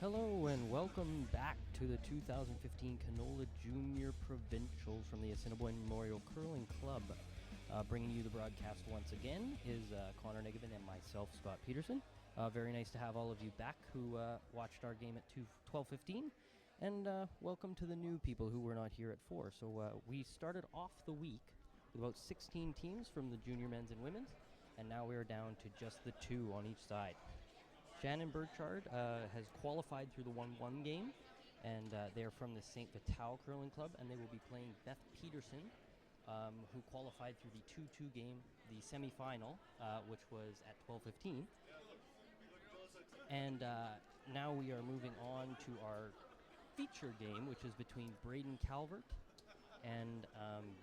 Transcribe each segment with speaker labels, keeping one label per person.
Speaker 1: Hello and welcome back to the 2015 Canola Junior Provincials from the Assiniboine Memorial Curling Club. Bringing you the broadcast once again is Connor Niggevin and myself, Scott Peterson. Very nice to have all of you back who watched our game at 12:15, and welcome to the new people who were not here at 4. So we started off the week with about 16 teams from the junior men's and women's, and now we're down to just the 2 on each side. Shannon Burchard has qualified through the 1-1 game, and they're from the St. Vital Curling Club, and they will be playing Beth Peterson, who qualified through the 2-2 game, the semifinal, which was at 12:15. And now we are moving on to our feature game, which is between Braden Calvert and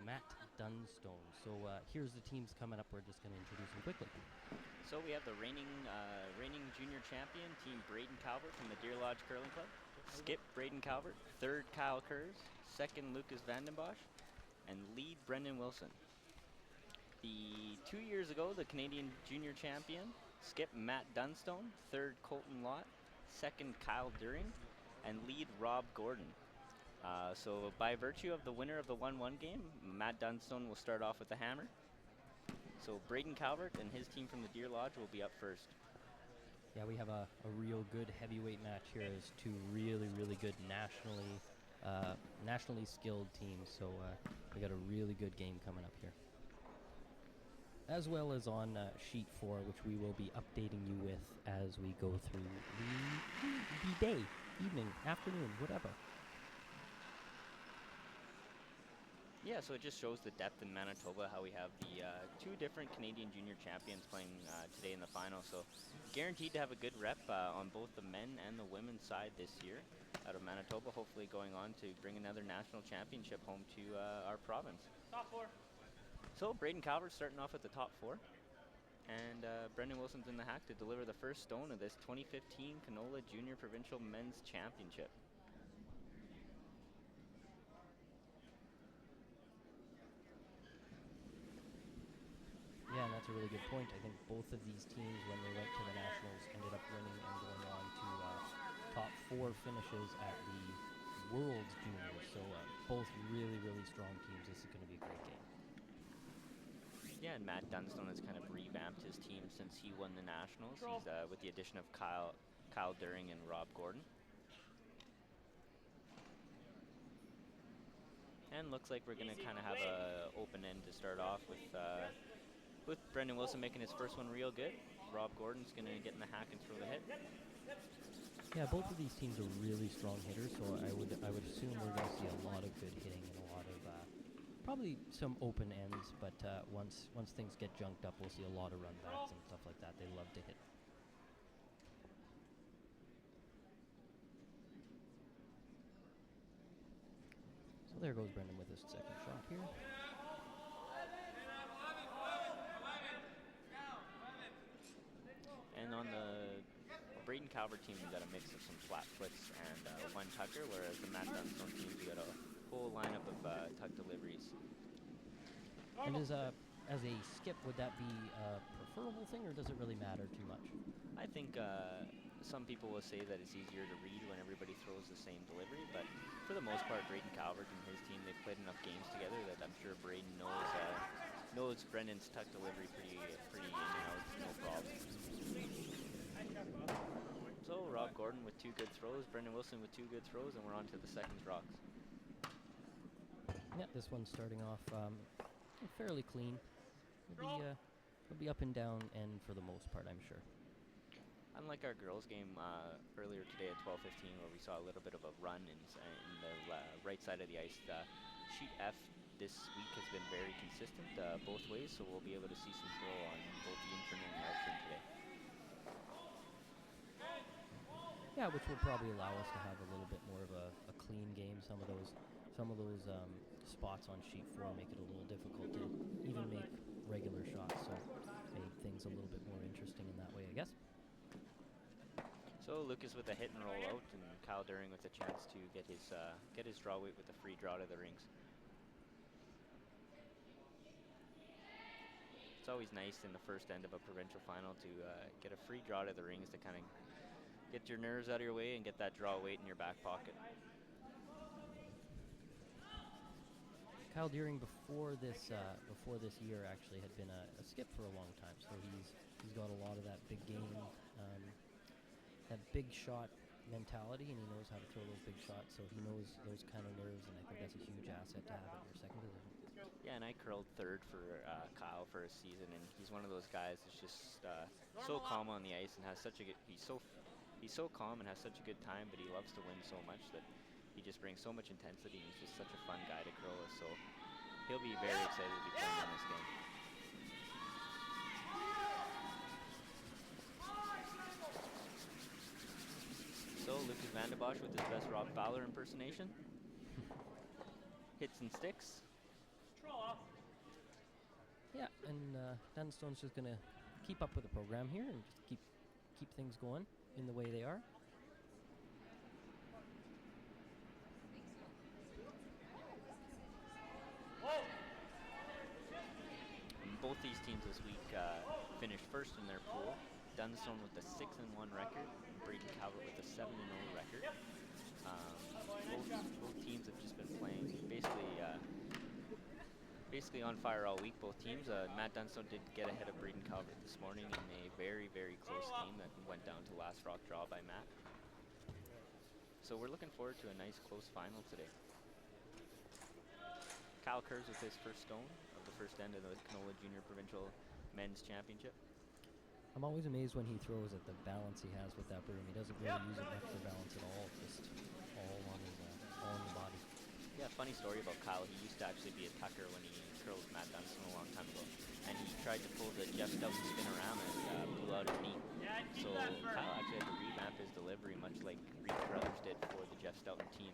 Speaker 1: Matt Dunstone. So here's the teams coming up. We're just going to introduce them quickly.
Speaker 2: So we have the reigning junior champion, Team Braden Calvert from the Deer Lodge Curling Club. Skip Braden Calvert, third Kyle Kurz, second Lucas Vandenbosch, and lead Brendan Wilson. The 2 years ago, the Canadian junior champion, Skip Matt Dunstone, third Colton Lott, second Kyle During, and lead Rob Gordon. So by virtue of the winner of the 1-1 game, Matt Dunstone will start off with the hammer. So Braden Calvert and his team from the Deer Lodge will be up first.
Speaker 1: Yeah, we have a real good heavyweight match here as two really good nationally skilled teams. So we got a really good game coming up here. As well as on sheet 4, which we will be updating you with as we go through the day, evening, afternoon, whatever.
Speaker 2: Yeah, so it just shows the depth in Manitoba, how we have the 2 different Canadian junior champions playing today in the final. So guaranteed to have a good rep on both the men and the women's side this year out of Manitoba, hopefully going on to bring another national championship home to our province.
Speaker 3: Top 4.
Speaker 2: So Braden Calvert starting off at the top 4. And Brendan Wilson's in the hack to deliver the first stone of this 2015 Canola Junior Provincial Men's Championship.
Speaker 1: Yeah, and that's a really good point. I think both of these teams, when they went to the Nationals, ended up winning and going on to top 4 finishes at the World's Juniors. So both really strong teams. This is going to be a great game.
Speaker 2: Yeah, and Matt Dunstone has kind of revamped his team since he won the Nationals. He's with the addition of Kyle During and Rob Gordon. And looks like we're going to kind of have an open end to start off with Brendan Wilson making his first one real good. Rob Gordon's going to get in the hack and throw the hit.
Speaker 1: Yeah, both of these teams are really strong hitters, so I would assume we're going to see a lot of good hitting and a lot of probably some open ends. But once things get junked up, we'll see a lot of run backs and stuff like that. They love to hit. So there goes Brendan with his second shot here.
Speaker 2: And on the Braden Calvert team, we got a mix of some flat flips and one tucker, whereas the Matt Dunstone team, we got a whole lineup of tuck deliveries.
Speaker 1: And as a skip, would that be a preferable thing, or does it really matter too much?
Speaker 2: I think some people will say that it's easier to read when everybody throws the same delivery, but for the most part, Braden Calvert and his team, they've played enough games together that I'm sure Braden knows Brendan's tuck delivery pretty in and out, no problem. So Rob Gordon with 2 good throws, Brendan Wilson with 2 good throws, and we're on to the seconds rocks.
Speaker 1: Yeah, this one's starting off fairly clean. It'll be up and down end for the most part, I'm sure.
Speaker 2: Unlike our girls' game earlier today at 12:15, where we saw a little bit of a run in the right side of the ice, sheet F this week has been very consistent both ways, so we'll be able to see some throw on both the intern and the outturn today.
Speaker 1: Yeah, which will probably allow us to have a little bit more of a clean game. Some of those spots on sheet 4 make it a little difficult to even make regular shots, so made things a little bit more interesting in that way, I guess.
Speaker 2: So Lucas with a hit and roll out, and Kyle During with a chance to get his draw weight with a free draw to the rings. It's always nice in the first end of a provincial final to get a free draw to the rings to kind of Get your nerves out of your way and get that draw weight in your back pocket.
Speaker 1: Kyle Deering before this year actually had been a skip for a long time, so he's got a lot of that big game, that big shot mentality, and he knows how to throw those big shots. So he knows those kind of nerves, and I think that's a huge asset to have in your second position.
Speaker 2: Yeah, and I curled third for Kyle for a season, and he's one of those guys that's just so calm on the ice and has such a good. He's so calm and has such a good time, but he loves to win so much that he just brings so much intensity, and he's just such a fun guy to curl with. So he'll be very excited to be playing in this game. So Lucas Vandenbosch with his best Rob Fowler impersonation. Hits and sticks.
Speaker 1: Yeah, and Dunstone's just gonna keep up with the program here and just keep things going in the way they are.
Speaker 2: Both these teams this week finished first in their pool. Dunstone with a 6-1 record, and Braden Calvert with a 7-0 record. Both teams have just been playing basically on fire all week. Both teams. Matt Dunstone did get ahead of Braden Calvert this morning in a very, very close game that went down to last rock draw by Matt. So we're looking forward to a nice close final today. Kyle Kurz with his first stone of the first end of the Canola Junior Provincial Men's Championship.
Speaker 1: I'm always amazed when he throws at the balance he has with that broom. He doesn't really use it much for balance at all, just all on the body.
Speaker 2: Yeah, funny story about Kyle. He used to actually be a tucker when he curled Matt Dunstone a long time ago. And he tried to pull the Jeff Stoughton spin around and blew out his knee. So Kyle actually had to revamp his delivery, much like Reed Carruthers did for the Jeff Stoughton team.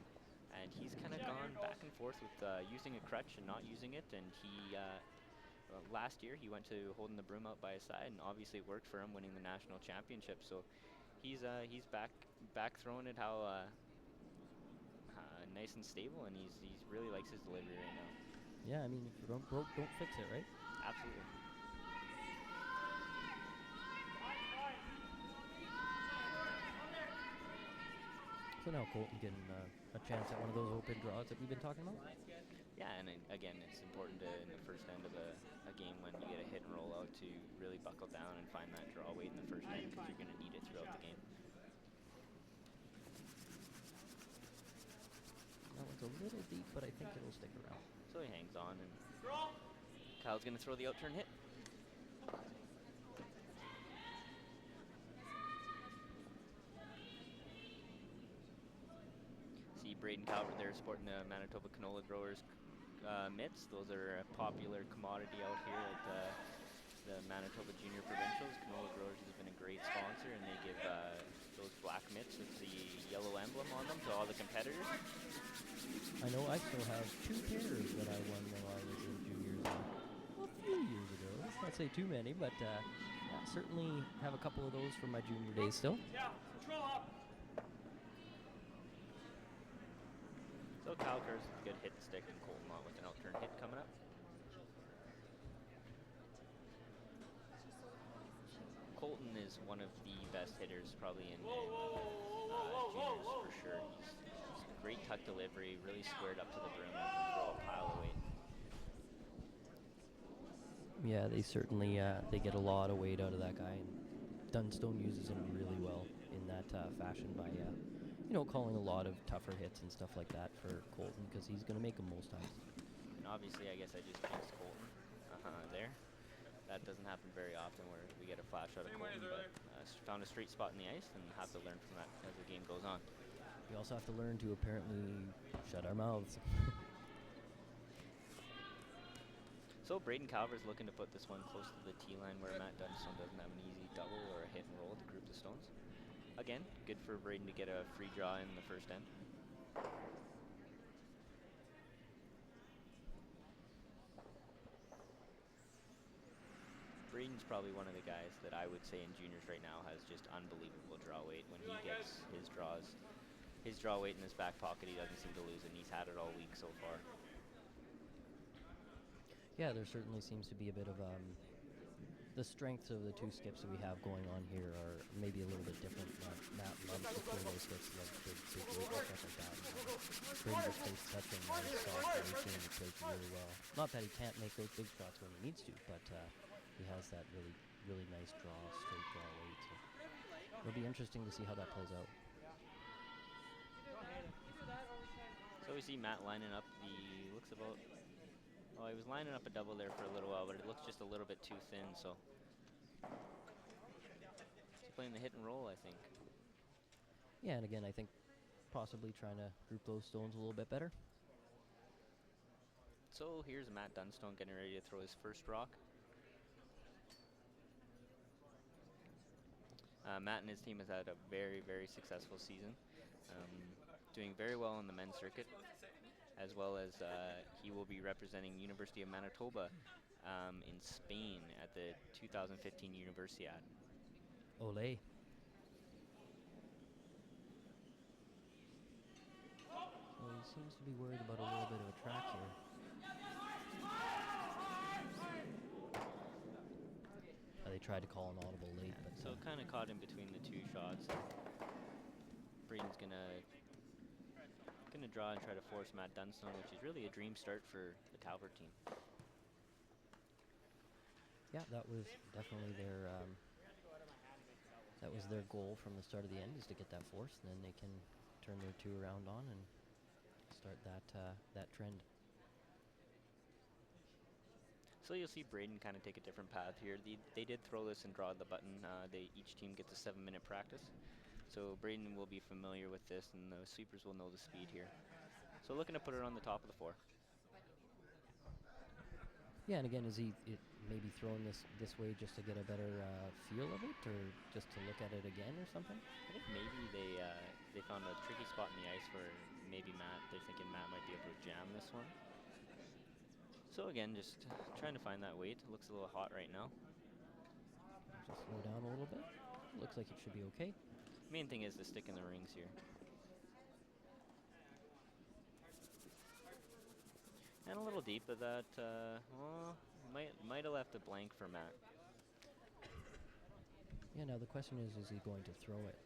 Speaker 2: And he's kind of gone back and forth with using a crutch and not using it. And he, last year, he went to holding the broom out by his side, and obviously it worked for him, winning the national championship. So he's back throwing it how nice and stable, and he's really likes his delivery right now.
Speaker 1: Yeah, I mean, if you don't broke, don't fix it, right?
Speaker 2: Absolutely.
Speaker 1: So now Colton getting a chance at one of those open draws that we've been talking about?
Speaker 2: Yeah, and again, it's important in the first end of a game when you get a hit and roll out to really buckle down and find that draw weight in the first end, because you're going to need it throughout the game.
Speaker 1: That one's a little deep, but I think it'll stick around.
Speaker 2: So he hangs on, and Kyle's going to throw the out-turn hit. See Braden Calvert there sporting the Manitoba Canola Growers mitts. Those are a popular commodity out here at the Manitoba Junior Provincials. Canola Growers has been a great sponsor, and they give those black mitts with the yellow emblem on them to all the competitors.
Speaker 1: I know I still have 2 pairs that I won when I was in juniors a few years ago. Let's not say too many, but yeah, certainly have a couple of those from my junior days still.
Speaker 2: So Kyle Kurz with a good hit and stick, and Colton Mott with an out-turn hit coming up. Colton is one of the best hitters probably in juniors for sure. He's great tuck delivery, really squared up to the broom and can throw a pile of weight.
Speaker 1: Yeah, they certainly they get a lot of weight out of that guy, and Dunstone uses him really well in that fashion by calling a lot of tougher hits and stuff like that for Colton, because he's going to make them most times.
Speaker 2: And obviously, I guess I just jinxed Colton there. That doesn't happen very often where we get a flash out of Colton, but found a straight spot in the ice and have to learn from that as the game goes on.
Speaker 1: We also have to learn to apparently shut our mouths.
Speaker 2: So Braden Calvert's looking to put this one close to the tee line where Matt Dunstone doesn't have an easy double or a hit and roll to group the stones. Again, good for Braden to get a free draw in the first end. Braden's probably one of the guys that I would say in juniors right now has just unbelievable draw weight. When he gets his draw weight in his back pocket, he doesn't seem to lose it, and he's had it all week so far.
Speaker 1: Yeah, there certainly seems to be a bit of the strengths of the two skips that we have going on here are maybe a little bit different. Matt loves the full skips, loves big weight and stuff like that. Brady just plays such a nice, soft racing, and he plays really well. Not that he can't make those big shots when he needs to, but he has that really nice straight draw weight. So it'll be interesting to see how that plays out.
Speaker 2: So we see Matt lining up looks about, well, he was lining up a double there for a little while, but it looks just a little bit too thin, so. He's playing the hit and roll, I think.
Speaker 1: Yeah, and again, I think possibly trying to group those stones a little bit better.
Speaker 2: So here's Matt Dunstone getting ready to throw his first rock. Matt and his team has had a very successful season. Doing very well on the men's circuit, as well as he will be representing University of Manitoba in Spain at the 2015 Universiade.
Speaker 1: Ole. So he seems to be worried about a little bit of a track here. They tried to call an audible late, but
Speaker 2: so it kind of caught in between the two shots. Braden's gonna draw and try to force Matt Dunstone, which is really a dream start for the Talbot team.
Speaker 1: Yeah, that was definitely their goal from the start of the end, is to get that force, and then they can turn their two around on and start that trend.
Speaker 2: So you'll see Braden kind of take a different path here. They did throw this and draw the button. Each team gets a 7-minute practice. So Braden will be familiar with this, and the sweepers will know the speed here. So looking to put it on the top of the 4.
Speaker 1: Yeah, and again, is he maybe throwing this way just to get a better feel of it, or just to look at it again or something?
Speaker 2: I think maybe they found a tricky spot in the ice where maybe they're thinking Matt might be able to jam this one. So again, just trying to find that weight. It looks a little hot right now.
Speaker 1: Just slow down a little bit. Looks like it should be okay.
Speaker 2: Main thing is to stick in the rings here. And a little deep, but that might have left a blank for Matt.
Speaker 1: Yeah, now the question is he going to throw it?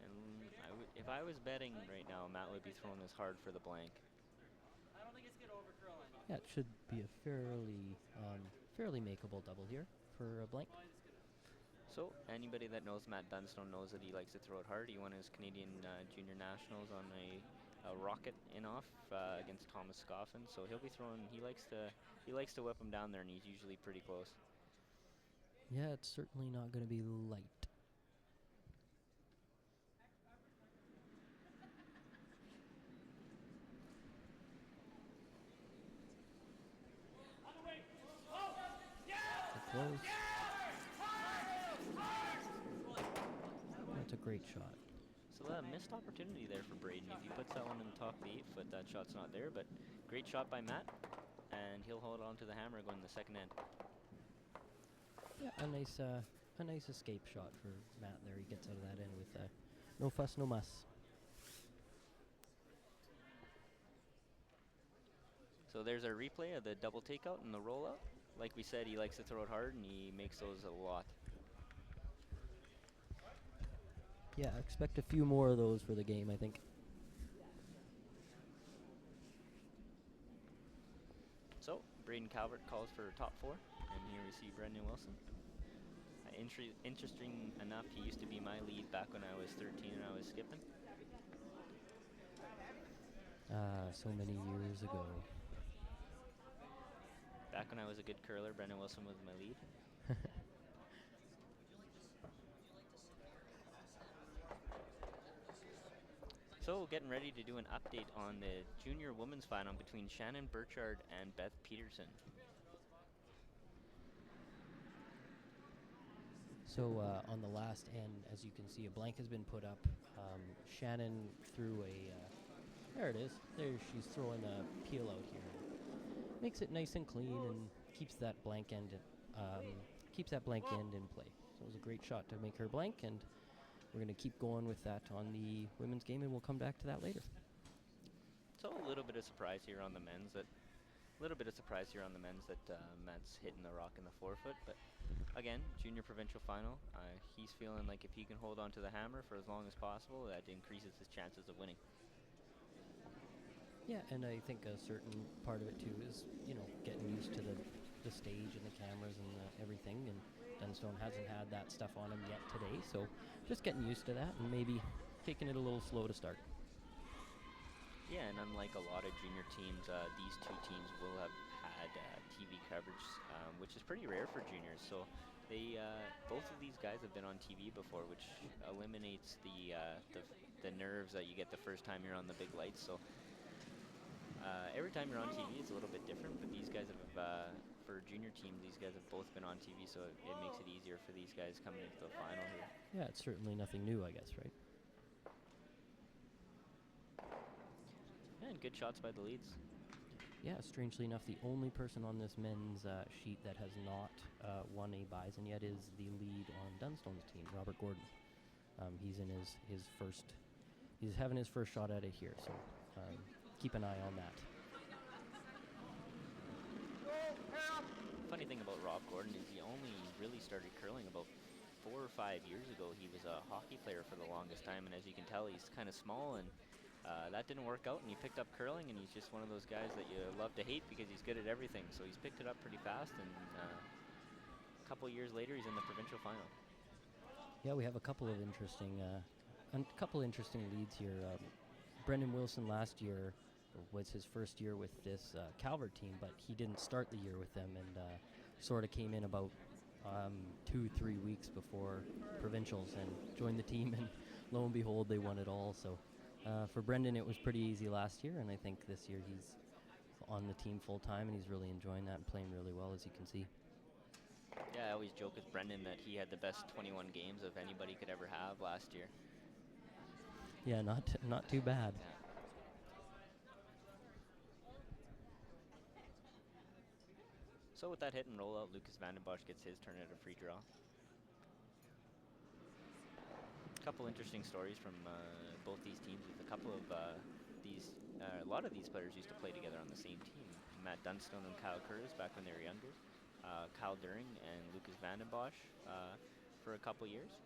Speaker 2: And if I was betting right now, Matt would be throwing this hard for the blank.
Speaker 1: Yeah, it should be a fairly makeable double here for a blank.
Speaker 2: So anybody that knows Matt Dunstone knows that he likes to throw it hard. He won his Canadian Junior Nationals on a rocket in-off against Thomas Scoffin. So he'll be throwing. He likes to whip him down there, and he's usually pretty close.
Speaker 1: Yeah, it's certainly not going to be light. Close. That's a great shot.
Speaker 2: So a missed opportunity there for Braden. If he puts that one in the top of the 8-foot, that shot's not there. But great shot by Matt, and he'll hold on to the hammer going to the second end.
Speaker 1: Yeah, a nice escape shot for Matt there. He gets out of that end with no fuss, no muss.
Speaker 2: So there's our replay of the double takeout and the rollout. Like we said, he likes to throw it hard, and he makes those a lot.
Speaker 1: Yeah, expect a few more of those for the game, I think.
Speaker 2: So Braden Calvert calls for top 4, and here we see Brendan Wilson. Interesting enough, he used to be my lead back when I was 13 and I was skipping.
Speaker 1: So many years ago.
Speaker 2: Back when I was a good curler, Brendan Wilson was my lead. So getting ready to do an update on the junior women's final between Shannon Burchard and Beth Peterson.
Speaker 1: So on the last end, as you can see, a blank has been put up. Shannon threw there it is. There, she's throwing a peel out here. Makes it nice and clean and keeps that blank end in play. So it was a great shot to make her blank, and we're going to keep going with that on the women's game, and we'll come back to that later.
Speaker 2: So a little bit of surprise here on the men's that A little bit of surprise here on the men's that Matt's hitting the rock in the forefoot, but again, junior provincial final. He's feeling like if he can hold on to the hammer for as long as possible, that increases his chances of winning.
Speaker 1: Yeah, and I think a certain part of it too is, getting used to the stage and the cameras and everything. And Dunstone hasn't had that stuff on him yet today, so just getting used to that and maybe taking it a little slow to start.
Speaker 2: Yeah, and unlike a lot of junior teams, these two teams will have had TV coverage, which is pretty rare for juniors. So they, both of these guys have been on TV before, which eliminates the nerves that you get the first time you're on the big lights. So every time you're on TV, it's a little bit different. But these guys have, for junior team, these guys have both been on TV, so it makes it easier for these guys coming into the final here.
Speaker 1: Yeah, it's certainly nothing new, I guess, right?
Speaker 2: And good shots by the leads.
Speaker 1: Yeah, strangely enough, the only person on this men's sheet that has not won a bison yet is the lead on Dunstone's team, Robert Gordon. He's in his first, he's having his first shot at it here, so keep an eye on that.
Speaker 2: Funny thing about Rob Gordon is he only really started curling about 4 or 5 years ago. He was a hockey player for the longest time, and as you can tell, he's kind of small, and that didn't work out, and he picked up curling, and he's just one of those guys that you love to hate because he's good at everything. So he's picked it up pretty fast, and a couple years later, he's in the provincial final.
Speaker 1: Yeah, we have a couple of interesting leads here. Brendan Wilson last year was his first year with this Calvert team, but he didn't start the year with them, and sort of came in about 2-3 weeks before provincials and joined the team, and lo and behold, they won it all. So for Brendan, it was pretty easy last year, and I think this year he's on the team full time, and he's really enjoying that and playing really well, as you can see.
Speaker 2: Yeah, I always joke with Brendan that he had the best 21 games of anybody could ever have last year.
Speaker 1: Yeah, not too bad.
Speaker 2: Yeah. So with that hit and roll out, Lucas Vandenbosch gets his turn at a free draw. A couple interesting stories from both these teams. With a couple of a lot of these players used to play together on the same team. Matt Dunstone and Kyle Curtis back when they were younger. Kyle During and Lucas Vandenbosch for a couple years.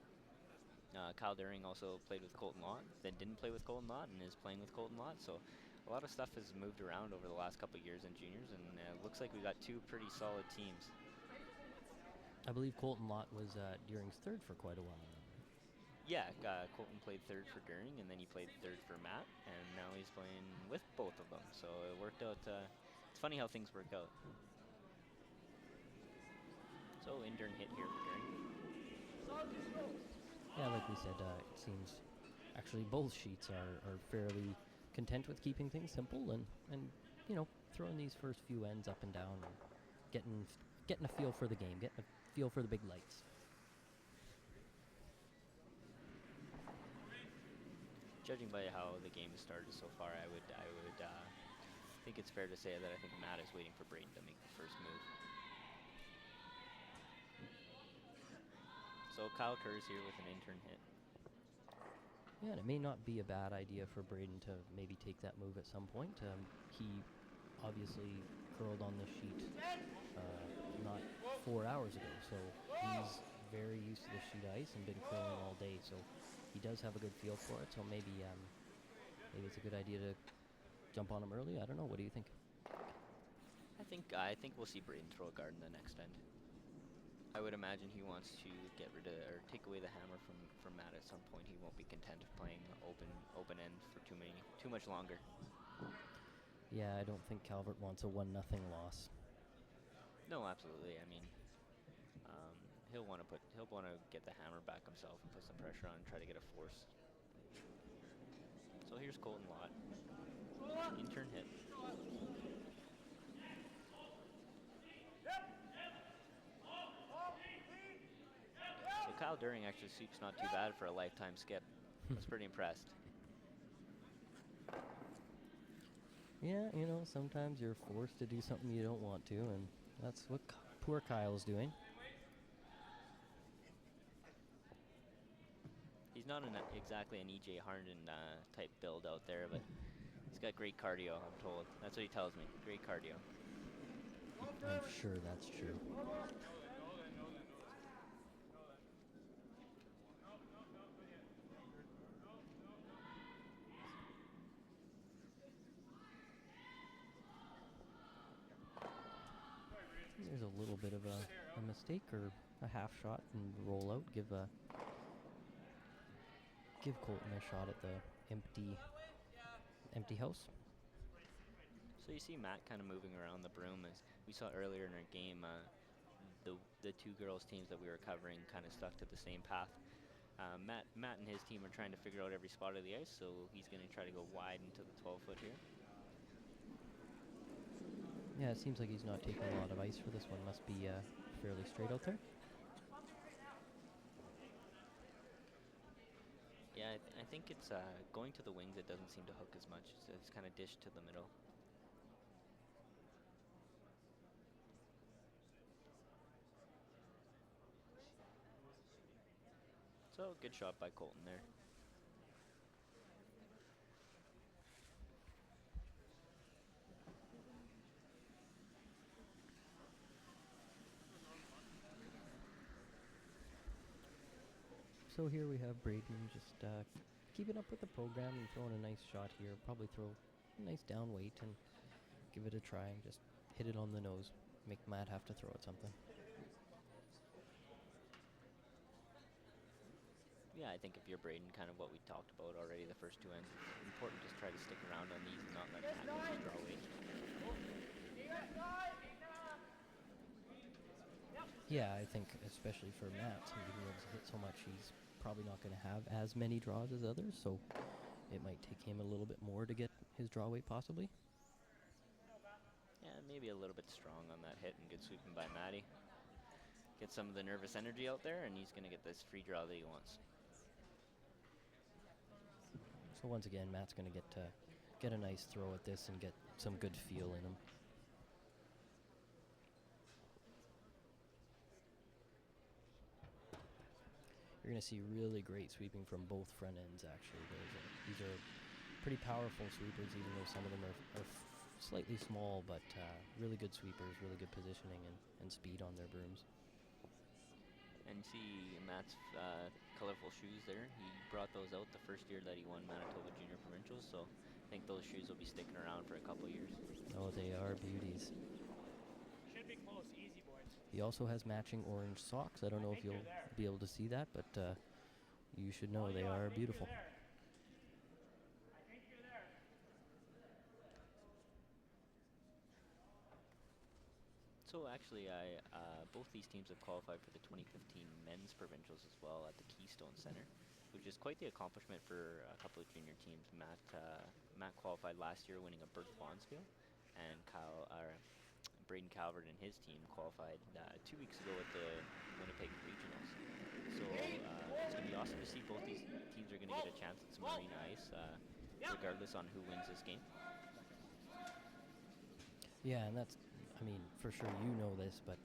Speaker 2: Kyle During also played with Colton Lott, then didn't play with Colton Lott, and is playing with Colton Lott. So a lot of stuff has moved around over the last couple years in juniors, and it looks like we got two pretty solid teams.
Speaker 1: I believe Colton Lott was During's third for quite a while now.
Speaker 2: Yeah, Colton played third for During, and then he played third for Matt, and now he's playing with both of them. So it worked out. It's funny how things work out. So in-turn hit here for During.
Speaker 1: Yeah, like we said, it seems actually both sheets are fairly content with keeping things simple and throwing these first few ends up and down and getting a feel for the game, getting a feel for the big lights.
Speaker 2: Judging by how the game has started so far, I would think it's fair to say that I think Matt is waiting for Braden to make the first move. So Kyle Kerr's here with an in-turn hit.
Speaker 1: Yeah, and it may not be a bad idea for Braden to maybe take that move at some point. He obviously curled on this sheet not 4 hours ago, so he's very used to the sheet ice and been curling all day, so he does have a good feel for it. So maybe it's a good idea to jump on him early. I don't know. What do you think?
Speaker 2: I think we'll see Braden throw a guard in the next end. I would imagine he wants to get rid of or take away the hammer from Matt at some point. He won't be content playing open end for too much longer.
Speaker 1: Yeah, I don't think Calvert wants a 1-0 loss.
Speaker 2: No, absolutely. I mean, he'll want to get the hammer back himself and put some pressure on and try to get a force. So here's Colton Lott. In-turn hit. So Kyle During actually sweeps not too bad for a lifetime skip. I was pretty impressed.
Speaker 1: Yeah, sometimes you're forced to do something you don't want to, and that's what poor Kyle's doing.
Speaker 2: He's not exactly an E.J. Harnden type build out there, but he's got great cardio, I'm told. That's what he tells me, great cardio.
Speaker 1: I'm sure that's true. There's a little bit of a mistake or a half shot and roll out. Give Colton a shot at the empty house.
Speaker 2: So you see Matt kind of moving around the broom, as we saw earlier in our game. The two girls teams that we were covering kind of stuck to the same path. Matt and his team are trying to figure out every spot of the ice, so he's going to try to go wide into the 12-foot here.
Speaker 1: Yeah, it seems like he's not taking a lot of ice for this one. Must be fairly straight out there.
Speaker 2: Yeah, I think it's going to the wings. It doesn't seem to hook as much. It's kind of dished to the middle. So, good shot by Colton there.
Speaker 1: So here we have Braden just keeping up with the program and throwing a nice shot here. Probably throw a nice down weight and give it a try. Just hit it on the nose. Make Matt have to throw at something.
Speaker 2: Yeah, I think if you're Braden, kind of what we talked about already, the first two ends, it's important just try to stick around on these and not let Matt get his draw weight.
Speaker 1: Yeah, I think especially for Matt, being able to hit so much, he's probably not going to have as many draws as others, so it might take him a little bit more to get his draw weight possibly.
Speaker 2: Yeah, maybe a little bit strong on that hit, and good sweeping by Matty. Get some of the nervous energy out there, and he's going to get this free draw that he wants.
Speaker 1: So once again, Matt's going to get a nice throw at this and get some good feel in him. You're going to see really great sweeping from both front ends, actually. These are pretty powerful sweepers, even though some of them are slightly small, but really good sweepers, really good positioning and speed on their brooms.
Speaker 2: And see Matt's colorful shoes there. He brought those out the first year that he won Manitoba Junior Provincials, so I think those shoes will be sticking around for a couple years.
Speaker 1: Oh, they are beauties.
Speaker 3: Should be close, easy boys.
Speaker 1: He also has matching orange socks. I don't know if you'll be able to see that, but you should know they are beautiful.
Speaker 3: I think you're there.
Speaker 2: So actually, both these teams have qualified for the 2015 Men's Provincials as well at the Keystone Center, which is quite the accomplishment for a couple of junior teams. Matt qualified last year, winning a Bert Fonsfield, and Braden Calvert and his team qualified 2 weeks ago at the Winnipeg Regionals. So it's going to be awesome to see both these teams are going to get a chance at some arena ice, regardless on who wins this game.
Speaker 1: Yeah, and that's, I mean, for sure you know this, but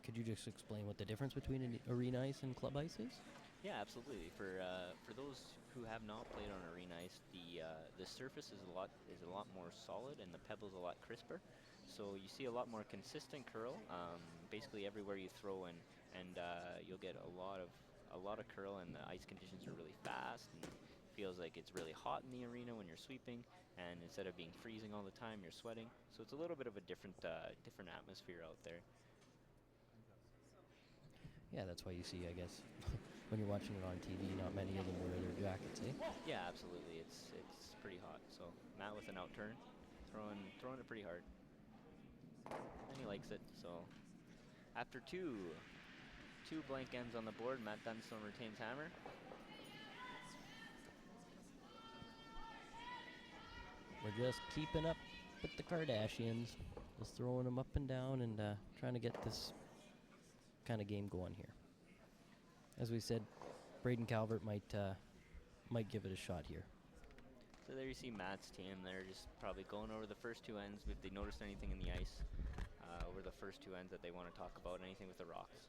Speaker 1: could you just explain what the difference between an arena ice and club ice is?
Speaker 2: Yeah, absolutely. For those who have not played on arena ice, the surface is a lot more solid and the pebble's a lot crisper. So you see a lot more consistent curl, basically everywhere you throw in, and you'll get a lot of curl, and the ice conditions are really fast, and it feels like it's really hot in the arena when you're sweeping, and instead of being freezing all the time, you're sweating. So it's a little bit of a different atmosphere out there.
Speaker 1: Yeah, that's why you see, I guess, when you're watching it on TV, not many of them wear their jackets, eh?
Speaker 2: Yeah, absolutely. It's pretty hot. So Matt with an out turn, throwing it pretty hard. And he likes it. So after two blank ends on the board, Matt Dunstone retains hammer.
Speaker 1: We're just keeping up with the Kardashians, just throwing them up and down and trying to get this kind of game going here. As we said, Braden Calvert might give it a shot here.
Speaker 2: So there you see Matt's team. They're just probably going over the first two ends. If they noticed anything in the ice over the first two ends that they want to talk about, anything with the rocks.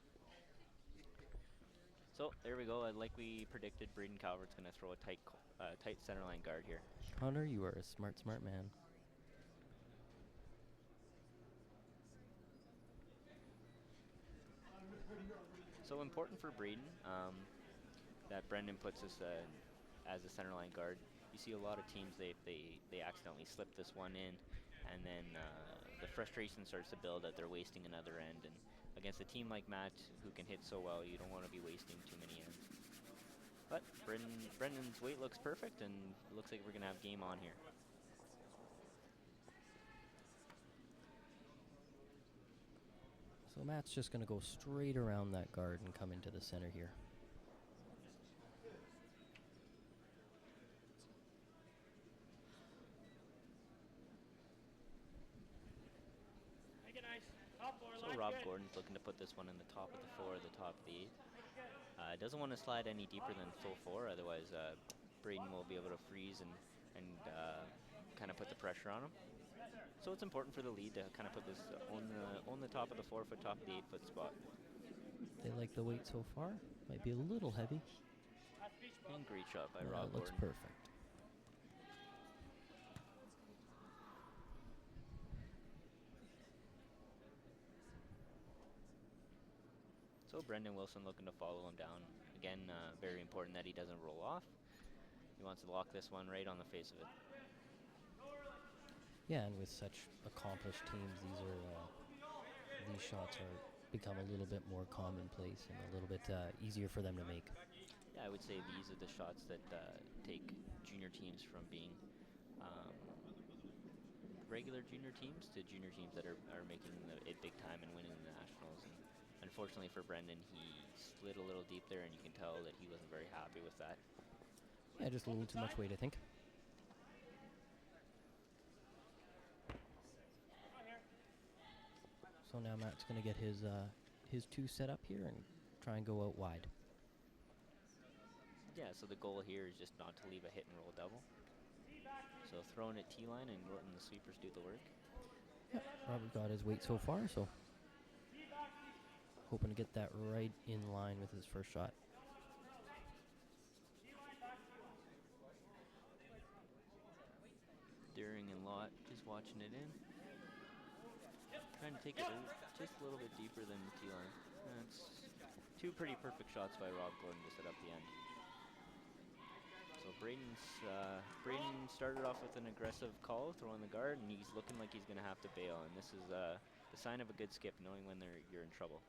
Speaker 2: So there we go. Like we predicted, Braden Calvert's going to throw a tight centerline guard here.
Speaker 1: Connor, you are a smart man.
Speaker 2: So important for Braden that Brendan puts us as a center line guard. You see a lot of teams, they accidentally slip this one in, and then the frustration starts to build that they're wasting another end. And against a team like Matt, who can hit so well, you don't want to be wasting too many ends. But Brendan's weight looks perfect, and it looks like we're going to have game on here.
Speaker 1: So Matt's just going to go straight around that guard and come into the center here.
Speaker 3: Make it nice. Top four,
Speaker 2: So
Speaker 3: line
Speaker 2: Rob
Speaker 3: good.
Speaker 2: Gordon's looking to put this one in the top of the floor, the top of the 8th. Doesn't want to slide any deeper than full 4, otherwise Braden will be able to freeze and kind of put the pressure on him. So it's important for the lead to kind of put this on the top of the 4-foot, top of the 8-foot spot.
Speaker 1: They like the weight so far. Might be a little heavy.
Speaker 3: That's beach ball.
Speaker 2: And great shot by
Speaker 1: That
Speaker 2: Rob
Speaker 1: looks
Speaker 2: Gordon.
Speaker 1: perfect.
Speaker 2: So Brendan Wilson looking to follow him down. Again, very important that he doesn't roll off. He wants to lock this one right on the face of it.
Speaker 1: Yeah, and with such accomplished teams, these shots are become a little bit more commonplace and a little bit easier for them to make.
Speaker 2: Yeah, I would say these are the shots that take junior teams from being regular junior teams to junior teams that are making it big time and winning the nationals. And unfortunately for Brendan, he slid a little deep there, and you can tell that he wasn't very happy with that.
Speaker 1: Yeah, just a little too much weight, I think. So now Matt's going to get his 2 set up here and try and go out wide.
Speaker 2: Yeah, so the goal here is just not to leave a hit and roll double. So throwing it T-line and letting the sweepers do the work.
Speaker 1: Yeah, Robert got his weight so far, so hoping to get that right in line with his first shot.
Speaker 2: Deering and Lott just watching it in. Trying to take it just a little bit deeper than the T-line. That's 2 pretty perfect shots by Rob Gordon to set up the end. So Braden started off with an aggressive call, throwing the guard, and he's looking like he's going to have to bail. And this is the sign of a good skip, knowing when you're in trouble.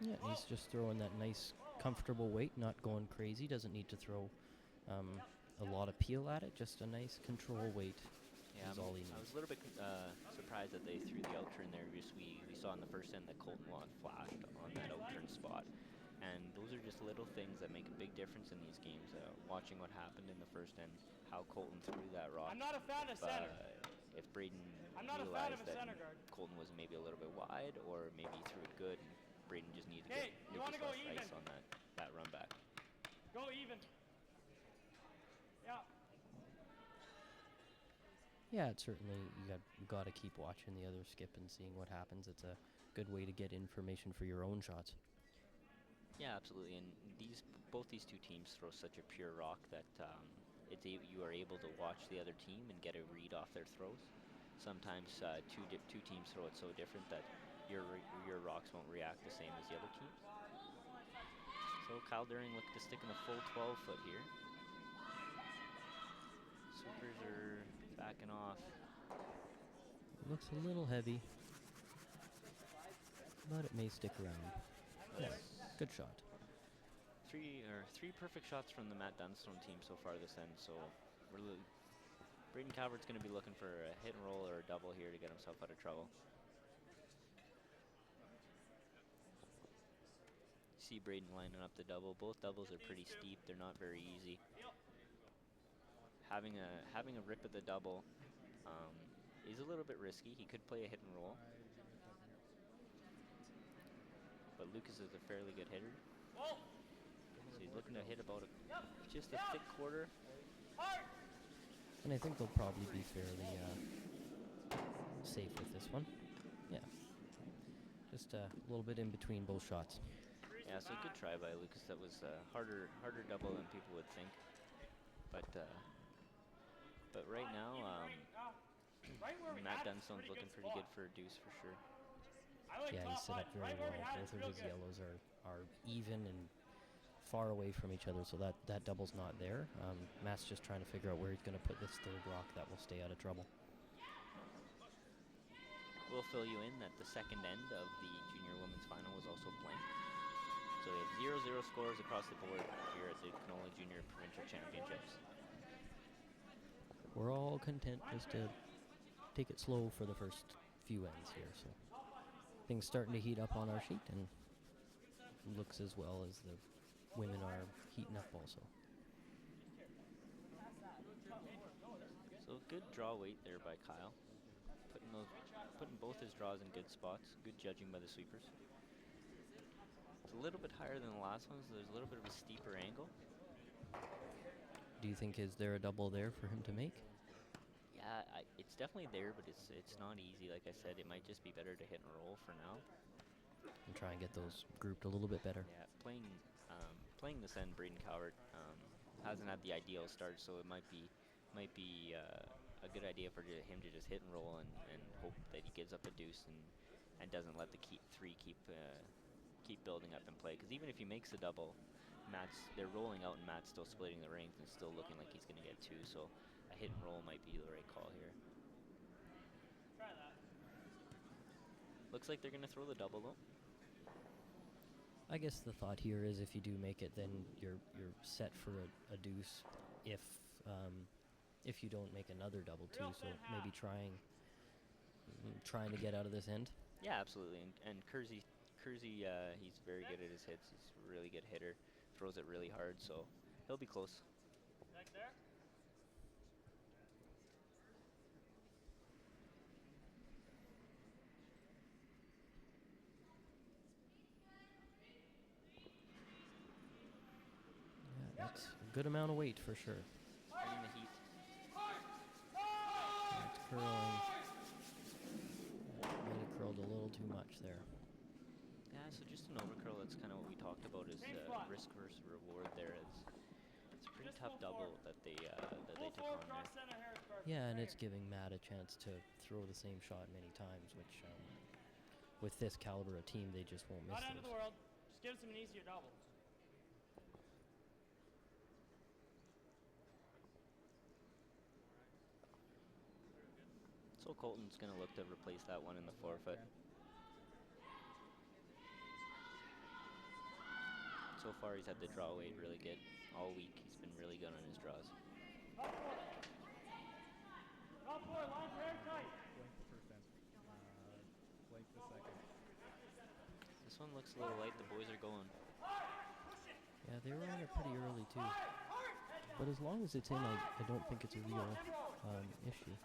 Speaker 1: Yeah, he's just throwing that nice, comfortable weight, not going crazy. Doesn't need to throw a lot of peel at it, just a nice control weight.
Speaker 2: Yeah,
Speaker 1: is all he
Speaker 2: I
Speaker 1: needs.
Speaker 2: was a little bit surprised that they threw the out-turn there. We saw in the first end that Colton Lott flashed on that out-turn spot. And those are just little things that make a big difference in these games. Watching what happened in the first end, how Colton threw that rock.
Speaker 3: I'm not a fan of center.
Speaker 2: If Braden
Speaker 3: I'm not a fan of
Speaker 2: realized
Speaker 3: a
Speaker 2: that
Speaker 3: center guard.
Speaker 2: Colton was maybe a little bit wide, or maybe he threw it good, and Braden just needed to
Speaker 3: Hey,
Speaker 2: get
Speaker 3: you wanna
Speaker 2: just
Speaker 3: go
Speaker 2: less
Speaker 3: even?
Speaker 2: ice on that run back.
Speaker 3: Go even. Yeah.
Speaker 1: Yeah, it's certainly you got to keep watching the other skip and seeing what happens. It's a good way to get information for your own shots.
Speaker 2: Yeah, absolutely. And both these 2 teams throw such a pure rock that you are able to watch the other team and get a read off their throws. Sometimes two teams throw it so different that your rocks won't react the same as the other teams. So Kyle Deering looking to stick in a full 12-foot here. Sweepers are backing off.
Speaker 1: Looks a little heavy, but it may stick around. Yeah, good shot.
Speaker 2: Three perfect shots from the Matt Dunstone team so far this end. So Braden Calvert's going to be looking for a hit and roll or a double here to get himself out of trouble. See Braden lining up the double. Both doubles are pretty steep. They're not very easy. Having a rip at the double is a little bit risky. He could play a hit and roll. But Lucas is a fairly good hitter. So he's looking to hit about just a thick quarter.
Speaker 1: And I think they'll probably be fairly safe with this one. Yeah. Just a little bit in between both shots.
Speaker 2: Yeah, so good try by Lucas. That was a harder double than people would think. But right now, Matt Dunstone's looking pretty good for a deuce for sure.
Speaker 3: like
Speaker 1: Yeah,
Speaker 3: top
Speaker 1: he's set up
Speaker 3: line.
Speaker 1: very
Speaker 3: Right where we
Speaker 1: well.
Speaker 3: had it,
Speaker 1: Both of
Speaker 3: real
Speaker 1: his
Speaker 3: good.
Speaker 1: yellows are even and far away from each other, so that double's not there. Matt's just trying to figure out where he's going to put this third rock that will stay out of trouble.
Speaker 2: We'll fill you in that the second end of the junior women's final was also blank. So we have 0-0 scores across the board here at the Canola Junior Provincial Championships.
Speaker 1: We're all content just to take it slow for the first few ends here, so things starting to heat up on our sheet, and looks as well as the women are heating up also.
Speaker 2: So good draw weight there by Kyle, putting both his draws in good spots. Good judging by the sweepers. It's a little bit higher than the last one, so there's a little bit of a steeper angle.
Speaker 1: Do you think, is there a double there for him to make?
Speaker 2: Yeah, it's definitely there, but it's not easy. Like I said, it might just be better to hit and roll for now.
Speaker 1: And try and get those grouped a little bit better.
Speaker 2: Yeah, playing this end, Braden Calvert hasn't had the ideal start, so it might be a good idea for him to just hit and roll and hope that he gives up a deuce and doesn't let the three keep building up in play. Because even if he makes a double, they're rolling out and Matt's still splitting the rings and still looking like he's going to get two. So a hit and roll might be the right call here.
Speaker 3: Try that.
Speaker 2: Looks like they're going to throw the double though.
Speaker 1: I guess the thought here is if you do make it, then you're set for a deuce if you don't make another double too. So maybe trying to get out of this end.
Speaker 2: Yeah, absolutely. And Kersey, he's very good at his hits. He's a really good hitter. Throws it really hard, so he'll be close.
Speaker 3: Back there.
Speaker 1: Yeah, that's a good amount of weight for sure.
Speaker 2: Bringing the heat.
Speaker 1: That's curling. Might have curled a little too much there.
Speaker 2: Yeah, so just an overcurl. That's kind of what we talked about is risk versus reward there. It's a pretty tough double that they took on there.
Speaker 1: Yeah, and it's giving Matt a chance to throw the same shot many times, which with this caliber of team, they just won't miss
Speaker 3: Not end of the
Speaker 1: those.
Speaker 3: world. Just gives him an easier double.
Speaker 2: So Colton's going to look to replace that one in the forefoot. So far, he's had the draw weight really good all week. He's been really good on his draws.
Speaker 3: Top four, line very tight.
Speaker 4: Blank the first end. Blank the second.
Speaker 2: This one looks a little light. The boys are going.
Speaker 1: Yeah, they were on it pretty early too. But as long as it's in, I don't think it's a real issue.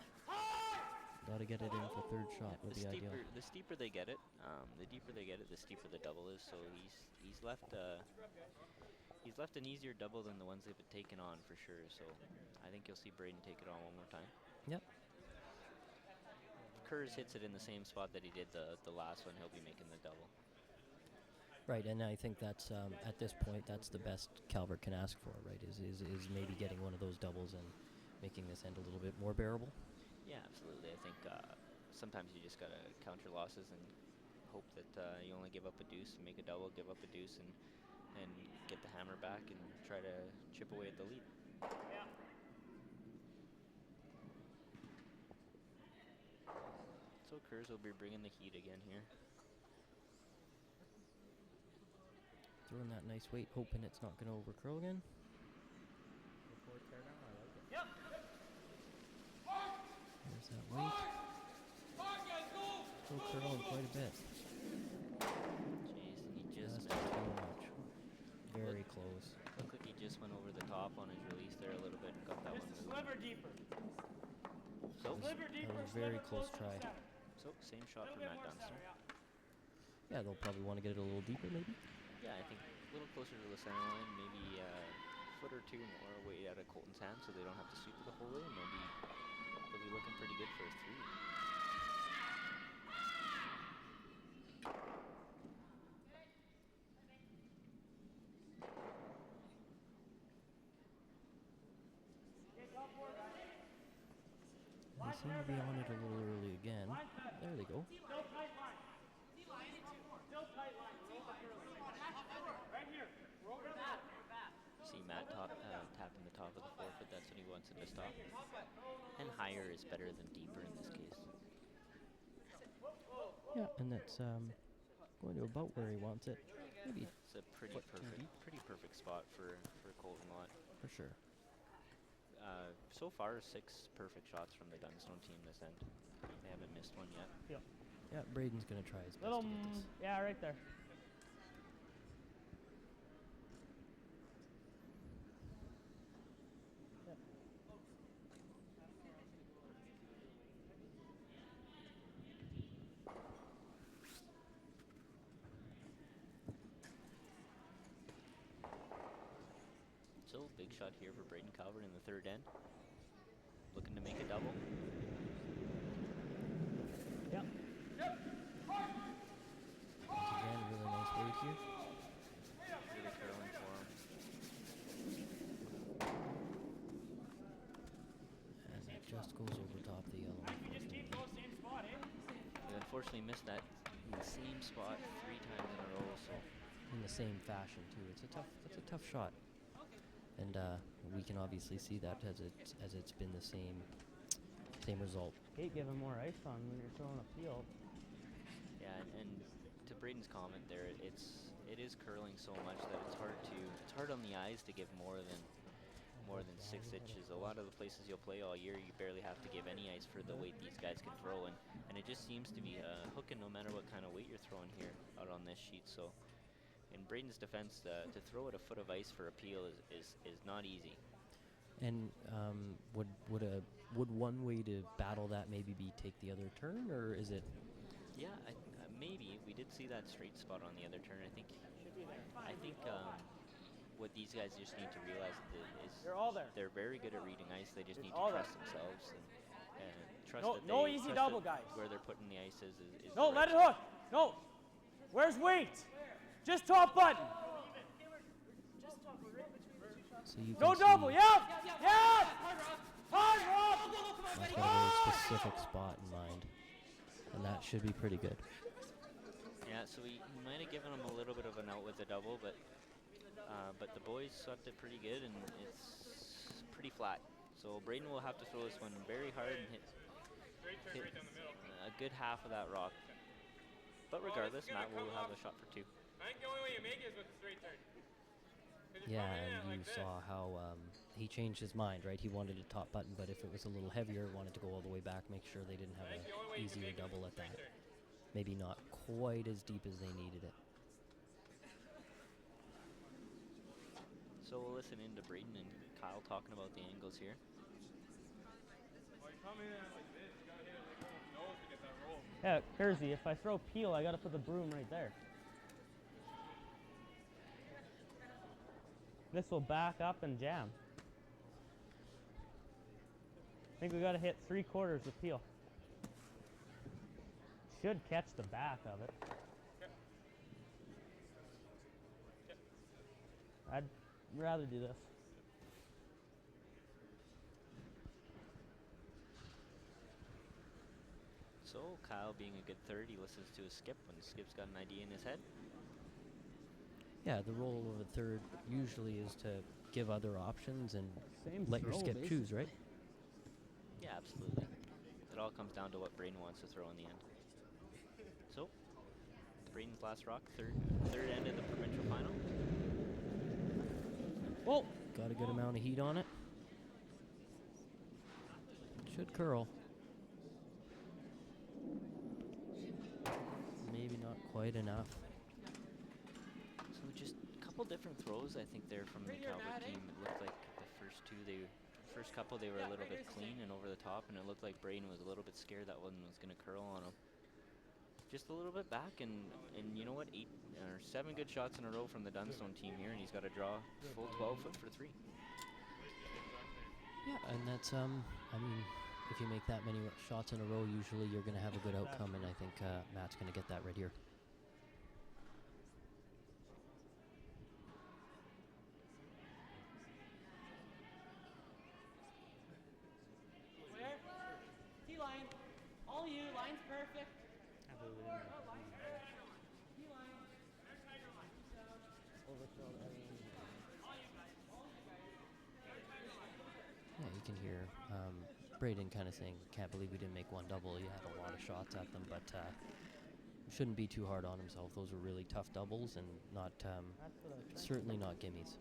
Speaker 1: Gotta get it in for third shot would be ideal.
Speaker 2: The steeper they get it, the deeper they get it, the steeper the double is. So he's left an easier double than the ones they've been taken on for sure. So I think you'll see Braden take it on one more time.
Speaker 1: Yep.
Speaker 2: If Kurz hits it in the same spot that he did the last one, he'll be making the double.
Speaker 1: Right, and I think that's at this point that's the best Calvert can ask for, right? Is maybe getting one of those doubles and making this end a little bit more bearable.
Speaker 2: Yeah, absolutely. I think sometimes you just gotta count your losses and hope that you only give up a deuce and make a double, give up a deuce and get the hammer back and try to chip away at the lead.
Speaker 3: Yeah.
Speaker 2: So Kurz will be bringing the heat again here.
Speaker 1: Throwing that nice weight, hoping it's not going to overcurl again.
Speaker 4: Before tear down, I like it.
Speaker 3: Yep.
Speaker 1: There's that weight. Still curling quite a bit.
Speaker 2: Jeez, and he just
Speaker 1: That's
Speaker 2: missed.
Speaker 1: too much. Very close.
Speaker 2: Looked like he just went over the top on his release there a little bit and got that
Speaker 3: Just
Speaker 2: one
Speaker 3: a
Speaker 2: moving.
Speaker 3: sliver deeper.
Speaker 2: So,
Speaker 3: Sliver deeper,
Speaker 1: a very
Speaker 3: sliver
Speaker 1: close
Speaker 3: closer to
Speaker 1: try.
Speaker 3: center.
Speaker 2: so same shot
Speaker 3: A
Speaker 2: for
Speaker 3: little bit
Speaker 2: Matt
Speaker 3: more
Speaker 2: Dunster.
Speaker 3: center, yeah.
Speaker 1: Yeah, they'll probably want to get it a little deeper, maybe.
Speaker 2: Yeah, I think a little closer to the center line, maybe a foot or two more away out of Colton's hand so they don't have to sweep it the whole way, and they'll be looking pretty good for a three.
Speaker 1: They seem to be on it a little early again. There they go.
Speaker 3: Still tight line. tight line. Roll the curling. Right here. Roll the back.
Speaker 2: See Matt tapping the top of the forefoot. That's what he wants it to stop. And higher is better than deeper in this case.
Speaker 1: Yeah, and that's going to about where he wants it. Maybe
Speaker 2: It's a pretty perfect spot for Colton Lott.
Speaker 1: for sure.
Speaker 2: So far, 6 perfect shots from the Dunstone team this end. They haven't missed one yet.
Speaker 3: Feel.
Speaker 1: Yeah, Braden's gonna try his best
Speaker 3: Little,
Speaker 1: to get this.
Speaker 3: yeah, right there.
Speaker 2: So, big shot here for Braden Calvert in the third end. Looking to make a double.
Speaker 3: Yep.
Speaker 1: Once again, really nice weight here.
Speaker 2: Really curling for him.
Speaker 1: As it just goes over top the yellow.
Speaker 3: You just keep going same spot, eh?
Speaker 2: They unfortunately missed that in the same spot 3 times in a row, so
Speaker 1: In the same fashion too. It's a tough shot. And we can obviously see that as it's been the same result.
Speaker 3: Hate giving more ice on when you're throwing a peel.
Speaker 2: yeah, and to Braden's comment there, it is curling so much that it's hard on the eyes to give more than 6 inches. A lot of the places you'll play all year, you barely have to give any ice for the weight these guys can throw, and it just seems to be hooking no matter what kind of weight you're throwing here out on this sheet. So in Braden's defense, to throw at a foot of ice for a peel is not easy.
Speaker 1: And would one way to battle that maybe be take the other turn, or is it?
Speaker 2: Yeah, maybe we did see that straight spot on the other turn. I think what these guys just need to realize is
Speaker 3: They're all there.
Speaker 2: they're very good at reading ice. They just
Speaker 3: It's
Speaker 2: need
Speaker 3: all
Speaker 2: to
Speaker 3: there.
Speaker 2: trust themselves and trust
Speaker 3: No-
Speaker 2: that
Speaker 3: no
Speaker 2: they
Speaker 3: easy
Speaker 2: trust
Speaker 3: double,
Speaker 2: that
Speaker 3: guys.
Speaker 2: where they're putting the ice is
Speaker 3: No,
Speaker 2: the
Speaker 3: let
Speaker 2: right
Speaker 3: it hook. No. Where's weight? Just top button.
Speaker 1: So you can
Speaker 3: No
Speaker 1: see
Speaker 3: double. Yep. Yep. Hard, Rob.
Speaker 1: That's got a very specific spot in mind, and that should be pretty good.
Speaker 2: Yeah, so he might have given them a little bit of an out with the double, but the boys swept it pretty good, and it's pretty flat. So Braden will have to throw this one very hard and hit a good half of that rock. But regardless, Matt will have a shot for 2.
Speaker 3: I think the only way you make it is with a straight turn.
Speaker 1: Yeah, and you saw how he changed his mind, right? He wanted a top button, but if it was a little heavier, wanted to go all the way back, make sure they didn't have an easier double at that. Maybe not quite as deep as they needed it.
Speaker 2: So we'll listen in to Braden and Kyle talking about the angles here.
Speaker 3: Yeah, Kersey, if I throw peel, I gotta put the broom right there. This will back up and jam. I think we gotta hit 3/4 with peel. Should catch the back of it. I'd rather do this.
Speaker 2: So Kyle, being a good third, he listens to his skip when Skip's got an idea in his head.
Speaker 1: Yeah, the role of a third usually is to give other options and
Speaker 3: Same
Speaker 1: let your
Speaker 3: throw,
Speaker 1: skip choose, right?
Speaker 2: Yeah, absolutely. It all comes down to what Braden wants to throw in the end. So, Braden's last rock, third end of the provincial final.
Speaker 1: Well, got a good amount of heat on it. Should curl. Maybe not quite enough.
Speaker 2: So just a couple different throws, I think, there from the Calvert team. It looked like the first couple they were a little bit clean and over the top, and it looked like Braden was a little bit scared that one was going to curl on him. Just a little bit back, and you know what? 7 good shots in a row from the Dunstone team here, and he's got to draw full 12 foot for 3.
Speaker 1: Yeah, and that's I mean, if you make that many shots in a row, usually you're going to have a good outcome, and I think Matt's going to get that right here.
Speaker 3: T-line. All you. Line's perfect.
Speaker 4: Can't believe we didn't make it.
Speaker 3: T-line.
Speaker 1: Yeah, you can hear Braden kind of saying, "Can't believe we didn't make one double." He had a lot of shots at them, but shouldn't be too hard on himself. Those were really tough doubles and not certainly not gimmies.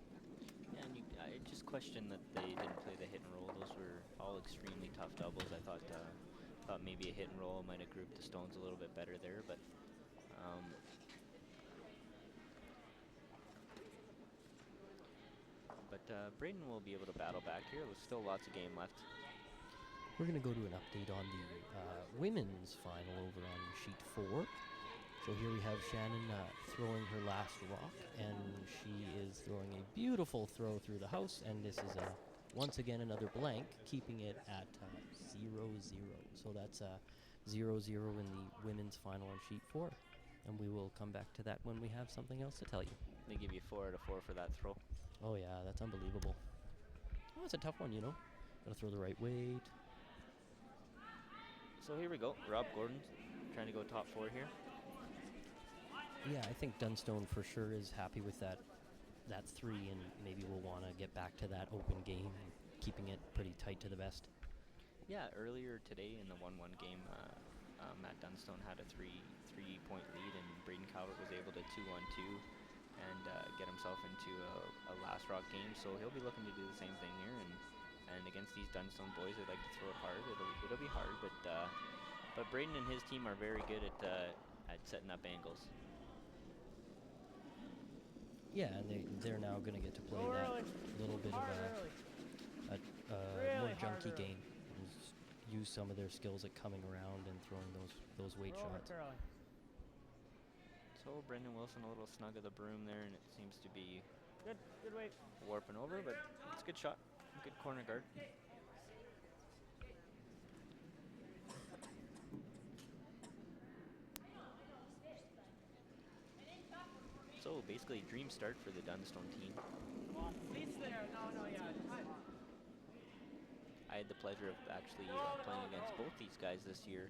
Speaker 2: Yeah, and I just questioned that they didn't play the hit and roll. Those were all extremely tough doubles. I thought maybe a hit and roll might have grouped the stones a little bit better there, but Braden will be able to battle back here. There's still lots of game left.
Speaker 1: We're going to go to an update on the women's final over on sheet 4. So here we have Shannon throwing her last rock, and she is throwing a beautiful throw through the house, and this is once again another blank, keeping it at 0-0. So that's 0-0 in the women's final on sheet 4, and we will come back to that when we have something else to tell you.
Speaker 2: They give you 4 out of 4 for that throw.
Speaker 1: Oh yeah, that's unbelievable. Oh, it's a tough one, you know. Gotta throw the right weight.
Speaker 2: So here we go. Rob Gordon trying to go top 4 here.
Speaker 1: Yeah, I think Dunstone for sure is happy with that 3, and maybe we'll want to get back to that open game and keeping it pretty tight to the vest.
Speaker 2: Yeah, earlier today in the 1-1 game, Matt Dunstone had a 3-point lead, and Braden Calvert was able to 2-on-2 and get himself into a last rock game. So he'll be looking to do the same thing here, and against these Dunstone boys, they like to throw it hard. It'll be hard, but Braden and his team are very good at setting up angles.
Speaker 1: Yeah, and they're now going to get to play that little bit of a more junky game and use some of their skills at coming around and throwing those weight shots.
Speaker 2: So Brendan Wilson a little snug of the broom there, and it seems to be
Speaker 3: Good weight.
Speaker 2: warping over, but it's a good shot, good corner guard. So basically dream start for the Dunstone team. I had the pleasure of actually playing against both these guys this year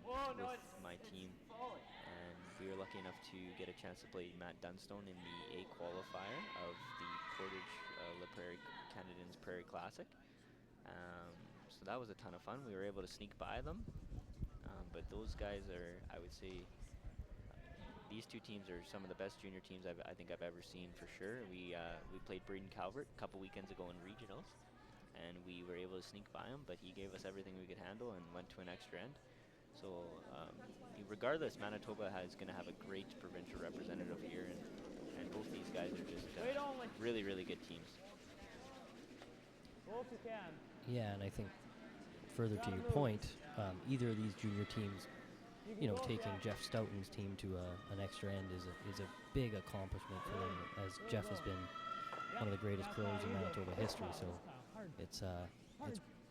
Speaker 2: with my team, and we were lucky enough to get a chance to play Matt Dunstone in the A qualifier of the Portage La Prairie Canadians Prairie Classic. So that was a ton of fun. We were able to sneak by them, but those guys are, I would say, these two teams are some of the best junior teams I think I've ever seen for sure. We played Braden Calvert a couple weekends ago in regionals, and we were able to sneak by him, but he gave us everything we could handle and went to an extra end. So regardless, Manitoba is going to have a great provincial representative here, and both these guys are just really, really good teams.
Speaker 3: Both you can.
Speaker 1: Yeah, and I think further to your point, either of these junior teams, taking Jeff Stoughton's team to an extra end is a big accomplishment for them, as Jeff has been one of the greatest curlers in Manitoba history. So it's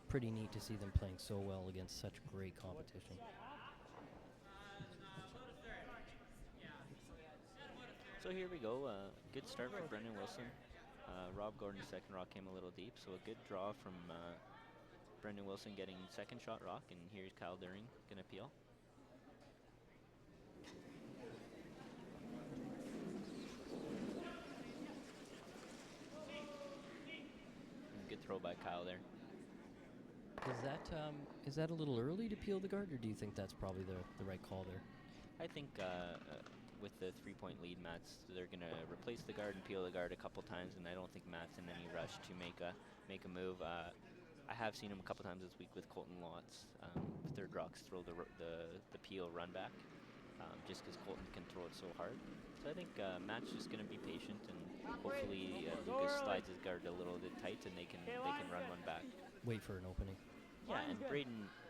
Speaker 1: pretty neat to see them playing so well against such great competition.
Speaker 2: So here we go. Good start for Brendan Wilson. Rob Gordon's second rock came a little deep, so a good draw from Brendan Wilson getting second shot rock, and here's Kyle During gonna peel. Good throw by Kyle there.
Speaker 1: Is that a little early to peel the guard, or do you think that's probably the right call there?
Speaker 2: I think with the 3-point lead, they're going to replace the guard and peel the guard a couple times, and I don't think Matt's in any rush to make a move. I have seen him a couple times this week with Colton Lotz, third rocks, throw the peel run back, just because Colton can throw it so hard. So I think Matt's just going to be patient, and hopefully Lucas slides his guard a little bit tight, and they can run one back.
Speaker 1: Wait for an opening.
Speaker 2: Yeah,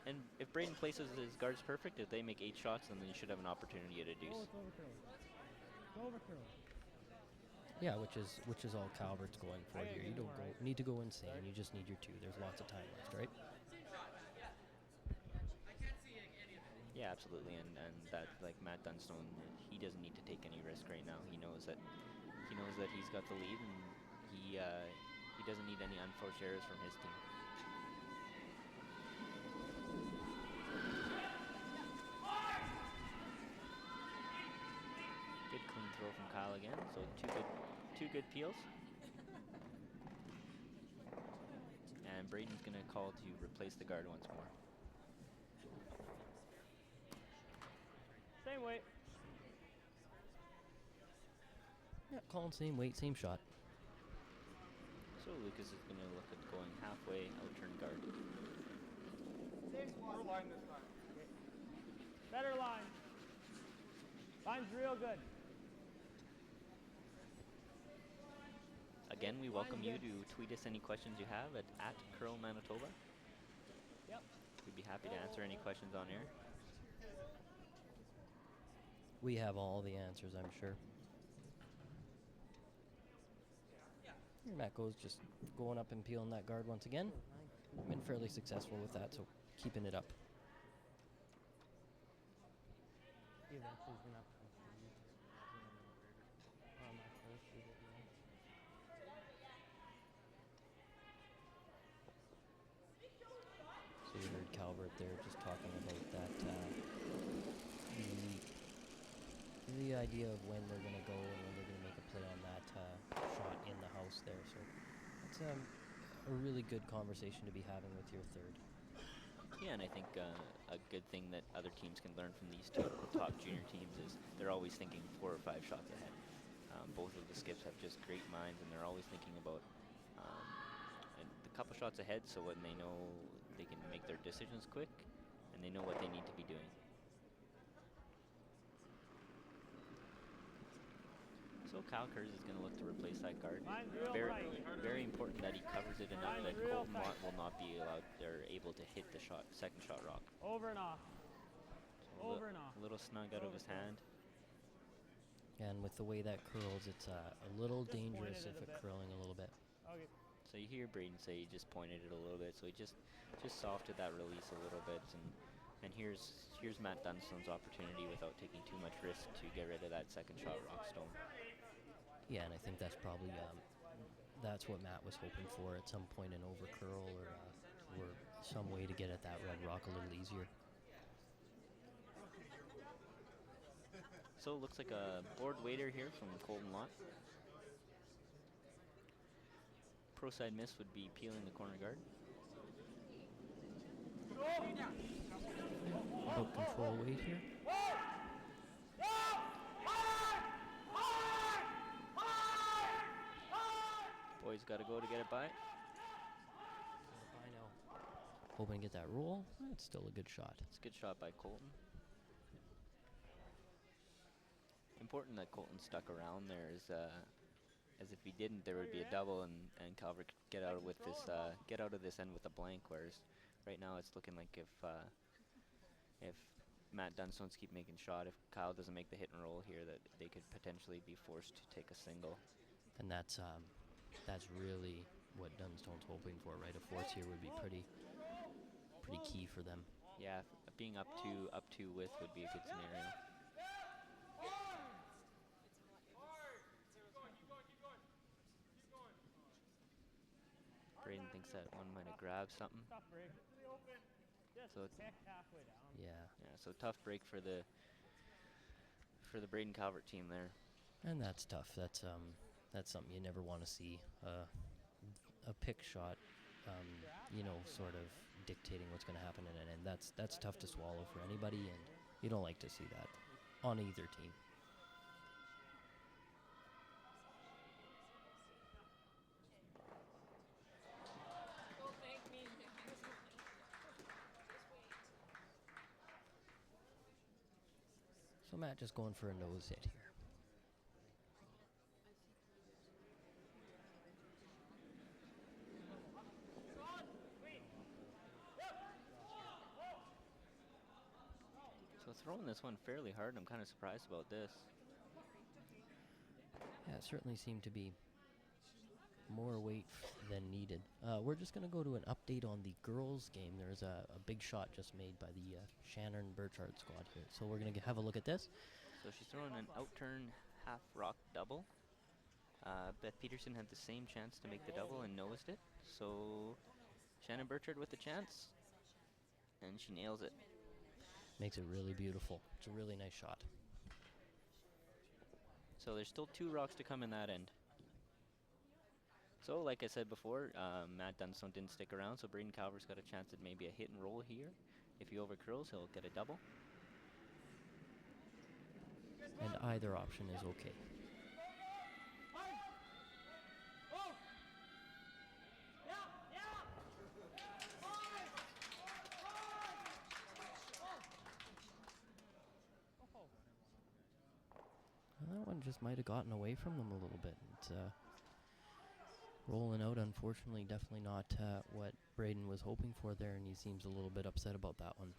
Speaker 2: and if Braden places his guards perfect, if they make 8 shots, then you should have an opportunity at a deuce.
Speaker 1: Yeah, which is all Calvert's going for here. You don't need to go insane. You just need your 2. There's lots of time left, right?
Speaker 2: Yeah, absolutely, and that, like Matt Dunstone, he doesn't need to take any risk right now. He knows that he's got the lead, and he doesn't need any unforced errors from his team. Good clean throw from Kyle again. So 2 good peels. And Braden's going to call to replace the guard once more.
Speaker 3: Same weight.
Speaker 1: Yeah, calling same weight, same shot.
Speaker 2: So Lucas is going to look at going halfway, outturn guard.
Speaker 3: Better line. Line's real good.
Speaker 2: Again, we welcome you to tweet us any questions you have at Curl Manitoba.
Speaker 3: Yep.
Speaker 2: We'd be happy to answer any questions on air.
Speaker 1: We have all the answers, I'm sure. Here Matt goes, just going up and peeling that guard once again. Been fairly successful with that, so keeping it up.
Speaker 3: He eventually is gonna have to come through you. My first is it, yeah.
Speaker 1: So you heard Calvert there just talking about that, the idea of when they're going to go and when they're going to make a play on that shot in the house there. So it's a really good conversation to be having with your third.
Speaker 2: Yeah, and I think a good thing that other teams can learn from these 2 top junior teams is they're always thinking 4 or 5 shots ahead. Both of the skips have just great minds, and they're always thinking about a couple shots ahead, so when they know they can make their decisions quick, and they know what they need to be doing. So Kyle Kurz is going to look to replace that guard. Very important that he covers it enough that Colton Watt will not be allowed or able to hit the second shot rock.
Speaker 3: Over and off.
Speaker 2: So
Speaker 3: Over and off.
Speaker 2: A little snug out of his hand.
Speaker 1: And with the way that curls, it's a little dangerous if it's curling a little bit.
Speaker 3: Okay.
Speaker 2: So you hear Braden say he just pointed it a little bit, so he just softed that release a little bit, and here's Matt Dunstone's opportunity without taking too much risk to get rid of that second shot rock stone.
Speaker 1: Yeah, and I think that's probably that's what Matt was hoping for at some point, an over curl or some way to get at that red rock a little easier.
Speaker 2: So it looks like a board waiter here from Colton Lott. Pro side miss would be peeling the corner guard.
Speaker 1: About control weight here.
Speaker 2: Boys got to go to get it by.
Speaker 1: I know. Hoping to get that roll. That's still a good shot.
Speaker 2: It's a good shot by Colton. Important that Colton stuck around there, as if he didn't, there would be a double, and Calvert could get out with this get out of this end with a blank. Whereas right now it's looking like if Matt Dunstones keep making shot, if Kyle doesn't make the hit and roll here, that they could potentially be forced to take a single.
Speaker 1: And that's really what Dunstone's hoping for, right? A fourth here would be pretty key for them.
Speaker 2: Yeah, being up two with would be a good scenario. Braden thinks that one might have grabbed something.
Speaker 3: Tough break.
Speaker 2: So
Speaker 3: Kick halfway down.
Speaker 1: Yeah.
Speaker 2: So tough break for the Braden Calvert team there.
Speaker 1: And that's tough. That's something you never want to see. A pick shot, sort of dictating what's going to happen in an end. That's tough to swallow for anybody, and you don't like to see that on either team. So Matt just going for a nose hit here.
Speaker 2: So throwing this one fairly hard. I'm kind of surprised about this.
Speaker 1: Yeah, it certainly seemed to be more weight than needed. We're just going to go to an update on the girls' game. There's a big shot just made by the Shannon Burchard squad here. So we're going to have a look at this.
Speaker 2: So she's throwing an outturn half rock double. Beth Peterson had the same chance to make the double and nosed it. So Shannon Burchard with the chance, and she nails it.
Speaker 1: Makes it really beautiful. It's a really nice shot.
Speaker 2: So there's still 2 rocks to come in that end. So, like I said before, Matt Dunstone didn't stick around, so Braden Calvert's got a chance at maybe a hit and roll here. If he overcurls, he'll get a double.
Speaker 1: And either option is okay. Well, that one just might have gotten away from them a little bit. It's rolling out, unfortunately, definitely not what Braden was hoping for there, and he seems a little bit upset about that one.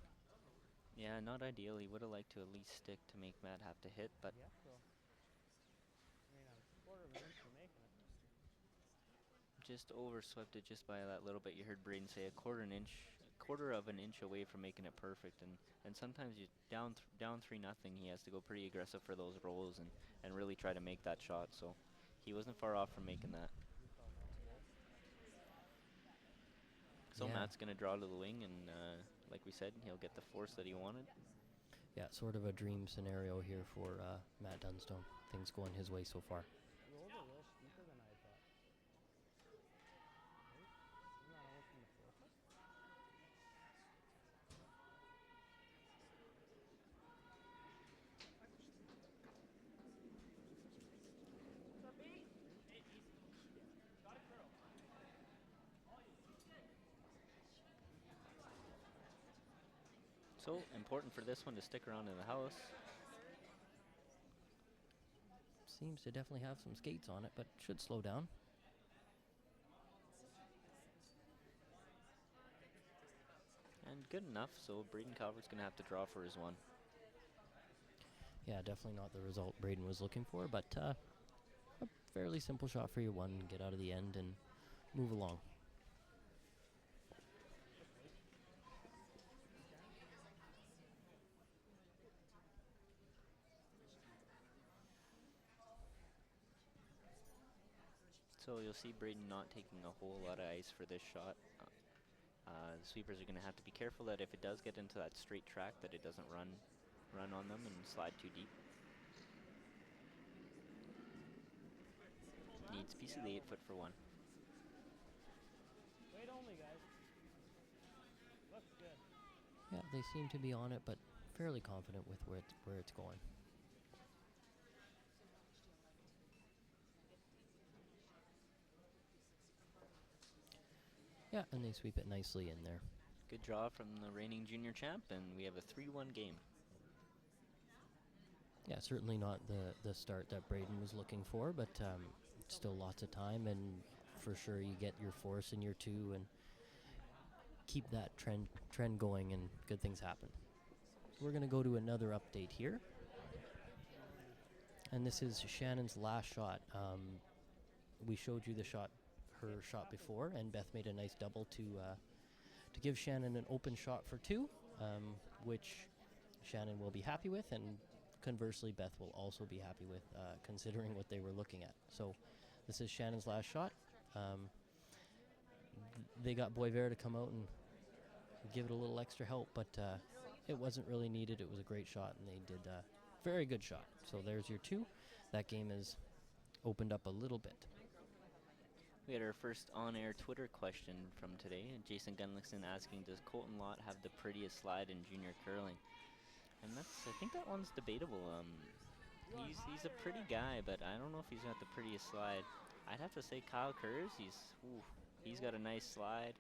Speaker 2: Yeah, not ideal. He would have liked to at least stick to make Matt have to hit, but
Speaker 3: Yeah, so. I mean, I'm a quarter of an inch from making it.
Speaker 2: just overswept it just by that little bit. You heard Braden say a quarter of an inch away from making it perfect, and sometimes you down 3-0, he has to go pretty aggressive for those rolls and really try to make that shot. So he wasn't far off from making that. So
Speaker 1: Yeah.
Speaker 2: Matt's gonna draw to the wing, and like we said, he'll get the force that he wanted.
Speaker 1: Yeah, sort of a dream scenario here for Matt Dunstone. Things going his way so far.
Speaker 3: You rolled a little steeper than I thought. Right? Isn't that almost from the surface?
Speaker 2: So important for this one to stick around in the house.
Speaker 1: Seems to definitely have some skates on it, but should slow down.
Speaker 2: And good enough, so Braden Calvert's going to have to draw for his one.
Speaker 1: Yeah, definitely not the result Braden was looking for, but a fairly simple shot for your one. Get out of the end and move along.
Speaker 2: So you'll see Braden not taking a whole lot of ice for this shot. The sweepers are going to have to be careful that if it does get into that straight track, that it doesn't run on them and slide too deep. Needs a piece of the 8-foot for one.
Speaker 3: Wait only, guys. Looks good.
Speaker 1: Yeah, they seem to be on it, but fairly confident with where it's going. Yeah, and they sweep it nicely in there.
Speaker 2: Good draw from the reigning junior champ, and we have a 3-1 game.
Speaker 1: Yeah, certainly not the start that Braden was looking for, but still lots of time, and for sure you get your force in your two and keep that trend going, and good things happen. We're going to go to another update here, and this is Shannon's last shot. We showed you her shot before, and Beth made a nice double to give Shannon an open shot for two, which Shannon will be happy with, and conversely, Beth will also be happy with, considering what they were looking at. So this is Shannon's last shot. They got Boisvert to come out and give it a little extra help, but it wasn't really needed. It was a great shot, and they did a very good shot. So there's your two. That game is opened up a little bit.
Speaker 2: We had our first on-air Twitter question from today. Jason Gunlickson asking, does Colton Lott have the prettiest slide in junior curling? And I think that one's debatable. He's a pretty guy, but I don't know if he's got the prettiest slide. I'd have to say Kyle Kurz. He's got a nice slide.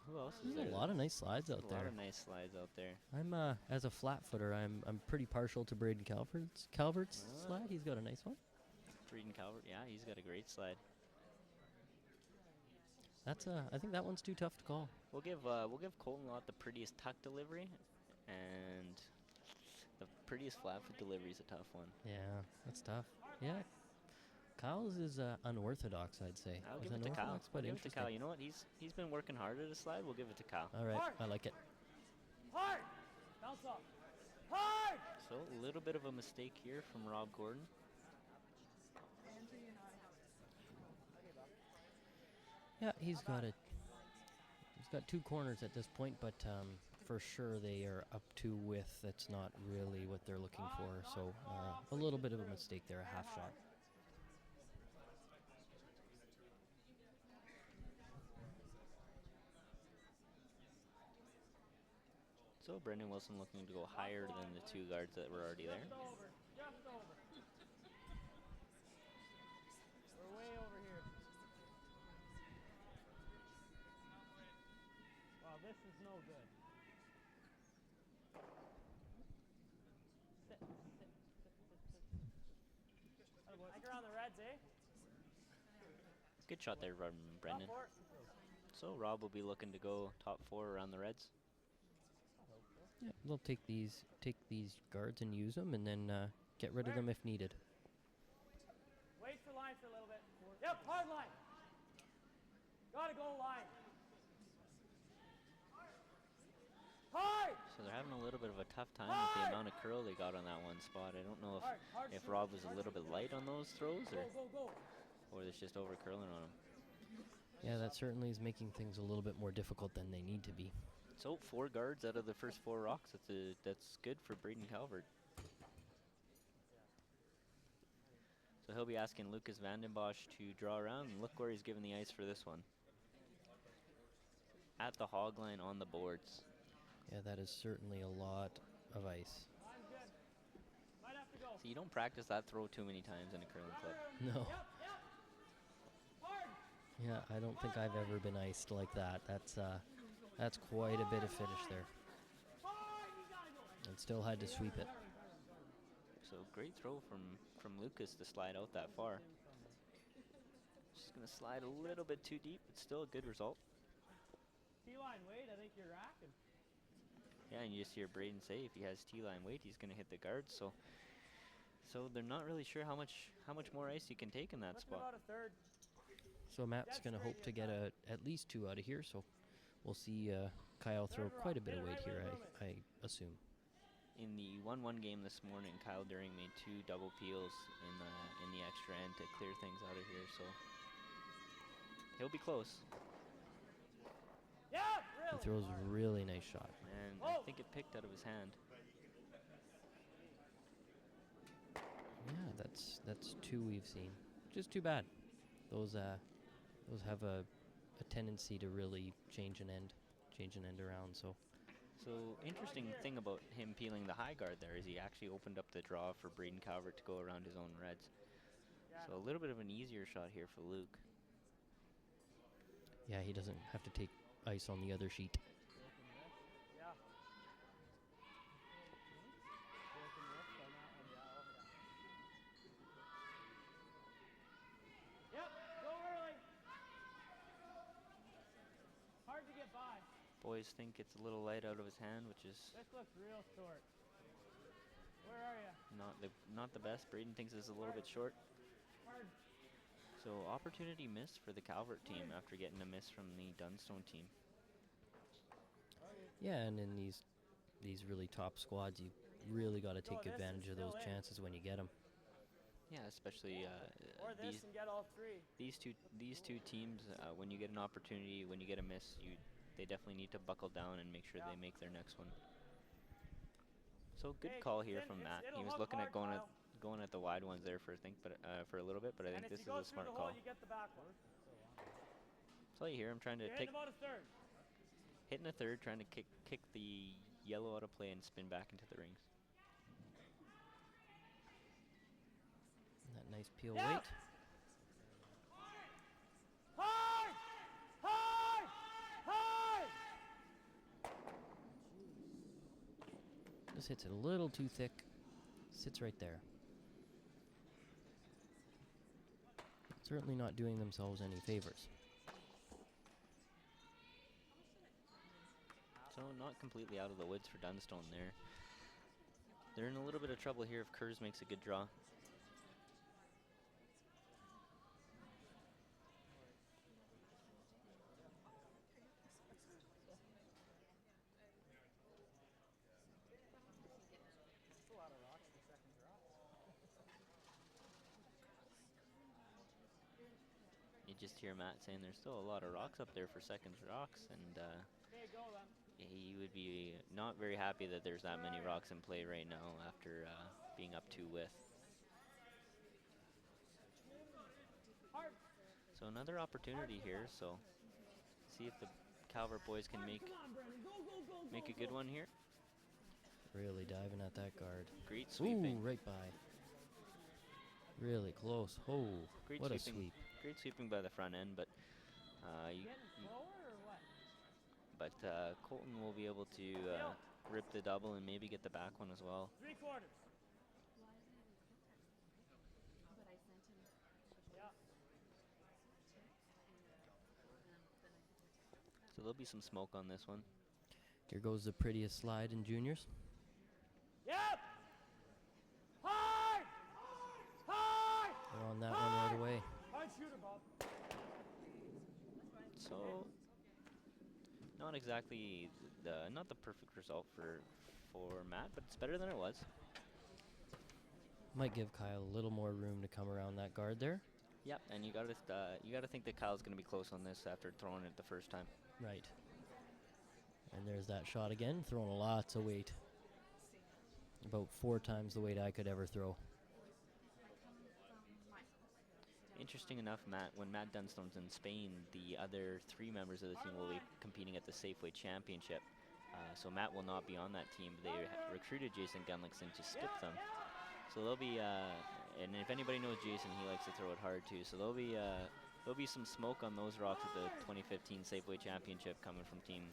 Speaker 2: Who else is there?
Speaker 1: There's a lot of nice slides out there.
Speaker 2: A lot of nice slides out there.
Speaker 1: I'm as a flat footer, I'm pretty partial to Braden Calvert's slide. He's got a nice one.
Speaker 2: Braden Calvert, yeah, he's got a great slide.
Speaker 1: I think that one's too tough to call.
Speaker 2: We'll give Colton Lott the prettiest tuck delivery, and the prettiest flat foot delivery is a tough one.
Speaker 1: Yeah, that's tough. Yeah, Kyle's is unorthodox, I'd say.
Speaker 2: I'll give it to Kyle.
Speaker 1: But
Speaker 2: Give it to Kyle. You know what? He's been working hard at his slide. We'll give it to Kyle.
Speaker 1: All right, I like it.
Speaker 3: Hard! Bounce off. Hard!
Speaker 2: So a little bit of a mistake here from Rob Gordon.
Speaker 1: Yeah, he's got two corners at this point, but for sure they are up to width. That's not really what they're looking for. So a little bit of a mistake there, a half shot.
Speaker 2: So Brendan Wilson looking to go higher than the two guards that were already there.
Speaker 3: Just over. We're way over here. Wow, this is no good. Sit. Like around the reds, eh?
Speaker 2: Good shot there from Brendan. So Rob will be looking to go top 4 around the Reds.
Speaker 1: Yeah, they'll take these guards and use them, and then get rid of them if needed.
Speaker 3: Wait for line for a little bit. Yep, hard line. Gotta go line. Hard!
Speaker 2: So they're having a little bit of a tough time with the amount of curl they got on that one spot. I don't know if Rob was a little bit light on those throws, or it's just over curling on him.
Speaker 1: Yeah, that certainly is making things a little bit more difficult than they need to be.
Speaker 2: So 4 guards out of the first 4 rocks. That's good for Braden Calvert. So he'll be asking Lucas Vandenbosch to draw around, and look where he's given the ice for this one. At the hog line on the boards.
Speaker 1: Yeah, that is certainly a lot of ice.
Speaker 2: So you don't practice that throw too many times in a curling club.
Speaker 1: No. Yeah, I don't think I've ever been iced like that. That's quite a bit of finish there. And still had to sweep it.
Speaker 2: So great throw from Lucas to slide out that far. Just gonna slide a little bit too deep, but still a good result.
Speaker 3: T-line weight, I think you're racking.
Speaker 2: Yeah, and you just hear Braden say if he has T-line weight, he's gonna hit the guards. So they're not really sure how much more ice you can take in that spot.
Speaker 3: About a third.
Speaker 1: So Matt's going to hope to get at least 2 out of here, so we'll see Kyle throw quite a bit of weight here, I assume.
Speaker 2: In the 1-1 game this morning, Kyle During made 2 double peels in the extra end to clear things out of here, so he'll be close.
Speaker 3: Yeah, really.
Speaker 1: He throws a really nice shot.
Speaker 2: And I think it picked out of his hand.
Speaker 1: Yeah, that's 2 we've seen. Just too bad. Those have a tendency to really change an end around. So
Speaker 2: Interesting thing about him peeling the high guard there is he actually opened up the draw for Braden Calvert to go around his own reds. So a little bit of an easier shot here for Luke.
Speaker 1: yeah, he doesn't have to take ice on the other sheet.
Speaker 3: Yeah. Yep, go early. Hard to get by.
Speaker 2: Boys think it's a little light out of his hand, which is
Speaker 3: This looks real short. Where are you?
Speaker 2: not the best. Braden thinks it's a little bit short.
Speaker 3: Hard.
Speaker 2: So opportunity missed for the Calvert team after getting a miss from the Dunstone team.
Speaker 1: Yeah, and in these really top squads, you really got to take advantage of those chances when you get them.
Speaker 2: Yeah, especially
Speaker 3: Or this and get all 3.
Speaker 2: these two teams. When you get an opportunity, when you get a miss, they definitely need to buckle down and make sure they make their next one. So good call here from Matt. He was looking at going at the wide ones there for a little bit, but I think this is a smart call.
Speaker 3: You get the back one.
Speaker 2: So you hear him trying to
Speaker 3: You're about a third.
Speaker 2: hitting a third, trying to kick the yellow out of play and spin back into the rings.
Speaker 1: That nice peel weight.
Speaker 3: Hard! Hard! Hard!
Speaker 1: Just hits it a little too thick. Sits right there. Certainly not doing themselves any favors.
Speaker 2: So not completely out of the woods for Dunstone there. They're in a little bit of trouble here if Kurz makes a good draw. You just hear Matt saying there's still a lot of rocks up there for seconds rocks, and he would be not very happy that there's that many rocks in play right now after being up 2 with. So another opportunity here, so see if the Calvert boys can make a good one here.
Speaker 1: Really diving at that guard.
Speaker 2: Great sweeping.
Speaker 1: Ooh, right by. Really close. Oh,
Speaker 2: Great
Speaker 1: what
Speaker 2: sweeping.
Speaker 1: a sweep.
Speaker 2: Great sweeping by the front end, but Colton will be able to rip the double and maybe get the back one as well.
Speaker 3: 3/4.
Speaker 2: So there'll be some smoke on this one.
Speaker 1: Here goes the prettiest slide in juniors.
Speaker 3: Yep. Hard. Hard.
Speaker 1: They're on that one right away.
Speaker 3: Hard shooter, Bob.
Speaker 2: So not exactly not the perfect result for Matt, but it's better than it was.
Speaker 1: Might give Kyle a little more room to come around that guard there.
Speaker 2: Yep, and you gotta think that Kyle's gonna be close on this after throwing it the first time.
Speaker 1: Right. And there's that shot again, throwing lots of weight. About 4 times the weight I could ever throw.
Speaker 2: Interesting enough, when Matt Dunstone's in Spain, the other 3 members of the team will be competing at the Safeway Championship. So Matt will not be on that team. They recruited Jason Gunlickson to skip them. So there'll be, and if anybody knows Jason, he likes to throw it hard too. So there'll be some smoke on those rocks at the 2015 Safeway Championship coming from Team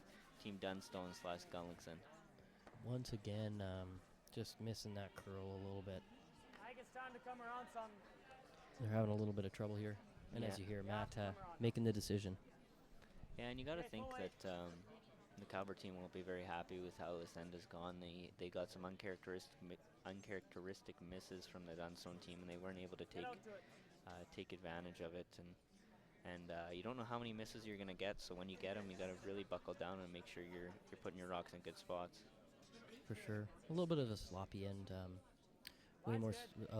Speaker 2: Dunstone / Gunlickson.
Speaker 1: Once again, just missing that curl a little bit.
Speaker 3: I think it's time to come around some.
Speaker 1: They're having a little bit of trouble here. And as you hear, Matt making the decision.
Speaker 2: Yeah, and you got to think that the Calvert team won't be very happy with how this end has gone. They got some uncharacteristic misses from the Dunstone team, and they weren't able to take advantage of it. And you don't know how many misses you're going to get, so when you get them, you got to really buckle down and make sure you're putting your rocks in good spots.
Speaker 1: For sure. A little bit of a sloppy end. Way more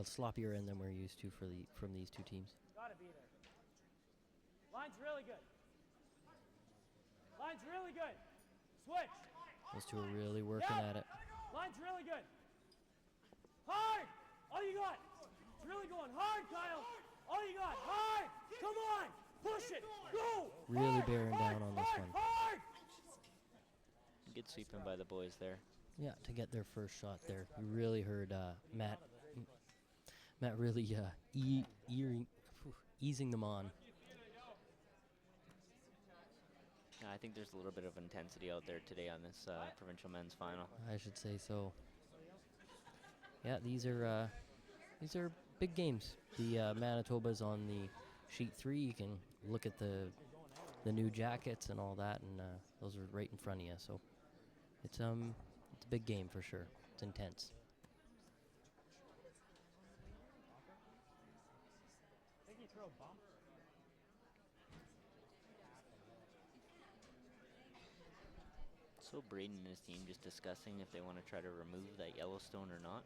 Speaker 1: sloppier end than we're used to from these 2 teams.
Speaker 3: Gotta be there. Line's really good. Line's really good. Switch.
Speaker 1: Those 2 are really working at it.
Speaker 3: Line's really good. Hard. All you got. It's really going hard, Kyle. All you got. Hard. Come on. Push it. Go.
Speaker 1: Really
Speaker 3: hard,
Speaker 1: bearing
Speaker 3: hard,
Speaker 1: down on this
Speaker 3: hard,
Speaker 1: one.
Speaker 3: Hard.
Speaker 2: Good sweeping by the boys there.
Speaker 1: Yeah, to get their first shot there. You really heard Matt really easing them on.
Speaker 2: Yeah, I think there's a little bit of intensity out there today on this provincial men's final.
Speaker 1: I should say so. Yeah, these are big games. The Manitoba's on the sheet 3. You can look at the new jackets and all that, and those are right in front of you. So it's a big game for sure. It's intense.
Speaker 2: So Braden and his team just discussing if they want to try to remove that Yellowstone or not.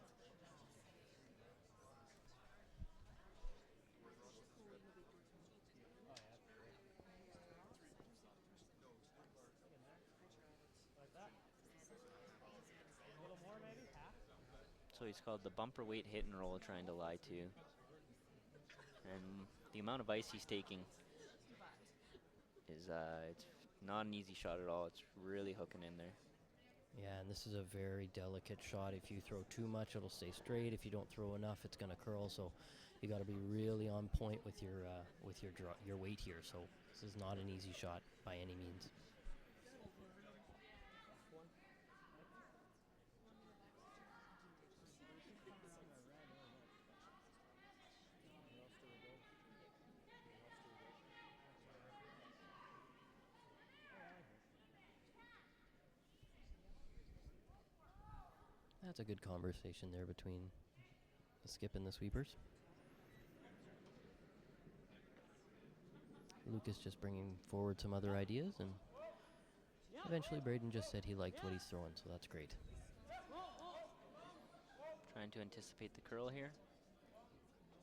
Speaker 2: So he's called the bumper weight hit and roll, trying to lie to. And the amount of ice he's taking is it's not an easy shot at all. It's really hooking in there.
Speaker 1: Yeah, and this is a very delicate shot. If you throw too much, it'll stay straight. If you don't throw enough, it's going to curl. So you got to be really on point with your weight here. So this is not an easy shot by any means. That's a good conversation there between the skip and the sweepers. Lucas just bringing forward some other ideas, and eventually Braden just said he liked what he's throwing, so that's great.
Speaker 2: Trying to anticipate the curl here.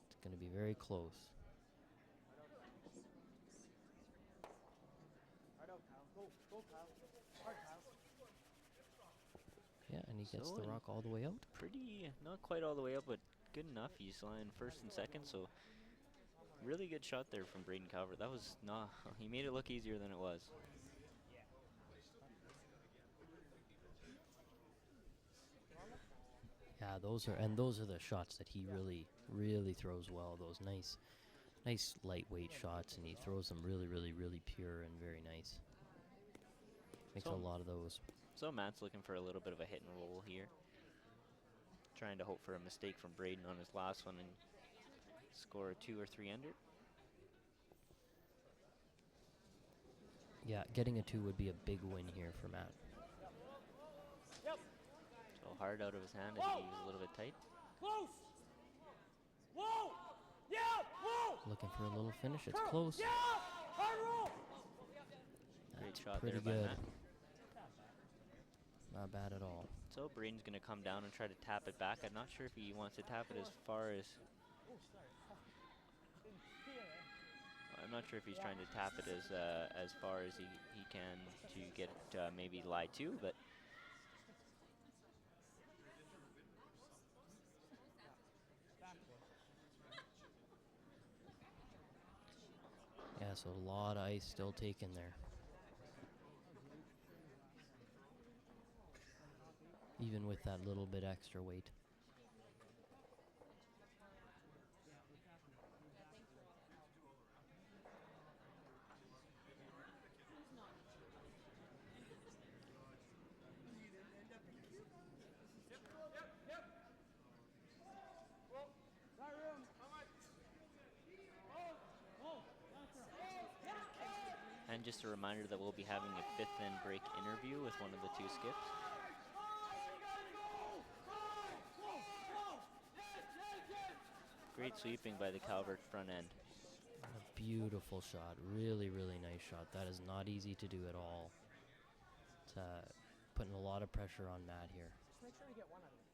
Speaker 1: It's going to be very close. Yeah, and he gets the rock all the way out.
Speaker 2: Pretty, not quite all the way up, but good enough. He's lying first and second, so really good shot there from Braden Calvert. That was not, he made it look easier than it was.
Speaker 1: Yeah, those are the shots that he really throws well. Those nice lightweight shots, and he throws them really pure and very nice. Makes a lot of those.
Speaker 2: So Matt's looking for a little bit of a hit and roll here. Trying to hope for a mistake from Braden on his last one and score a 2 or 3 under.
Speaker 1: Yeah, getting a 2 would be a big win here for Matt.
Speaker 2: So hard out of his hand, I think he was a little bit tight.
Speaker 3: Close! Whoa! Yeah! Whoa!
Speaker 1: Looking for a little finish. It's close.
Speaker 3: Yeah! Hard roll!
Speaker 2: Great
Speaker 1: That's
Speaker 2: shot
Speaker 1: pretty
Speaker 2: there by
Speaker 1: good.
Speaker 2: Matt.
Speaker 1: Not bad at all.
Speaker 2: So Braden's going to come down and try to tap it back. I'm not sure if he wants to tap it as far as... I'm not sure if he's trying to tap it as far as he can to get maybe lie 2, but...
Speaker 1: Yeah, so a lot of ice still taken there. Even with that little bit extra weight.
Speaker 2: And just a reminder that we'll be having a 5th end break interview with one of the 2 skips. Great sweeping by the Calvert front end.
Speaker 1: A beautiful shot. Really nice shot. That is not easy to do at all. It's putting a lot of pressure on Matt here.
Speaker 3: Just make sure we get one out of it.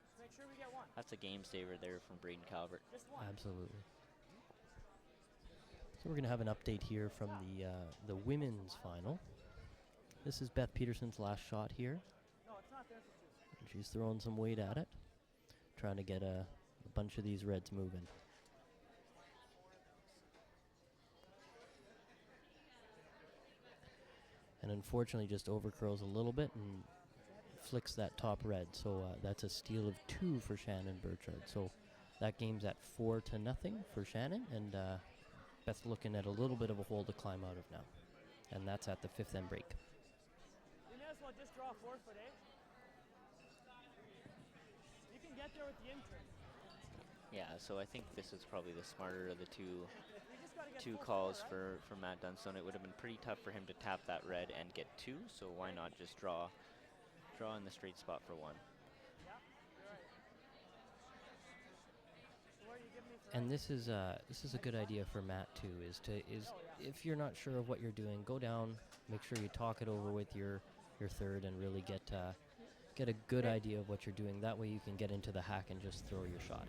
Speaker 3: Just make sure we get one.
Speaker 2: That's a game saver there from Braden Calvert.
Speaker 3: Just one.
Speaker 1: Absolutely. So we're going to have an update here from the women's final. This is Beth Peterson's last shot here.
Speaker 3: No, it's not there for 2.
Speaker 1: And she's throwing some weight at it, trying to get a bunch of these reds moving. And unfortunately just overcurls a little bit and flicks that top red. So that's a steal of 2 for Shannon Burchard. So that game's at 4-0 for Shannon, and Beth's looking at a little bit of a hole to climb out of now. And that's at the 5th end break.
Speaker 3: You may as well just draw 4-foot, eh? You can get there with the intern.
Speaker 2: Yeah, so I think this is probably the smarter of the two
Speaker 3: You just gotta get
Speaker 2: 2
Speaker 3: 4-4,
Speaker 2: calls
Speaker 3: right?
Speaker 2: for Matt Dunstone. It would have been pretty tough for him to tap that red and get 2, so why not just draw in the straight spot for 1.
Speaker 3: Yeah, you're right. So where are you giving me for
Speaker 1: And
Speaker 3: right?
Speaker 1: this is a good idea for Matt too. Is if you're not sure of what you're doing, go down, make sure you talk it over with your third, and really get a good idea of what you're doing. That way you can get into the hack and just throw your shot.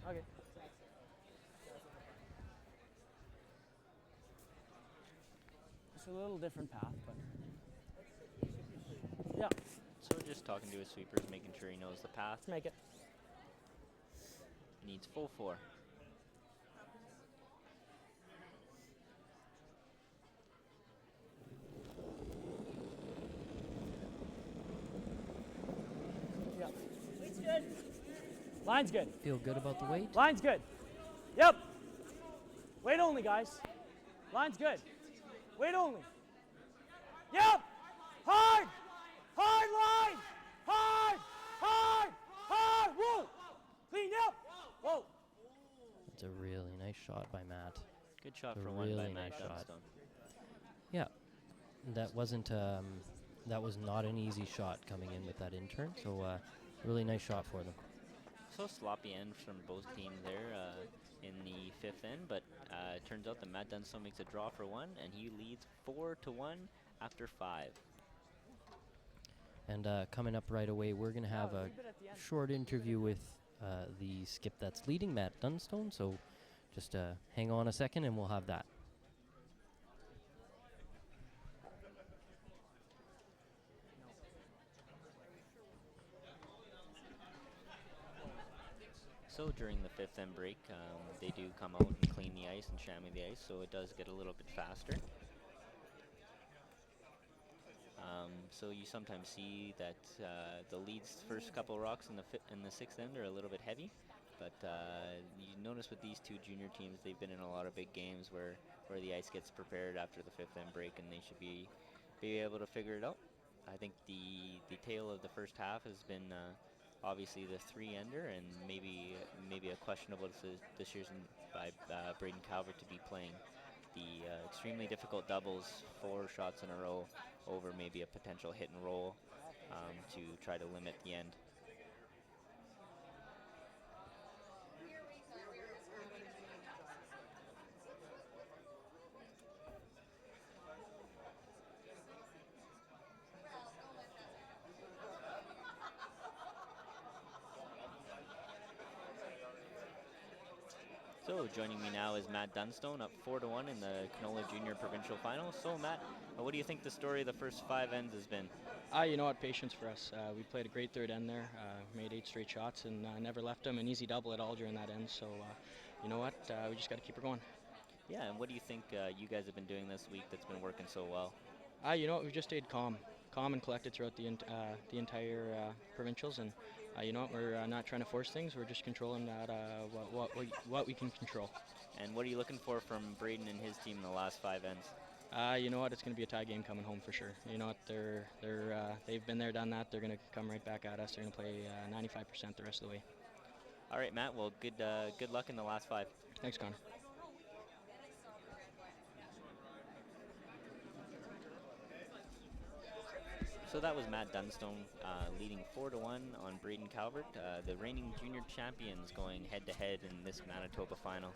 Speaker 3: Okay. It's a little different path, but yeah,
Speaker 2: So just talking to his sweepers, making sure he knows the path.
Speaker 3: let's make it.
Speaker 2: Needs full 4.
Speaker 3: Yeah. Line's good. Line's good.
Speaker 1: Feel good about the weight?
Speaker 3: Line's good. Yep. Weight only, guys. Line's good. Weight only. Yep. Hard. Hard line. Hard. Hard. Hard. Whoa. Clean up. Whoa.
Speaker 1: It's a really nice shot by Matt.
Speaker 2: Good shot
Speaker 1: A
Speaker 2: for 1 by
Speaker 1: really
Speaker 2: Matt
Speaker 1: nice shot.
Speaker 2: Dunstone.
Speaker 1: Yeah, that wasn't that was not an easy shot coming in with that intern. So really nice shot for them.
Speaker 2: So sloppy end from both teams there in the 5th end, but it turns out that Matt Dunstone makes a draw for 1, and he leads 4-1 after 5.
Speaker 1: And coming up right away, we're going to have a short interview with the skip that's leading, Matt Dunstone. So just hang on a second and we'll have that.
Speaker 2: So during the 5th end break, they do come out and clean the ice and chamois the ice, so it does get a little bit faster. So you sometimes see that the lead's first couple rocks in the sixth end are a little bit heavy, but you notice with these two junior teams, they've been in a lot of big games where the ice gets prepared after the fifth end break, and they should be able to figure it out. I think the tale of the first half has been obviously the three-ender, and maybe a questionable decision by Braden Calvert to be playing the extremely difficult doubles 4 shots in a row over maybe a potential hit and roll to try to limit the end. So joining me now is Matt Dunstone, up 4-1 in the Canola Junior Provincial Final. So Matt, what do you think the story of the first 5 ends has been?
Speaker 5: You know what, patience for us. We played a great third end there, made 8 straight shots, and never left them an easy double at all during that end. So, you know what, we just got to keep her going.
Speaker 2: Yeah, and what do you think you guys have been doing this week that's been working so well?
Speaker 5: You know what, we've just stayed calm and collected throughout the entire provincials, and you know what, we're not trying to force things. We're just controlling that what we can control.
Speaker 2: And what are you looking for from Braden and his team in the last 5 ends?
Speaker 5: You know what, it's going to be a tie game coming home for sure. You know what, they've been there, done that. They're going to come right back at us. They're going to play 95% the rest of the way.
Speaker 2: All right, Matt. Well, good luck in the last 5.
Speaker 5: Thanks, Connor.
Speaker 2: So that was Matt Dunstone leading 4-1 on Braden Calvert, the reigning junior champions going head-to-head in this Manitoba final.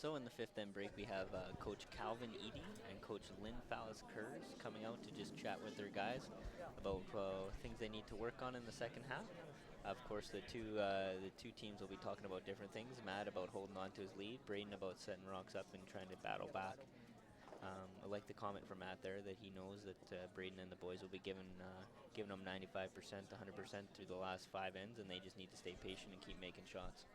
Speaker 2: So in the fifth end break, we have Coach Calvin Eady and Coach Lynn Fallis-Kurz coming out to just chat with their guys about things they need to work on in the second half. Of course, the two teams will be talking about different things. Matt about holding on to his lead, Braden about setting rocks up and trying to battle back. I like the comment from Matt there that he knows that Braden and the boys will be giving them 95%, 100% through the last 5 ends, and they just need to stay patient and keep making shots.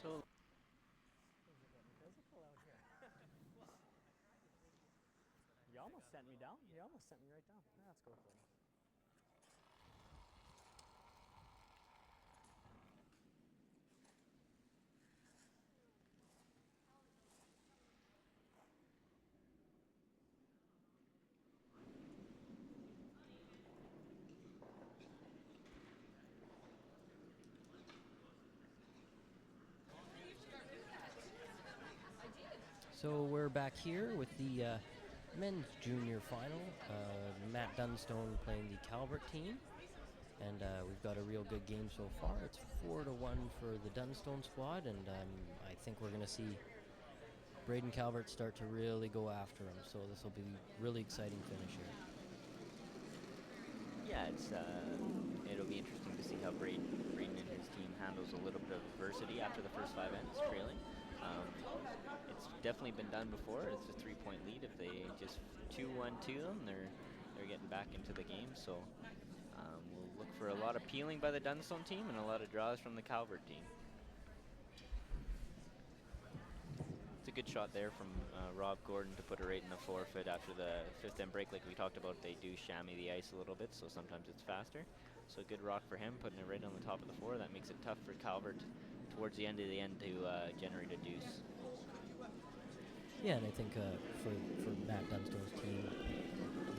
Speaker 2: So
Speaker 3: You almost sent me down. You almost sent me right down. Yeah, let's go for it.
Speaker 1: So we're back here with the men's junior final. Matt Dunstone playing the Calvert team. And we've got a real good game so far. It's 4-1 for the Dunstone squad, and I think we're going to see Braden Calvert start to really go after him. So this will be really exciting finish here.
Speaker 2: yeah, it'll be interesting to see how Braden and his team handles a little bit of adversity after the first 5 ends, trailing. it's definitely been done before. It's a 3-point lead. If they just 2-1-2 them, they're getting back into the game. So we'll look for a lot of peeling by the Dunstone team and a lot of draws from the Calvert team. It's a good shot there from Rob Gordon to put it right in the forefoot after the fifth end break. Like we talked about, they do chamois the ice a little bit, so sometimes it's faster. So good rock for him, putting it right on the top of the four. That makes it tough for Calvert towards the end to generate a deuce.
Speaker 1: Yeah, and I think for Matt Dunstone's team,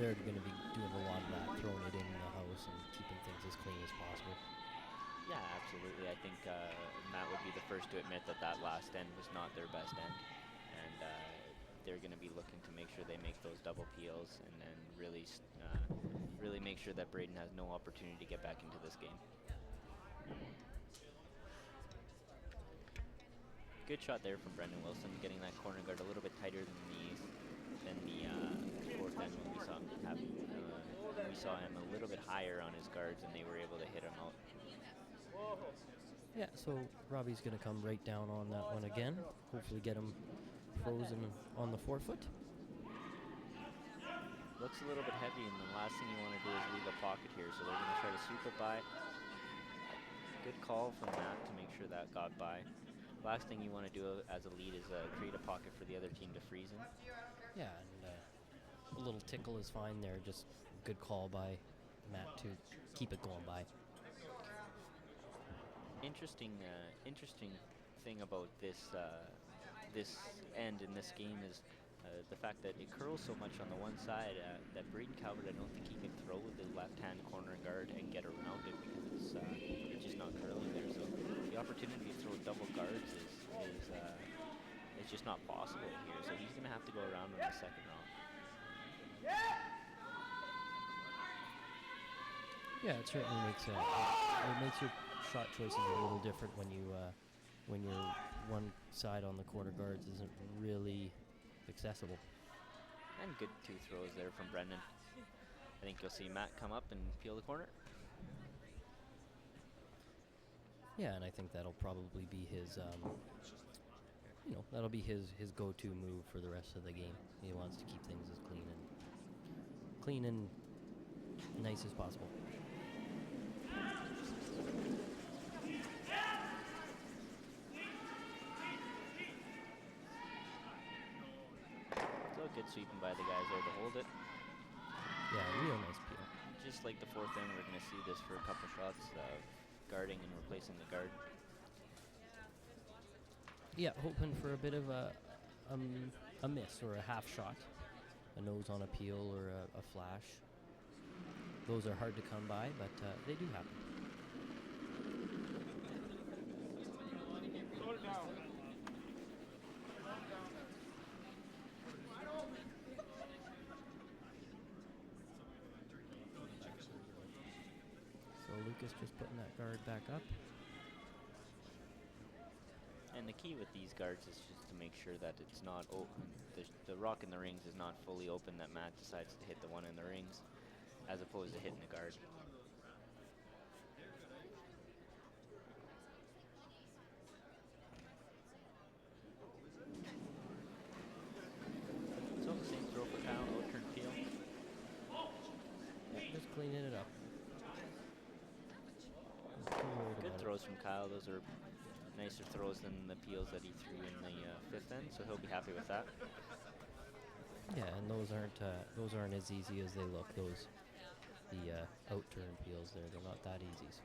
Speaker 1: they're going to be doing a lot of that, throwing it in the house and keeping things as clean as possible.
Speaker 2: Yeah, absolutely. I think Matt would be the first to admit that that last end was not their best end. And they're going to be looking to make sure they make those double peels and then really make sure that Braden has no opportunity to get back into this game. Good shot there from Brendan Wilson, getting that corner guard a little bit tighter than the fourth end when we saw him a little bit higher on his guards and they were able to hit him out.
Speaker 1: Yeah, so Robbie's going to come right down on that one again. Hopefully get him frozen on the forefoot.
Speaker 2: Looks a little bit heavy, and the last thing you want to do is leave a pocket here, so they're going to try to sweep it by. Good call from Matt to make sure that got by. Last thing you want to do as a lead is create a pocket for the other team to freeze in.
Speaker 1: Yeah, and a little tickle is fine there. Just good call by Matt to keep it going by.
Speaker 2: Interesting thing about this end in this game is the fact that it curls so much on the one side that Braden Calvert, I don't think he can throw with the left-hand corner guard and get around it because it's just not curling there. So the opportunity to throw double guards is just not possible here. So he's going to have to go around in the second round.
Speaker 1: Yeah, it certainly makes your shot choices a little different when your one side on the corner guards isn't really accessible.
Speaker 2: And good two throws there from Brendan. I think you'll see Matt come up and peel the corner.
Speaker 1: Yeah, and I think that'll probably be his his go-to move for the rest of the game. He wants to keep things as clean and nice as possible.
Speaker 2: So good sweeping by the guys there to hold it.
Speaker 1: Yeah, real nice peel.
Speaker 2: Just like the fourth end, we're going to see this for a couple shots of guarding and replacing the guard.
Speaker 1: Yeah, hoping for a bit of a miss or a half shot, a nose on a peel or a flash. Those are hard to come by, but they do happen.
Speaker 3: Slow it down.
Speaker 1: So Lucas just putting that guard back up.
Speaker 2: And the key with these guards is just to make sure that it's not open. The rock in the rings is not fully open, that Matt decides to hit the one in the rings as opposed to hitting the guard. So same throw for Kyle, out-turn peel.
Speaker 1: Yeah, just cleaning it up.
Speaker 2: Good throws from Kyle. Those are nicer throws than the peels that he threw in the fifth end, so he'll be happy with that.
Speaker 1: Yeah, and those aren't as easy as they look. The out-turn peels they're not that easy. So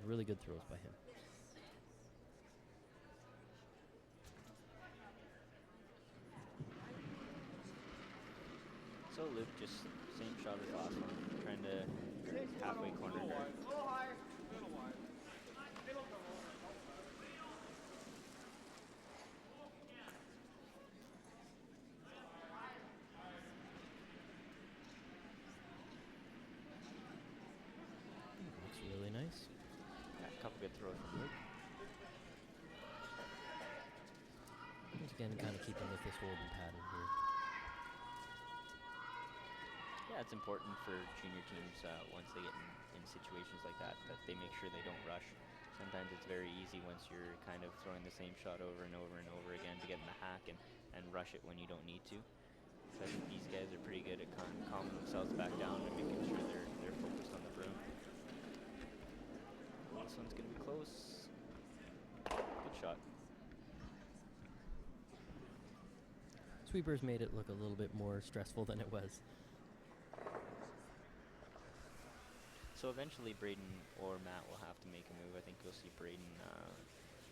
Speaker 1: really good throws by him.
Speaker 2: So Luke, just same shot as last one, trying to halfway corner guard.
Speaker 1: Looks really nice.
Speaker 2: Yeah, a couple good throws from Luke.
Speaker 1: Once again, kind of keeping with this holding pattern here.
Speaker 2: Yeah, it's important for junior teams once they get in situations like that they make sure they don't rush. Sometimes it's very easy once you're kind of throwing the same shot over and over and over again to get in the hack and rush it when you don't need to. So I think these guys are pretty good at calming themselves back down and making sure they're focused on the broom. This one's gonna be close. Good shot.
Speaker 1: Sweepers made it look a little bit more stressful than it was.
Speaker 2: So eventually Braden or Matt will have to make a move. I think you'll see Braden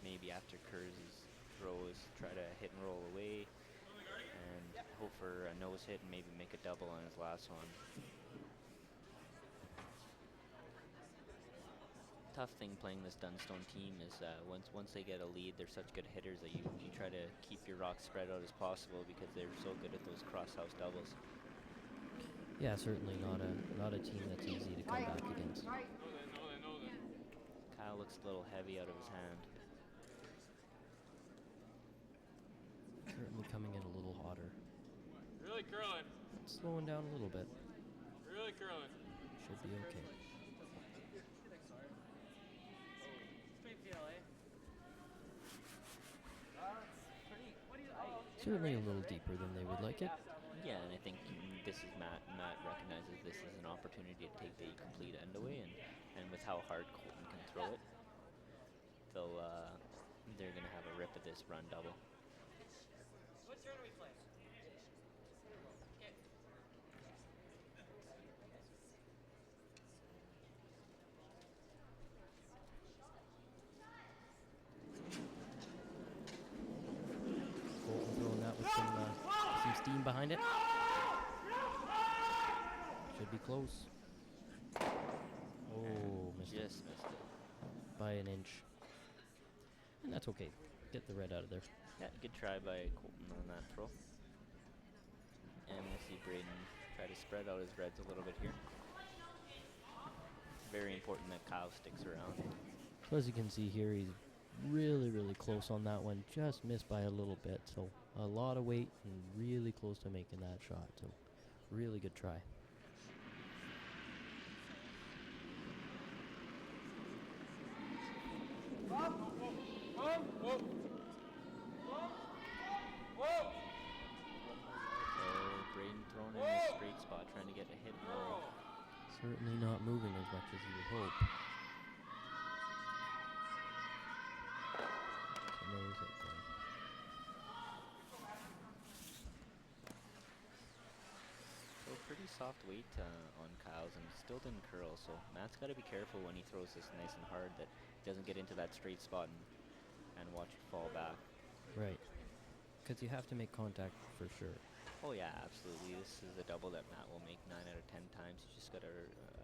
Speaker 2: maybe after Kurz's throws try to hit and roll away and hope for a nose hit and maybe make a double on his last one. Tough thing playing this Dunstone team is once they get a lead, they're such good hitters that you try to keep your rocks spread out as possible because they're so good at those cross house doubles.
Speaker 1: Yeah, certainly not a team that's easy to come back against.
Speaker 2: Kyle looks a little heavy out of his hand.
Speaker 1: Certainly coming in a little hotter.
Speaker 3: Really curling.
Speaker 1: Slowing down a little bit.
Speaker 3: Really curling.
Speaker 1: Should be okay.
Speaker 3: Straight PLA.
Speaker 1: Certainly a little deeper than they would like it.
Speaker 2: Yeah, and I think this is Matt recognizes this is an opportunity to take the complete end away, and with how hard Colton can throw it, they're gonna have a rip at this run double.
Speaker 3: What turn do we play? Okay.
Speaker 1: Colton throwing that with some steam behind it. Should be close. Oh, missed it
Speaker 2: Just missed it.
Speaker 1: by an inch. And that's okay. Get the red out of there.
Speaker 2: Yeah, good try by Colton on that throw. And we'll see Braden try to spread out his reds a little bit here. Very important that Kyle sticks around.
Speaker 1: So as you can see here, he's really, really close on that one. Just missed by a little bit. So a lot of weight and really close to making that shot. So really good try.
Speaker 2: So Braden thrown in the straight spot, trying to get a hit and roll.
Speaker 1: Certainly not moving as much as you would hope. So nose hit there.
Speaker 2: So pretty soft weight on Kyle's, and still didn't curl. So Matt's got to be careful when he throws this nice and hard that he doesn't get into that straight spot and watch it fall back.
Speaker 1: Right. Because you have to make contact for sure.
Speaker 2: Oh yeah, absolutely. This is a double that Matt will make 9 out of 10 times. He's just got to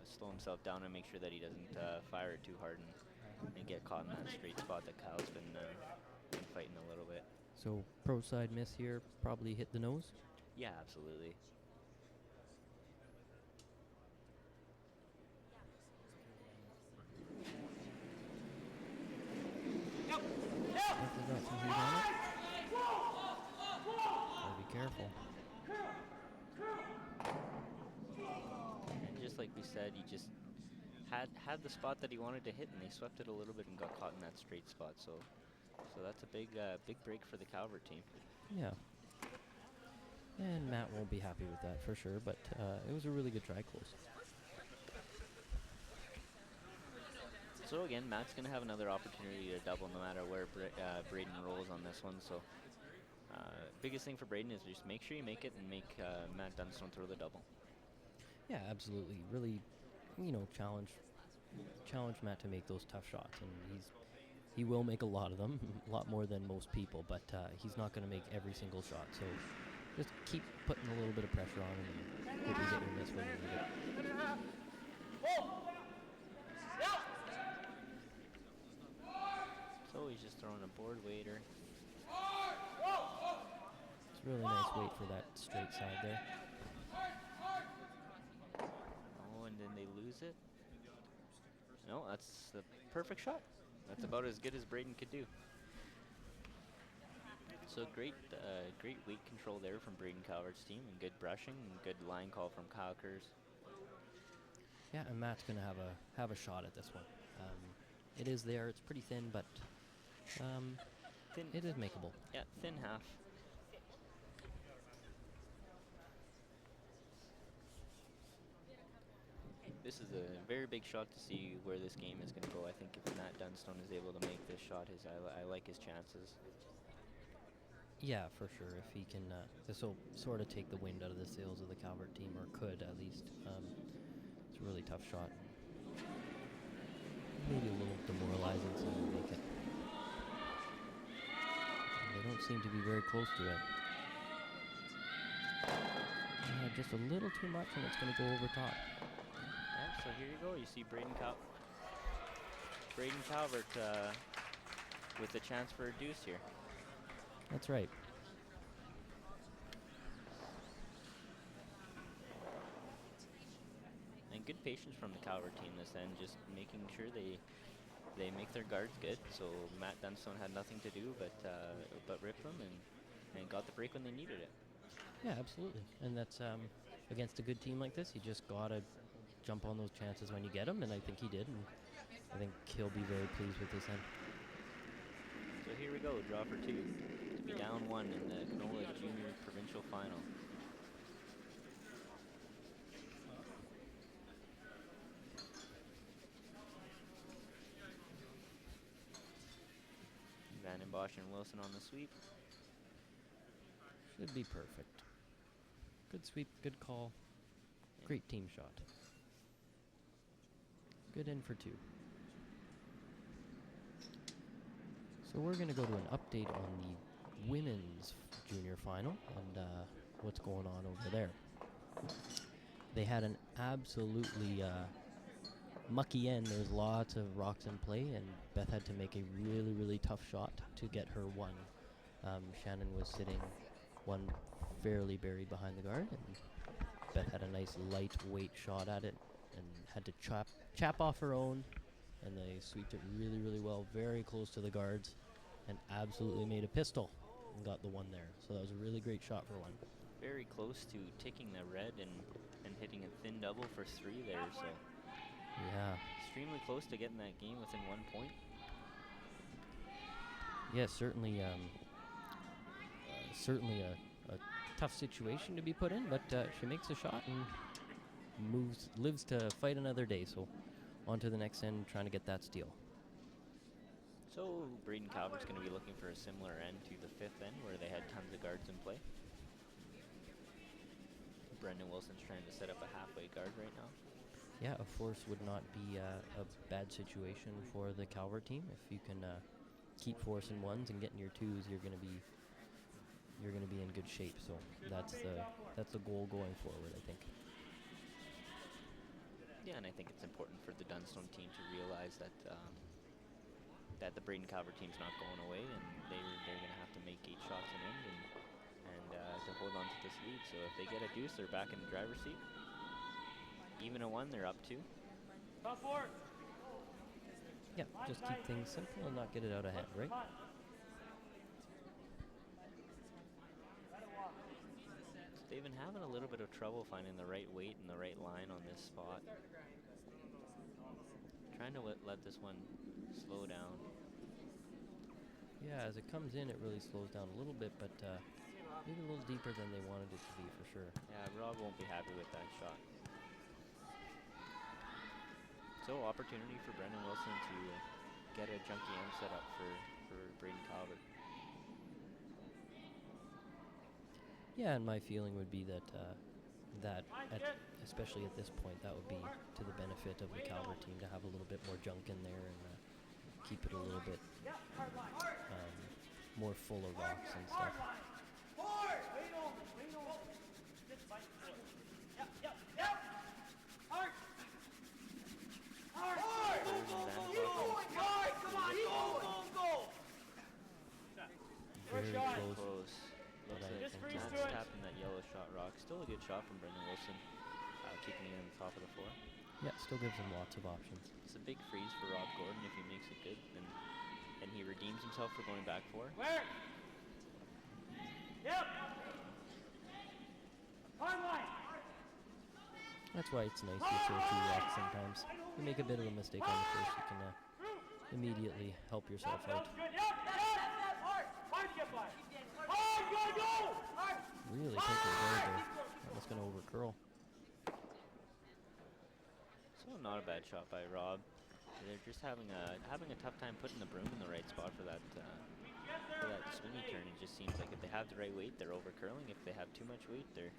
Speaker 2: slow himself down and make sure that he doesn't fire it too hard and get caught in that straight spot that Kyle's been fighting a little bit.
Speaker 1: So pro side miss here, probably hit the nose.
Speaker 2: Yeah, absolutely.
Speaker 1: Definitely got some heat on it. Gotta be careful.
Speaker 2: And just like we said, he just had the spot that he wanted to hit, and he swept it a little bit and got caught in that straight spot. So that's a big break for the Calvert team.
Speaker 1: Yeah. And Matt won't be happy with that for sure, but it was a really good try close.
Speaker 2: So again, Matt's going to have another opportunity to double no matter where Braden rolls on this one. So biggest thing for Braden is just make sure you make it and make Matt Dunstone throw the double.
Speaker 1: Yeah, absolutely. Really, challenge Matt to make those tough shots, and he will make a lot of them, a lot more than most people, but he's not going to make every single shot. So just keep putting a little bit of pressure on him and hope you get your miss when you need it.
Speaker 2: So he's just throwing a board waiter.
Speaker 1: It's a really nice weight for that straight side there.
Speaker 2: Oh, and then they lose it. No, that's the perfect shot. That's about as good as Braden could do. So great weight control there from Braden Calvert's team, and good brushing and good line call from Kyle Kurz.
Speaker 1: Yeah, and Matt's going to have a shot at this one. It is there. It's pretty thin, but
Speaker 2: Thin.
Speaker 1: it is makeable.
Speaker 2: Yeah, thin half. This is a very big shot to see where this game is going to go. I think if Matt Dunstone is able to make this shot, I like his chances.
Speaker 1: Yeah, for sure. If he can, this will sort of take the wind out of the sails of the Calvert team, or could at least. It's a really tough shot. Maybe a little demoralizing, so they'll make it. They don't seem to be very close to it. Yeah, just a little too much, and it's going to go over top.
Speaker 2: Yeah, so here you go. You see Braden Calvert with a chance for a deuce here.
Speaker 1: That's right.
Speaker 2: And good patience from the Calvert team this end, just making sure they make their guards good. So Matt Dunstone had nothing to do but rip them and got the break when they needed it.
Speaker 1: Yeah, absolutely. And that's against a good team like this, you just gotta jump on those chances when you get them, and I think he did. And I think he'll be very pleased with this end.
Speaker 2: So here we go, draw for two to be down one in the Canola Junior Provincial Final. Vandenbosch and Wilson on the sweep.
Speaker 1: Should be perfect. Good sweep, good call. Great team shot. Good in for two. So we're going to go to an update on the women's junior final and what's going on over there. They had an absolutely mucky end. There's lots of rocks in play, and Beth had to make a really, really tough shot to get her one. Shannon was sitting one fairly buried behind the guard, and Beth had a nice lightweight shot at it and had to chap off her own, and they sweeped it really, really well, very close to the guards, and absolutely made a pistol and got the one there. So that was a really great shot for one.
Speaker 2: Very close to ticking the red and hitting a thin double for three there. So
Speaker 1: Yeah.
Speaker 2: extremely close to getting that game within 1 point.
Speaker 1: Yeah, certainly a tough situation to be put in, but she makes a shot and lives to fight another day. So on to the next end, trying to get that steal.
Speaker 2: So Braden Calvert's going to be looking for a similar end to the fifth end where they had tons of guards in play. Brendan Wilson's trying to set up a halfway guard right now.
Speaker 1: Yeah, a force would not be a bad situation for the Calvert team. If you can keep forcing ones and getting your twos, you're going to be in good shape. So that's the goal going forward, I think.
Speaker 2: Yeah, and I think it's important for the Dunstone team to realize that that the Braden Calvert team's not going away, and they're going to have to make 8 shots an end and to hold on to this lead. So if they get a deuce, they're back in the driver's seat. Even a 1, they're up 2.
Speaker 1: Yeah, just keep things simple and not get it out of hand, right?
Speaker 2: So they've been having a little bit of trouble finding the right weight and the right line on this spot. Trying to let this one slow down.
Speaker 1: Yeah, as it comes in, it really slows down a little bit, but maybe a little deeper than they wanted it to be, for sure.
Speaker 2: Yeah, Rob won't be happy with that shot. So opportunity for Brendan Wilson to get a junky end set up for Braden Calvert.
Speaker 1: Yeah, and my feeling would be that especially at this point, that would be to the benefit of the Calvert team to have a little bit more junk in there and keep it a little bit more full of rocks and stuff. Very close.
Speaker 2: Looks like Matt's tapping that yellow shot rock. Still a good shot from Brendan Wilson, keeping it on the top of the floor.
Speaker 1: Yeah, still gives him lots of options.
Speaker 2: It's a big freeze for Rob Gordon if he makes it good, and he redeems himself for going back 4.
Speaker 3: Where? Yep. Hard line.
Speaker 1: That's why it's nice to throw 2 rocks sometimes. You make a bit of a mistake on the first, you immediately help yourself out.
Speaker 3: Good. Yep. Hard to get by. Hard, go.
Speaker 1: Really taking the guard there. That's going to overcurl.
Speaker 2: So not a bad shot by Rob. They're just having a tough time putting the broom in the right spot for that swingy turn. It just seems like if they have the right weight, they're over curling. If they have too much weight, they're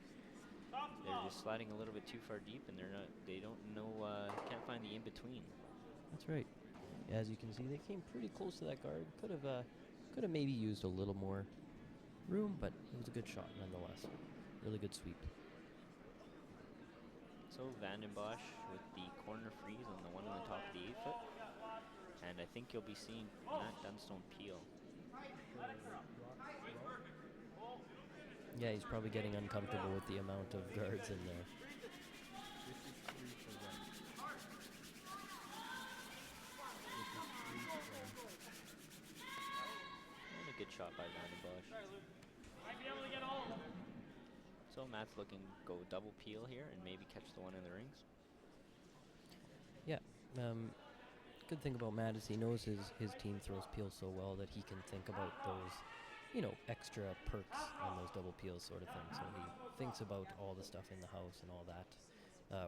Speaker 2: just sliding a little bit too far deep, and they don't know, can't find the in between.
Speaker 1: That's right. As you can see, they came pretty close to that guard. Could have maybe used a little more room, but it was a good shot nonetheless. Really good sweep.
Speaker 2: So Vandenbosch with the corner freeze on the one on the top of the 8-foot. And I think you'll be seeing Matt Dunstone peel.
Speaker 1: Yeah, he's probably getting uncomfortable with the amount of guards in there.
Speaker 4: 53 for right.
Speaker 2: And a good shot by Vandenbosch.
Speaker 3: Might be able to get all of them.
Speaker 2: So Matt's looking to go double peel here and maybe catch the one in the rings.
Speaker 1: Yeah. Good thing about Matt is he knows his team throws peels so well that he can think about those, extra perks on those double peels sort of thing. So he thinks about all the stuff in the house and all that,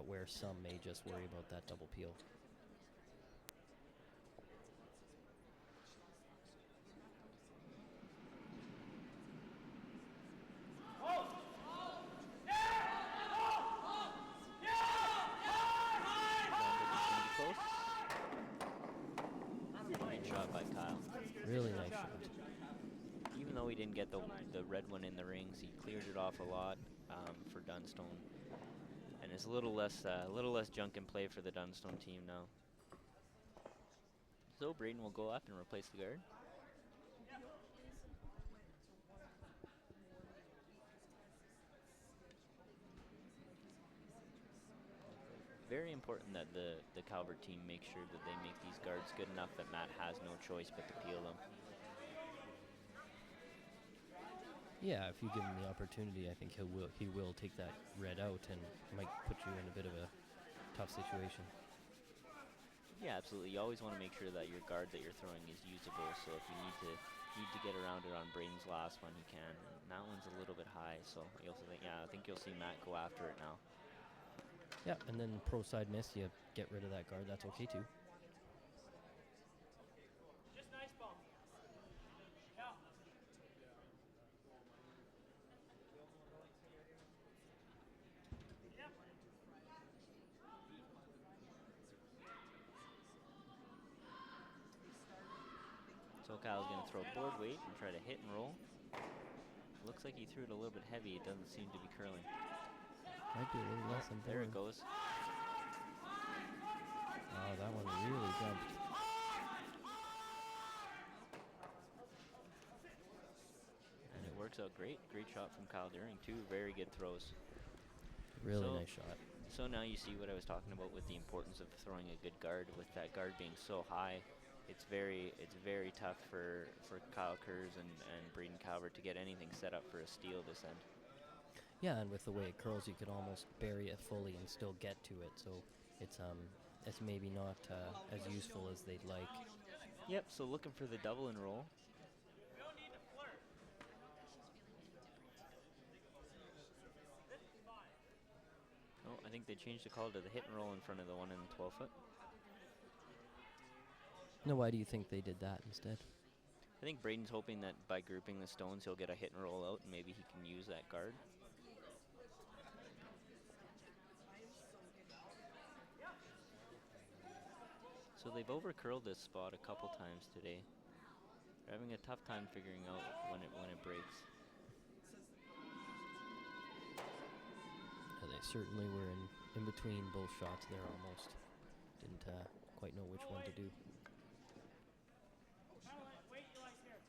Speaker 1: where some may just worry about that double peel.
Speaker 2: Great shot by Kyle.
Speaker 1: Really nice shot.
Speaker 2: Even though he didn't get the red one in the rings, he cleared it off a lot for Dunstone. And it's a little less junk in play for the Dunstone team now. So Braden will go up and replace the guard. Very important that the Calvert team make sure that they make these guards good enough that Matt has no choice but to peel them.
Speaker 1: Yeah, if you give him the opportunity, I think he will take that red out and might put you in a bit of a tough situation.
Speaker 2: Yeah, absolutely. You always want to make sure that your guard that you're throwing is usable. So if you need to get around it on Braden's last one, you can. And that one's a little bit high, so I think you'll see Matt go after it now.
Speaker 1: Yeah, and then pro side miss, you get rid of that guard. That's okay too.
Speaker 3: Just nice bump. Yeah.
Speaker 2: So Kyle's going to throw board weight and try to hit and roll. Looks like he threw it a little bit heavy. It doesn't seem to be curling.
Speaker 1: Might be a little less than
Speaker 2: There it
Speaker 1: board.
Speaker 2: goes.
Speaker 1: Oh, that one really jumped.
Speaker 2: And it works out great. Great shot from Kyle Deering. Two very good throws.
Speaker 1: Really
Speaker 2: So-
Speaker 1: nice shot.
Speaker 2: So now you see what I was talking about with the importance of throwing a good guard. With that guard being so high, it's very tough for Kyle Kurz and Braden Calvert to get anything set up for a steal this end.
Speaker 1: Yeah, and with the way it curls, you could almost bury it fully and still get to it. So it's maybe not as useful as they'd like.
Speaker 2: Yep, so looking for the double and roll. Oh, I think they changed the call to the hit and roll in front of the one in the 12-foot.
Speaker 1: No, why do you think they did that instead?
Speaker 2: I think Braden's hoping that by grouping the stones, he'll get a hit and roll out, and maybe he can use that guard. So they've over-curled this spot a couple times today. They're having a tough time figuring out when it breaks.
Speaker 1: Yeah, they certainly were in between both shots there almost. Didn't quite know which one to do.
Speaker 3: Wait till I stare.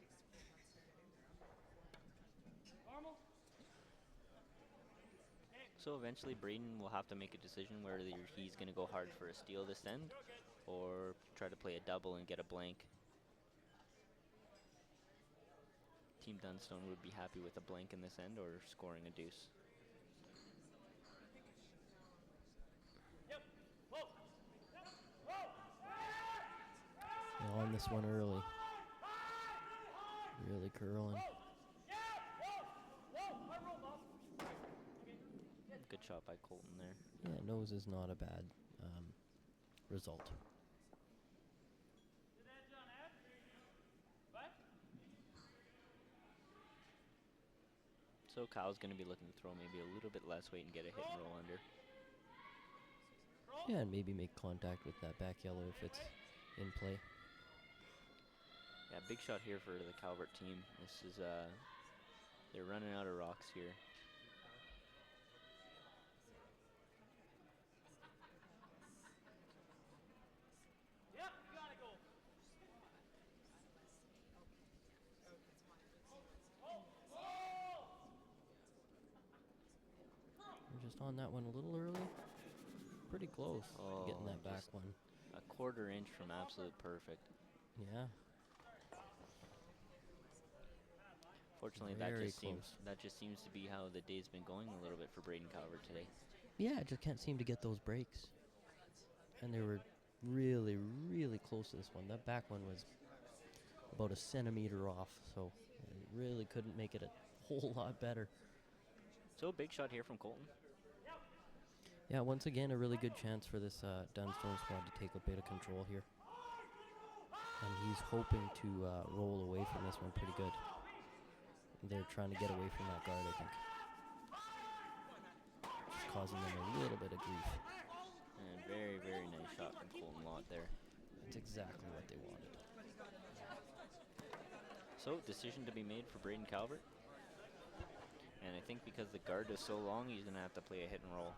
Speaker 3: Normal.
Speaker 2: So eventually Braden will have to make a decision whether he's going to go hard for a steal this end or try to play a double and get a blank. Team Dunstone would be happy with a blank in this end or scoring a deuce.
Speaker 1: On the this one early. Really curling.
Speaker 2: Good shot by Colton there.
Speaker 1: Yeah, nose is not a bad result.
Speaker 2: So Kyle's going to be looking to throw maybe a little bit less weight and get a hit and roll under.
Speaker 1: Yeah, and maybe make contact with that back yellow if it's in play.
Speaker 2: Yeah, big shot here for the Calvert team. This is, they're running out of rocks here.
Speaker 1: We're just on that one a little early. Pretty close to getting that back
Speaker 2: just
Speaker 1: one.
Speaker 2: A quarter inch from absolute perfect.
Speaker 1: Yeah.
Speaker 2: Fortunately,
Speaker 1: Very
Speaker 2: that just seems to be how the day's been going a little bit for Braden Calvert today.
Speaker 1: Yeah, just can't seem to get those breaks. And they were really, really close to this one. That back one was about a centimeter off, so it really couldn't make it a whole lot better.
Speaker 2: So big shot here from Colton.
Speaker 1: Yeah, once again, a really good chance for this Dunstone squad to take a bit of control here. And he's hoping to roll away from this one pretty good. They're trying to get away from that guard, I think. Just causing them a little bit of grief.
Speaker 2: And very, very nice shot from Colton Lott there.
Speaker 1: That's exactly what they wanted.
Speaker 2: So, decision to be made for Braden Calvert. And I think because the guard is so long, he's going to have to play a hit and roll.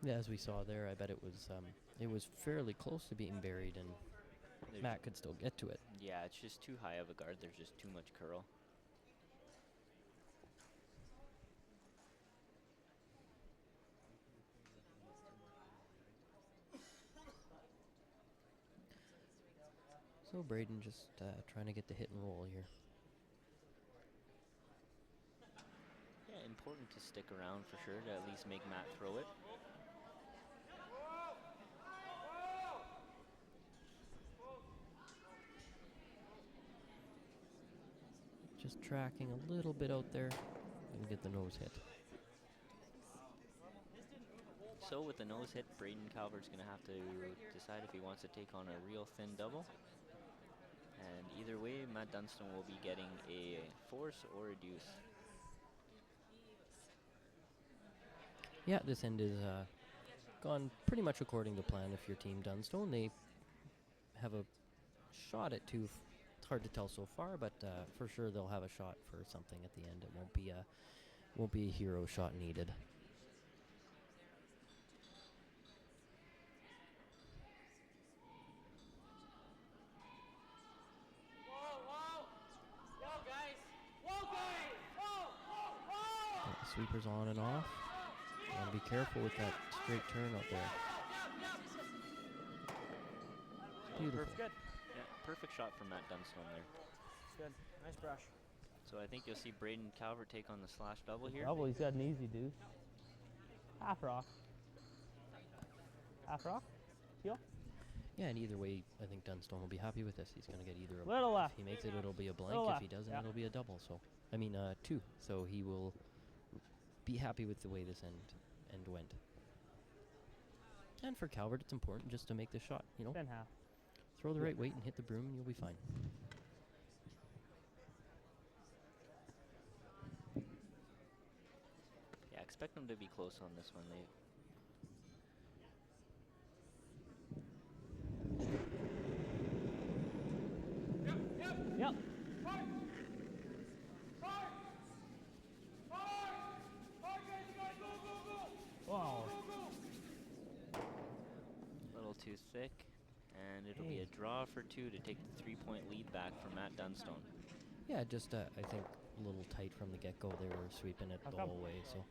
Speaker 1: Yeah, as we saw there, I bet it was fairly close to being buried, and Matt could still get to it.
Speaker 2: Yeah, it's just too high of a guard. There's just too much curl.
Speaker 1: So Braden just trying to get the hit and roll here.
Speaker 2: Yeah, important to stick around for sure to at least make Matt throw it.
Speaker 1: Just tracking a little bit out there and get the nose hit.
Speaker 2: So with the nose hit, Braden Calvert's going to have to decide if he wants to take on a real thin double. And either way, Matt Dunstone will be getting a force or a deuce.
Speaker 1: Yeah, this end is gone pretty much according to plan if your team Dunstone. They have a shot at two. It's hard to tell so far, but for sure they'll have a shot for something at the end. It won't be a hero shot needed. Sweepers on and off. You want to be careful with that straight turn out there. Beautiful.
Speaker 3: Good.
Speaker 2: Yeah, perfect shot from Matt Dunstone there.
Speaker 3: Good. Nice brush.
Speaker 2: So I think you'll see Braden Calvert take on the slash double here.
Speaker 3: Double, he's got an easy deuce. Half rock. Half rock? Heel?
Speaker 1: Yeah, and either way, I think Dunstone will be happy with this. He's going to get either a
Speaker 3: Little left.
Speaker 1: If he makes it, it'll be a blank.
Speaker 3: Little
Speaker 1: If he
Speaker 3: left,
Speaker 1: doesn't,
Speaker 3: yeah.
Speaker 1: it'll be a double. So, I mean, two. So he will be happy with the way this end went. And for Calvert, it's important just to make the shot. You know,
Speaker 3: Then half.
Speaker 1: throw the right weight and hit the broom, and you'll be fine.
Speaker 2: Yeah, expect them to be close on this one.
Speaker 3: Yep. Wow.
Speaker 2: A little too thick, and it'll be a draw for two to take the 3-point lead back from Matt Dunstone.
Speaker 1: Yeah, just I think a little tight from the get-go. They were sweeping it the whole way. So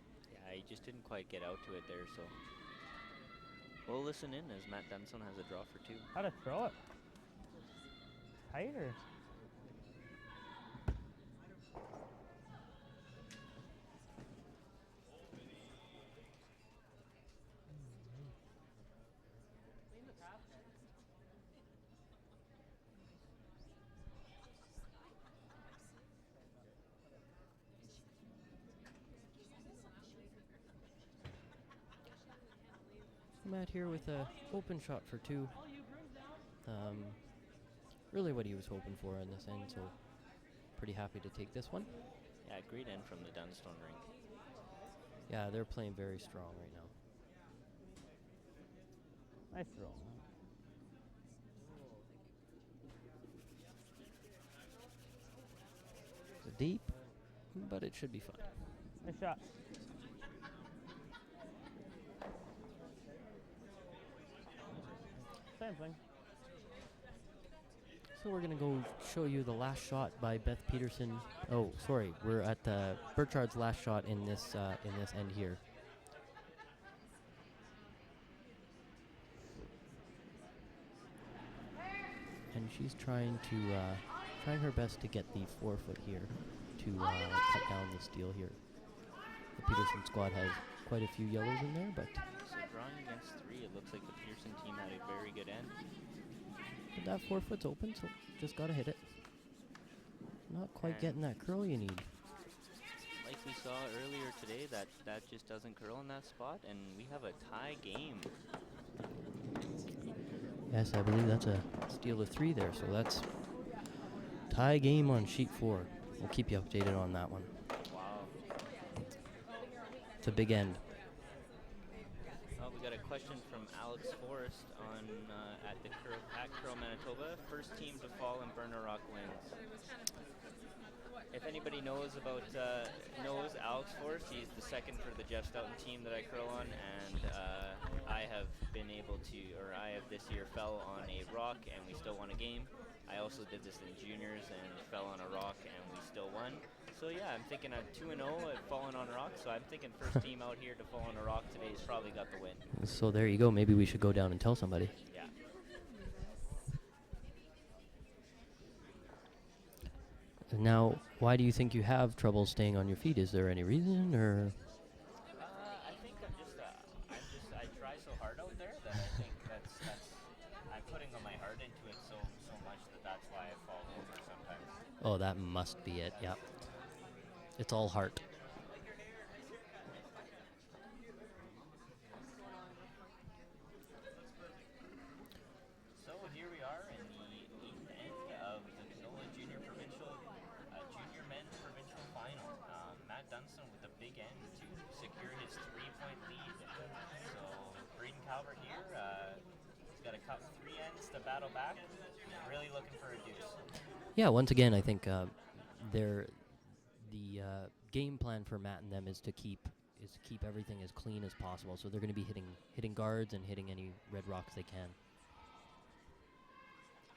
Speaker 2: Yeah, he just didn't quite get out to it there, so we'll listen in as Matt Dunstone has a draw for two.
Speaker 3: How to throw it? Tighter.
Speaker 1: Matt here with a open shot for 2. Really what he was hoping for in this end, so pretty happy to take this one.
Speaker 2: Yeah, great end from the Dunstone ring.
Speaker 1: Yeah, they're playing very strong right now. Nice throw. It's deep, but it should be fine.
Speaker 3: Nice shot. Same thing.
Speaker 1: So we're gonna go show you the last shot by Beth Peterson. Oh, sorry, we're at Burchard's last shot in this end here. And she's trying her best to get the 4-foot here to cut down the steal here. The Peterson squad has quite a few yellows in there, but
Speaker 2: So drawing against 3, it looks like the Peterson team had a very good end.
Speaker 1: that 4-foot's open, so just gotta hit it. Not quite
Speaker 2: And
Speaker 1: getting that curl you need.
Speaker 2: like we saw earlier today, that just doesn't curl in that spot, and we have a tie game.
Speaker 1: Yes, I believe that's a steal of 3 there, so that's tie game on sheet 4. We'll keep you updated on that one.
Speaker 2: Wow.
Speaker 1: It's a big end.
Speaker 2: Oh, we got a question from Alex Forrest on at Curl Manitoba. First team to fall in Burner Rock wins. If anybody knows Alex Forrest, he's the second for the Jeff Stoughton team that I curl on, and I have this year fell on a rock and we still won a game. I also did this in juniors and fell on a rock and we still won. So yeah, I'm thinking I'm 2-0 at falling on a rock, so I'm thinking first team out here to fall on a rock today has probably got the win.
Speaker 1: So there you go. Maybe we should go down and tell somebody.
Speaker 2: Yeah.
Speaker 1: Now, why do you think you have trouble staying on your feet? Is there any reason, or?
Speaker 2: I think I try so hard out there that I think that's I'm putting my heart into it so much that's why I fall over sometimes.
Speaker 1: Oh, that must be it. Yeah. It's all heart.
Speaker 2: So here we are in the 8th end of the Canola Junior Men Provincial Final. Matt Dunston with a big end to secure his 3-point lead. So Braden Calvert here, he's got a 3 ends to battle back. Really looking for a deuce.
Speaker 1: Yeah. Once again, I think the game plan for Matt and them is to keep everything as clean as possible. So they're going to be hitting guards and hitting any red rocks they can.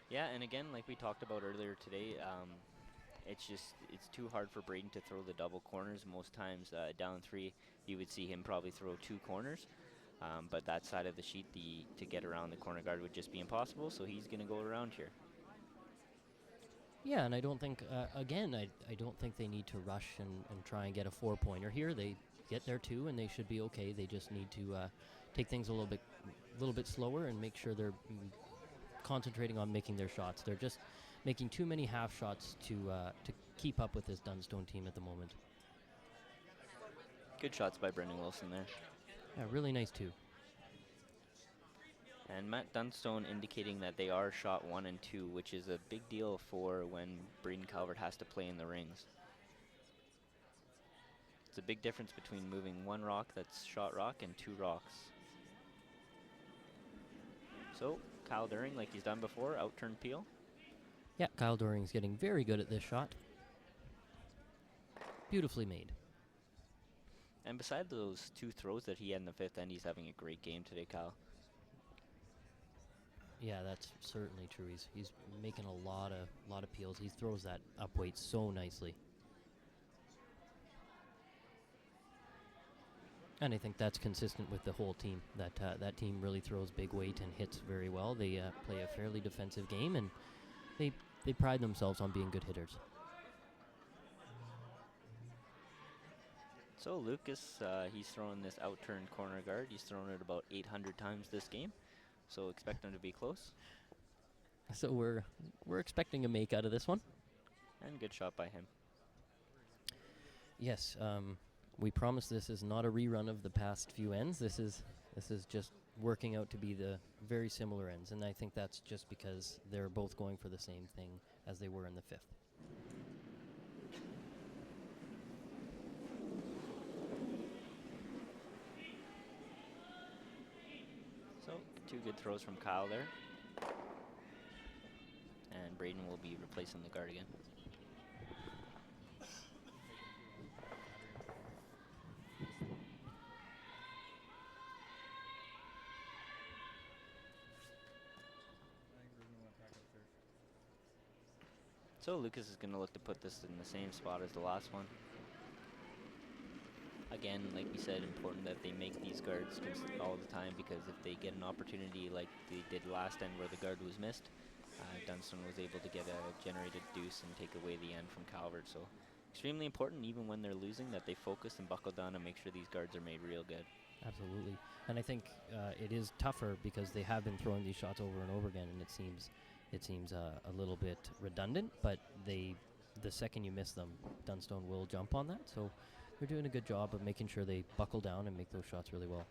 Speaker 2: Yeah, and again, like we talked about earlier today, it's too hard for Braden to throw the double corners. Most times down 3, you would see him probably throw 2 corners. But that side of the sheet, to get around the corner guard would just be impossible, so he's going to go around here.
Speaker 1: Yeah, and I don't think, I don't think they need to rush and try and get a 4-pointer here. They get there too, and they should be okay. They just need to take things a little bit slower and make sure they're concentrating on making their shots. They're just making too many half shots to keep up with this Dunstone team at the moment.
Speaker 2: Good shots by Brendan Wilson there.
Speaker 1: Yeah, really nice too.
Speaker 2: And Matt Dunstone indicating that they are shot 1 and 2, which is a big deal for when Braden Calvert has to play in the rings. It's a big difference between moving 1 rock that's shot rock and 2 rocks. So Kyle During, like he's done before, out-turn peel.
Speaker 1: Yeah, Kyle Doring's getting very good at this shot. Beautifully made.
Speaker 2: And beside those 2 throws that he had in the 5th end, he's having a great game today, Kyle.
Speaker 1: Yeah, that's certainly true. He's making a lot of peels. He throws that up weight so nicely. And I think that's consistent with the whole team. That team really throws big weight and hits very well. They play a fairly defensive game, and they pride themselves on being good hitters.
Speaker 2: So Lucas, he's throwing this out-turned corner guard. He's thrown it about 800 times this game. So expect him to be close.
Speaker 1: So we're expecting a make out of this one.
Speaker 2: And good shot by him.
Speaker 1: Yes, we promise this is not a rerun of the past few ends. This is just working out to be the very similar ends, and I think that's just because they're both going for the same thing as they were in the fifth.
Speaker 2: So 2 good throws from Kyle there. And Braden will be replacing the guard again. So Lucas is going to look to put this in the same spot as the last one. Again, like we said, important that they make these guards all the time, because if they get an opportunity like they did last end where the guard was missed, Dunstone was able to get a generated deuce and take away the end from Calvert. So extremely important, even when they're losing, that they focus and buckle down and make sure these guards are made real good.
Speaker 1: Absolutely. And I think it is tougher because they have been throwing these shots over and over again, and it seems a little bit redundant, but the second you miss them, Dunstone will jump on that. So they're doing a good job of making sure they buckle down and make those shots really well.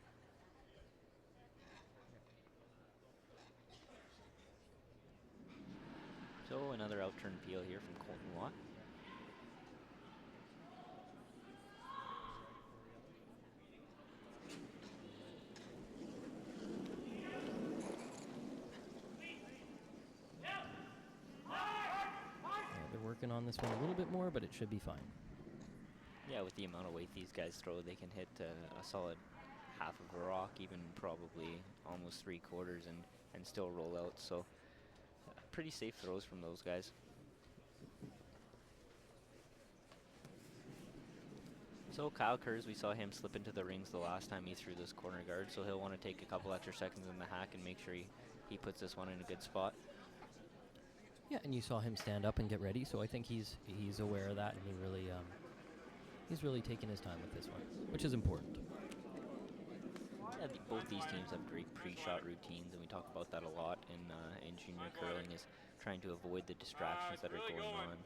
Speaker 2: So another outturn peel here from Colton Watt.
Speaker 1: They're working on this one a little bit more, but it should be fine.
Speaker 2: Yeah, with the amount of weight these guys throw, they can hit a solid half of a rock, even probably almost 3/4, and still roll out. So pretty safe throws from those guys. So Kyle Kurz, we saw him slip into the rings the last time he threw this corner guard, so he'll want to take a couple extra seconds in the hack and make sure he puts this one in a good spot.
Speaker 1: Yeah, and you saw him stand up and get ready, so I think he's aware of that, and he's really taking his time with this one, which is important.
Speaker 2: Yeah, both these teams have great pre-shot routines, and we talk about that a lot in junior curling, is trying to avoid the distractions that are going on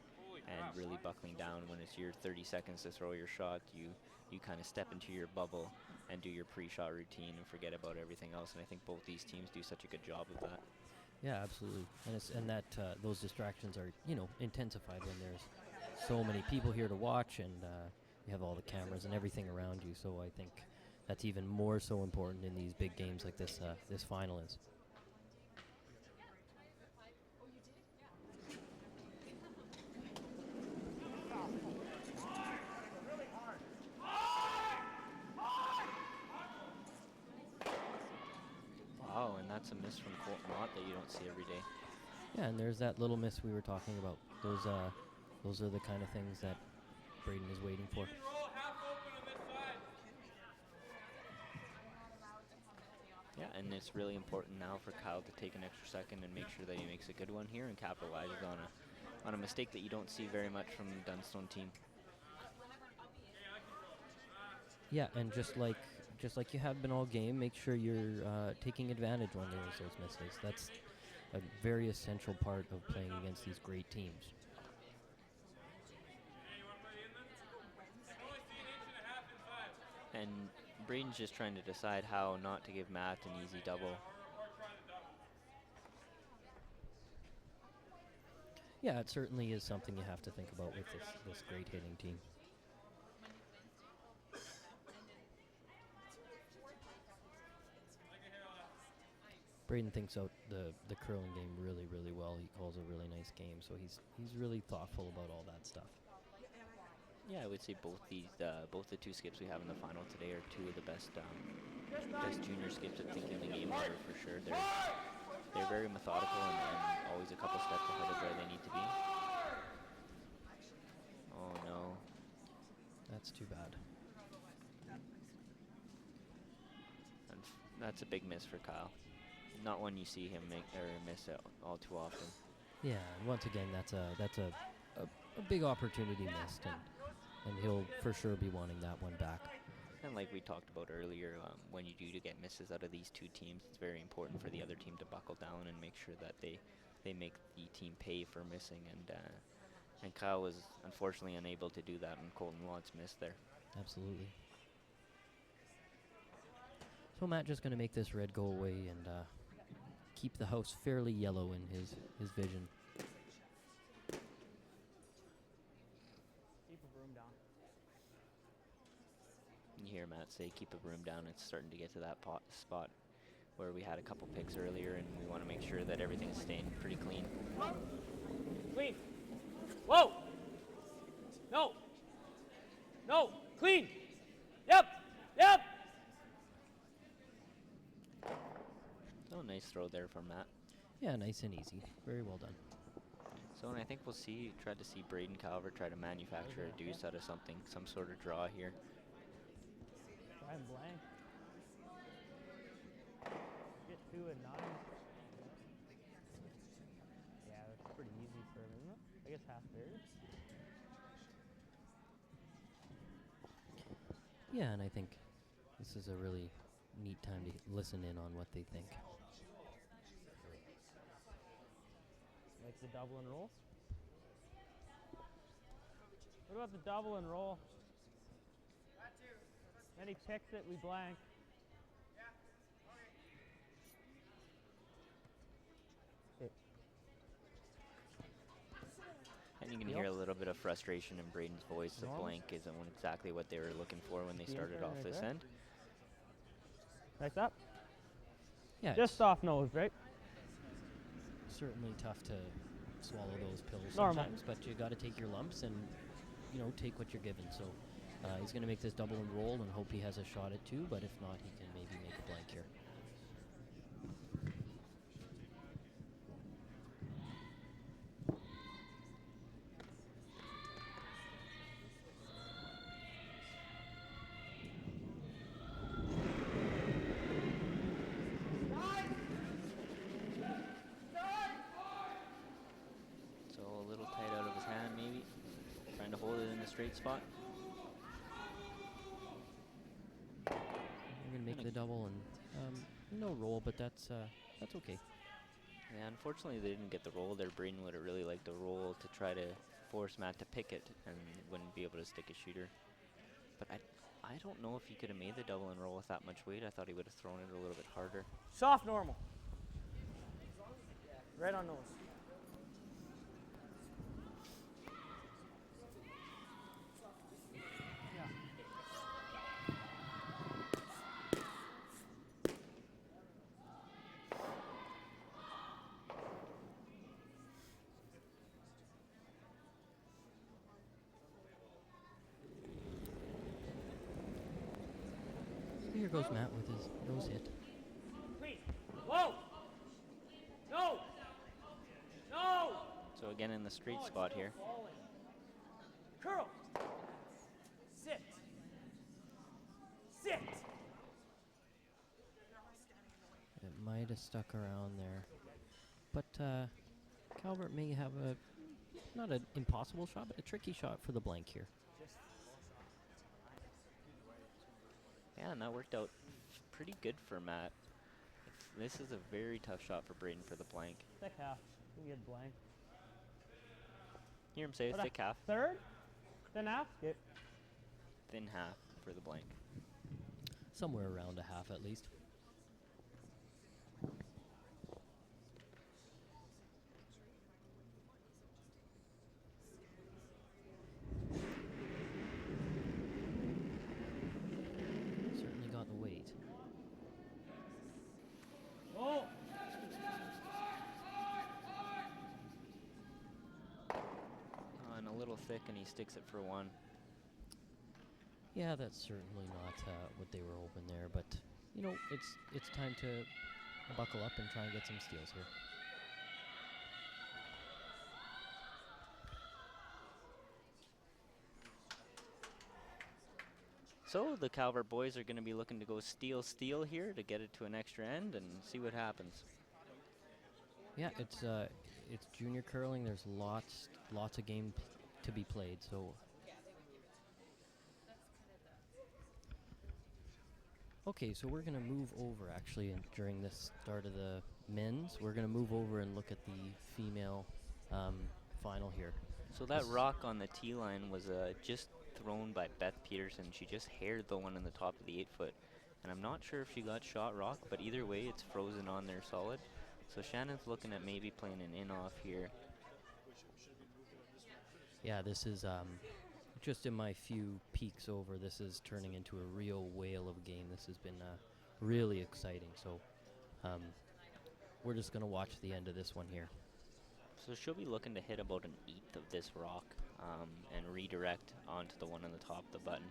Speaker 2: and really buckling down. When it's your 30 seconds to throw your shot, you kind of step into your bubble and do your pre-shot routine and forget about everything else, and I think both these teams do such a good job of that.
Speaker 1: Yeah, absolutely, and those distractions are intensified when there's so many people here to watch, and you have all the cameras and everything around you. So I think that's even more so important in these big games like this final is.
Speaker 2: Wow, and that's a miss from Colton Mott that you don't see every day.
Speaker 1: Yeah, and there's that little miss we were talking about. Those are the kind of things that Braden is waiting for.
Speaker 2: Yeah, and it's really important now for Kyle to take an extra second and make sure that he makes a good one here and capitalizes on a mistake that you don't see very much from the Dunstone team.
Speaker 1: Yeah, and just like you have been all game, make sure you're taking advantage when there's those misses. That's a very essential part of playing against these great teams.
Speaker 2: And Braden's just trying to decide how not to give Matt an easy double.
Speaker 1: Yeah, it certainly is something you have to think about with this great hitting team. Braden thinks out the curling game really, really well. He calls a really nice game, so he's really thoughtful about all that stuff.
Speaker 2: Yeah, I would say both the two skips we have in the final today are two of the best junior skips at thinking the game over for sure. They're very methodical and always a couple steps ahead of where they need to be. Oh no.
Speaker 1: That's too bad.
Speaker 2: And that's a big miss for Kyle. Not one you see him make or miss all too often.
Speaker 1: Yeah, and once again, that's a big opportunity missed, and he'll for sure be wanting that one back.
Speaker 2: And like we talked about earlier, when you do get misses out of these two teams, it's very important for the other team to buckle down and make sure that they make the team pay for missing. And Kyle was unfortunately unable to do that, and Colton Watts missed there.
Speaker 1: Absolutely. So Matt just going to make this red go away and keep the house fairly yellow in his vision.
Speaker 3: Keep the broom down.
Speaker 2: You hear Matt say, keep the broom down. It's starting to get to that spot where we had a couple picks earlier, and we want to make sure that everything is staying pretty clean.
Speaker 3: Clean. Whoa! No! No! Clean! Yep! Yep!
Speaker 2: So nice throw there from Matt.
Speaker 1: Yeah, nice and easy. Very well done.
Speaker 2: So, and I think we'll try to see Braden Calvert try to manufacture a deuce out of something, some sort of draw here.
Speaker 3: Try and blank. Get 2 and 9. Yeah, that's pretty easy for him, isn't it? I guess half there.
Speaker 1: Yeah, and I think this is a really neat time to listen in on what they think.
Speaker 3: Like the double and roll. What about the double and roll? Then he picks it, we blank.
Speaker 2: And you can hear a little bit of frustration in Braden's voice. The blank isn't exactly what they were looking for when they started off this end.
Speaker 3: Like that?
Speaker 1: Yeah,
Speaker 3: Just soft nose, right?
Speaker 1: certainly tough to swallow those pills
Speaker 3: Normal.
Speaker 1: sometimes, but you got to take your lumps and, you know, take what you're given. So he's going to make this double and roll and hope he has a shot at 2, but if not, he can maybe make a blank here.
Speaker 2: So a little tight out of his hand maybe, trying to hold it in the straight spot.
Speaker 1: We're going to make the double and no roll, but that's okay.
Speaker 2: Yeah, unfortunately they didn't get the roll there. Braden would have really liked the roll to try to force Matt to pick it and wouldn't be able to stick a shooter. But I don't know if he could have made the double and roll with that much weight. I thought he would have thrown it a little bit harder.
Speaker 3: Soft normal. Right on nose.
Speaker 1: Here goes Matt with his nose hit.
Speaker 3: Clean. Whoa! No! No!
Speaker 2: So again in the straight spot here.
Speaker 3: Curl. Sit. Sit.
Speaker 1: It might have stuck around there. But Calvert may have not an impossible shot, but a tricky shot for the blank here.
Speaker 2: Yeah, and that worked out pretty good for Matt. This is a very tough shot for Braden for the blank.
Speaker 3: Thick half. We get blank.
Speaker 2: Hear him say a
Speaker 3: What,
Speaker 2: thick half,
Speaker 3: Third? Then half? Yep.
Speaker 2: thin half for the blank.
Speaker 1: Somewhere around a half at least. Certainly got the weight.
Speaker 3: Oh!
Speaker 2: And a little thick, and he sticks it for 1.
Speaker 1: Yeah, that's certainly not what they were hoping there, but you know, it's time to buckle up and try and get some steals here.
Speaker 2: So the Calvert boys are going to be looking to go steal here to get it to an extra end and see what happens.
Speaker 1: Yeah, it's junior curling. There's lots of game to be played, so. Okay, so we're going to move over, actually, and during this start of the men's. We're going to move over and look at the female final here.
Speaker 2: So that rock on the tee line was just thrown by Beth Peterson. She just haired the one in the top of the 8-foot. And I'm not sure if she got shot rock, but either way, it's frozen on there solid. So Shannon's looking at maybe playing an in-off here.
Speaker 1: Yeah, this is just in my few peeks over, this is turning into a real whale of a game. This has been really exciting. So we're just going to watch the end of this one here.
Speaker 2: So she'll be looking to hit about an eighth of this rock and redirect onto the one on the top of the button.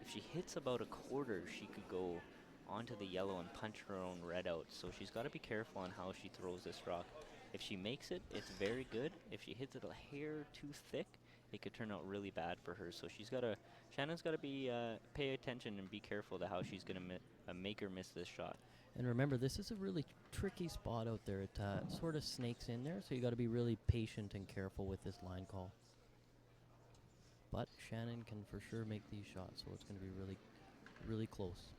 Speaker 2: If she hits about a quarter, she could go onto the yellow and punch her own red out. So she's got to be careful on how she throws this rock. If she makes it, it's very good. If she hits it a hair too thick, it could turn out really bad for her. So Shannon's got to be pay attention and be careful to how she's going to make her miss this shot.
Speaker 1: And remember, this is a really tricky spot out there. It sort of snakes in there, so you got to be really patient and careful with this line call. But Shannon can for sure make these shots, so it's going to be really, really close.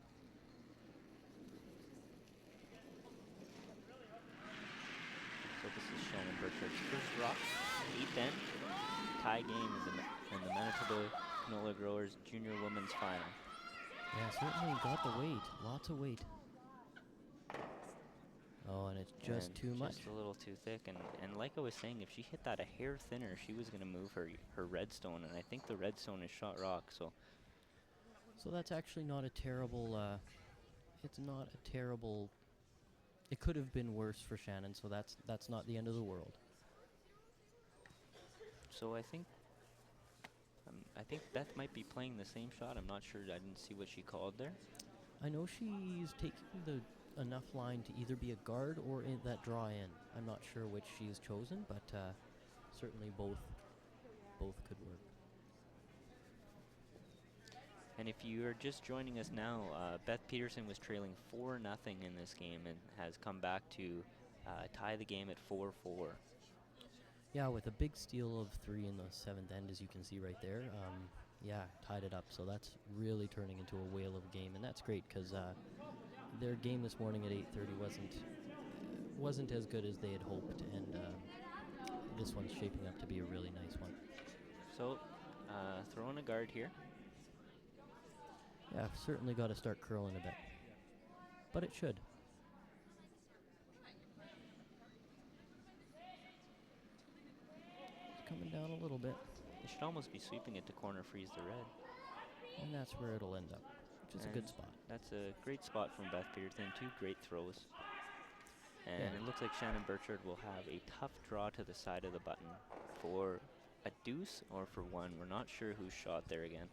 Speaker 2: So this is Shannon Burchard's first rock, 8th end. Tie game is in the Manitoba Canola Growers Junior Women's Final.
Speaker 1: Yeah, certainly got the weight. Lots of weight. Oh, and it's just too much.
Speaker 2: Just a little too thick. And like I was saying, if she hit that a hair thinner, she was going to move her redstone. And I think the redstone is shot rock. So
Speaker 1: that's actually not a terrible... it's not a terrible... It could have been worse for Shannon, so that's not the end of the world.
Speaker 2: So I think Beth might be playing the same shot. I'm not sure. I didn't see what she called there.
Speaker 1: I know she's taking enough line to either be a guard or in that draw in. I'm not sure which she's chosen, but certainly both could work.
Speaker 2: And if you are just joining us now, Beth Peterson was trailing 4-0 in this game and has come back to tie the game at 4-4.
Speaker 1: Yeah, with a big steal of 3 in the 7th end, as you can see right there. Yeah, tied it up. So that's really turning into a whale of a game, and that's great because their game this morning at 8:30 wasn't as good as they had hoped, and this one's shaping up to be a really nice one.
Speaker 2: So, throwing a guard here.
Speaker 1: Yeah, certainly got to start curling a bit, but it should. It's coming down a little bit.
Speaker 2: They should almost be sweeping it to corner freeze the red.
Speaker 1: And that's where it'll end up, which is a good spot.
Speaker 2: That's a great spot from Beth Peterson. 2 great throws. And it looks like Shannon Burchard will have a tough draw to the side of the button for a deuce or for 1. We're not sure who's shot there again.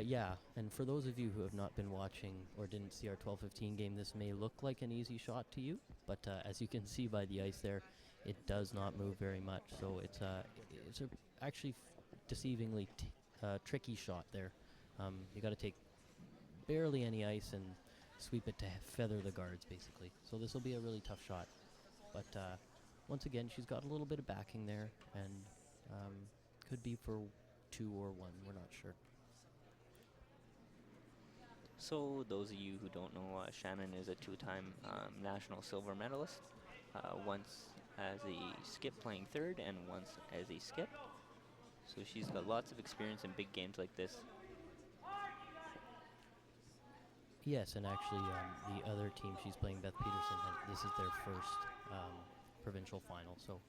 Speaker 1: Yeah, and for those of you who have not been watching or didn't see our 12:15 game, this may look like an easy shot to you, but as you can see by the ice there, it does not move very much. So it's a actually deceivingly tricky shot there. You got to take barely any ice and sweep it to feather the guards, basically. So this will be a really tough shot. But once again, she's got a little bit of backing there, and could be for 2 or 1. We're not sure.
Speaker 2: So those of you who don't know, Shannon is a 2-time national silver medalist. Once as a skip playing 3rd and once as a skip. So she's got lots of experience in big games like this.
Speaker 1: Yes, and actually the other team she's playing, Beth Peterson, this is their first provincial final. So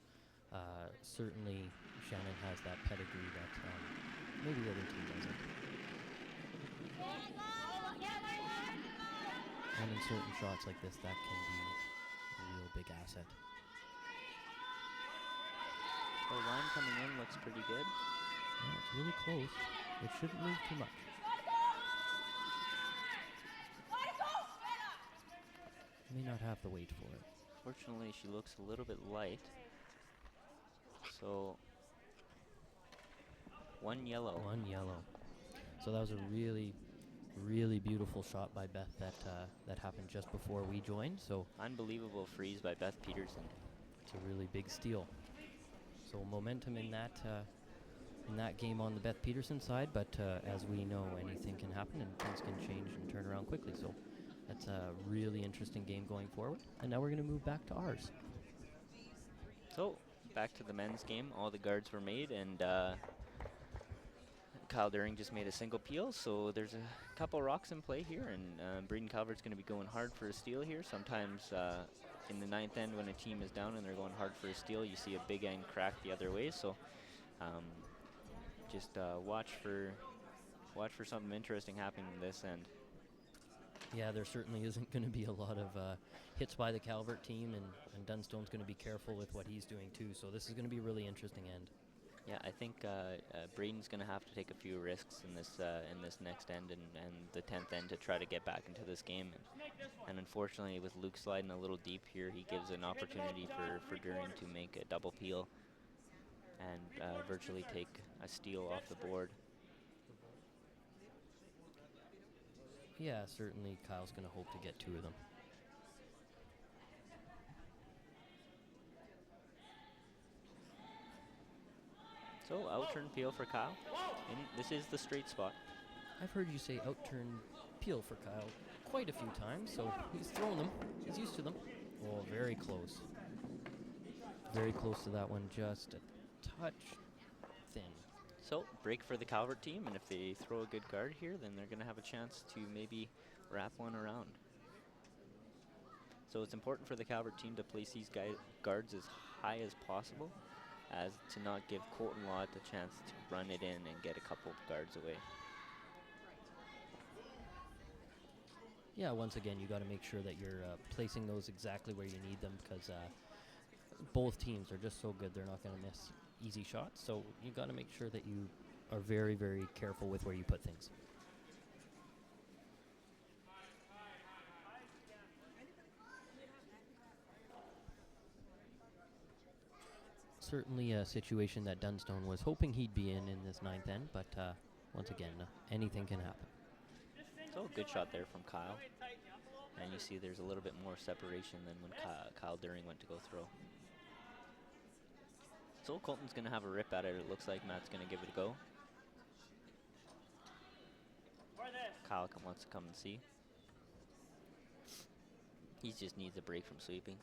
Speaker 1: certainly Shannon has that pedigree that maybe the other team doesn't. And in certain shots like this, that can be a real big asset.
Speaker 2: The line coming in looks pretty good.
Speaker 1: Yeah, it's really close. It shouldn't move too much. May not have the weight for it.
Speaker 2: Fortunately, she looks a little bit light. So, 1 yellow.
Speaker 1: 1 yellow. So that was a really, really beautiful shot by Beth that happened just before we joined. So
Speaker 2: Unbelievable freeze by Beth Peterson.
Speaker 1: it's a really big steal. So momentum in that game on the Beth Peterson side, but as we know, anything can happen and things can change and turn around quickly. So that's a really interesting game going forward. And now we're going to move back to ours.
Speaker 2: So, back to the men's game. All the guards were made, and Kyle During just made a single peel, so there's a couple rocks in play here, and Braden Calvert's going to be going hard for a steal here. Sometimes in the ninth end, when a team is down and they're going hard for a steal, you see a big end crack the other way. So just watch for something interesting happening in this end.
Speaker 1: Yeah, there certainly isn't going to be a lot of hits by the Calvert team, and Dunstone's going to be careful with what he's doing too. So this is going to be a really interesting end.
Speaker 2: Yeah, I think Braden's going to have to take a few risks in this next end and the 10th end to try to get back into this game. And unfortunately, with Luke sliding a little deep here, he gives an opportunity for During to make a double peel and virtually take a steal off the board.
Speaker 1: Yeah, certainly Kyle's going to hope to get 2 of them.
Speaker 2: So outturn peel for Kyle. And this is the straight spot.
Speaker 1: I've heard you say outturn peel for Kyle quite a few times, so he's thrown them. He's used to them. Oh, very close. Very close to that one, just a touch thin.
Speaker 2: So break for the Calvert team, and if they throw a good guard here, then they're going to have a chance to maybe wrap one around. So it's important for the Calvert team to place these guards as high as possible, as to not give Colton Lott the chance to run it in and get a couple of guards away.
Speaker 1: Yeah, once again, you got to make sure that you're placing those exactly where you need them, because both teams are just so good, they're not going to miss easy shots. So you got to make sure that you are very, very careful with where you put things. Certainly a situation that Dunstone was hoping he'd be in this ninth end, but once again, anything can happen.
Speaker 2: So good shot there from Kyle. And you see there's a little bit more separation than when Kyle During went to go throw. So Colton's going to have a rip at it. It looks like Matt's going to give it a go. Kyle wants to come and see. He just needs a break from sweeping.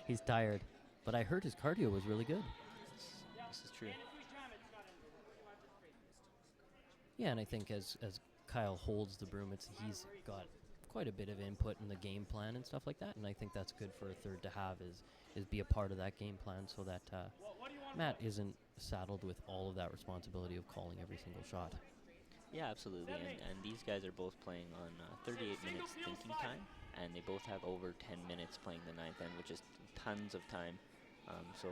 Speaker 1: He's tired. But I heard his cardio was really good.
Speaker 2: This is true.
Speaker 1: Yeah, and I think as Kyle holds the broom, he's got quite a bit of input in the game plan and stuff like that, and I think that's good for a third to have, is be a part of that game plan, so that Matt isn't saddled with all of that responsibility of calling every single shot.
Speaker 2: Yeah, absolutely, and these guys are both playing on 38 minutes thinking time, and they both have over 10 minutes playing the ninth end, which is tons of time. So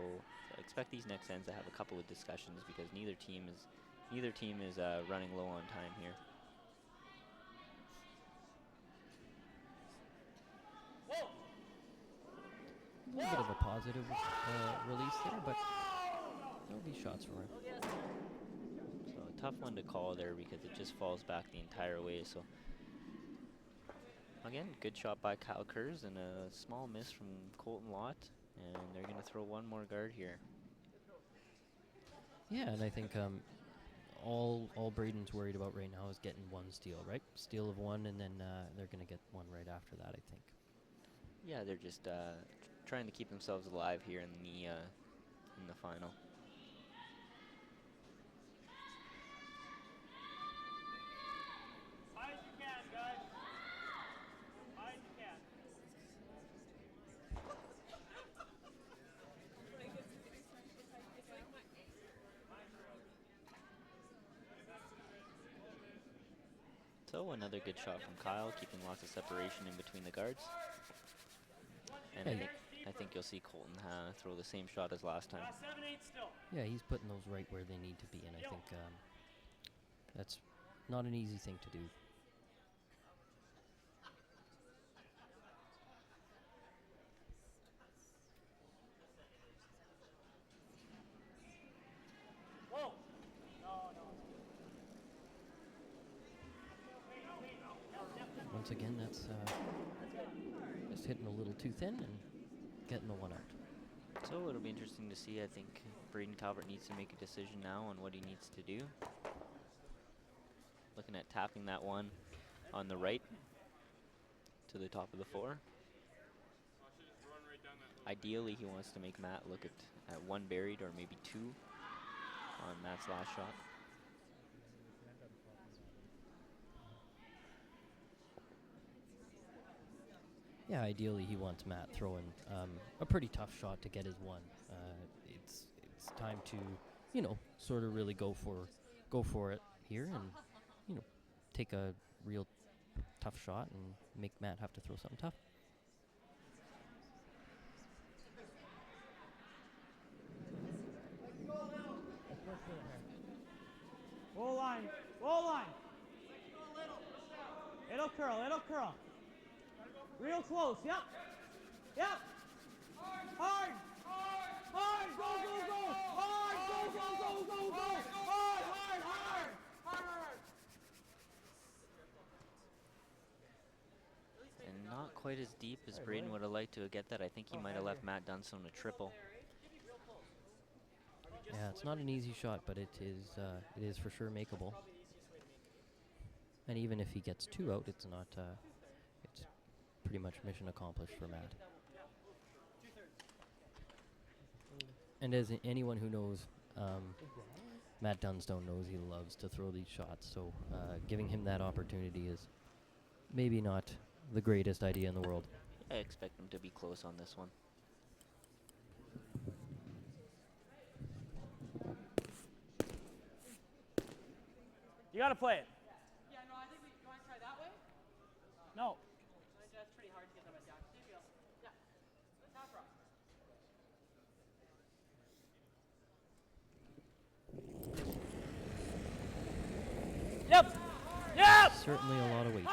Speaker 2: expect these next ends to have a couple of discussions, because neither team is running low on time here.
Speaker 1: A little bit of a positive release there, but there'll be shots for him.
Speaker 2: So a tough one to call there, because it just falls back the entire way. So again, good shot by Kyle Kurz and a small miss from Colton Lott, and they're going to throw one more guard here.
Speaker 1: Yeah, and I think all Braden's worried about right now is getting one steal, right? Steal of one, and then they're going to get one right after that, I think.
Speaker 2: Yeah, they're just trying to keep themselves alive here in the final.
Speaker 3: High as you can, guys. High as you can.
Speaker 2: So another good shot from Kyle, keeping lots of separation in between the guards. And
Speaker 1: Hey.
Speaker 2: I think you'll see Colton throw the same shot as last time.
Speaker 3: 7-8 still.
Speaker 1: Yeah, he's putting those right where they need to be, and I think that's not an easy thing to do.
Speaker 3: Whoa. No.
Speaker 1: Once again, that's just hitting a little too thin and getting the one out.
Speaker 2: So it'll be interesting to see. I think Braden Calvert needs to make a decision now on what he needs to do. Looking at tapping that one on the right to the top of the four. Ideally, he wants to make Matt look at one buried or maybe two on Matt's last shot.
Speaker 1: Yeah, ideally he wants Matt throwing a pretty tough shot to get his one. It's time to, sort of really go for it here, and take a real tough shot and make Matt have to throw something tough.
Speaker 3: Goal line. Goal line. It'll curl. It'll curl. Real close. Yep. Yep. Hard. Hard. Go, go, go. Hard. Go, go, go, go, go. Hard, hard, hard. Hard.
Speaker 2: And not quite as deep as Braden would have liked to get that. I think he might have left Matt Dunstone a triple.
Speaker 1: Yeah, it's not an easy shot, but it is for sure makeable. And even if he gets 2 out, it's not. It's pretty much mission accomplished for Matt. And as anyone who knows, Matt Dunstone knows he loves to throw these shots. So giving him that opportunity is maybe not the greatest idea in the world.
Speaker 2: I expect him to be close on this one.
Speaker 3: You got to play it. Yeah, no, I think you want to try that way? No. That's pretty hard to get them at down. Yeah. Top rock. Yep. Yep.
Speaker 1: Certainly a lot of weight.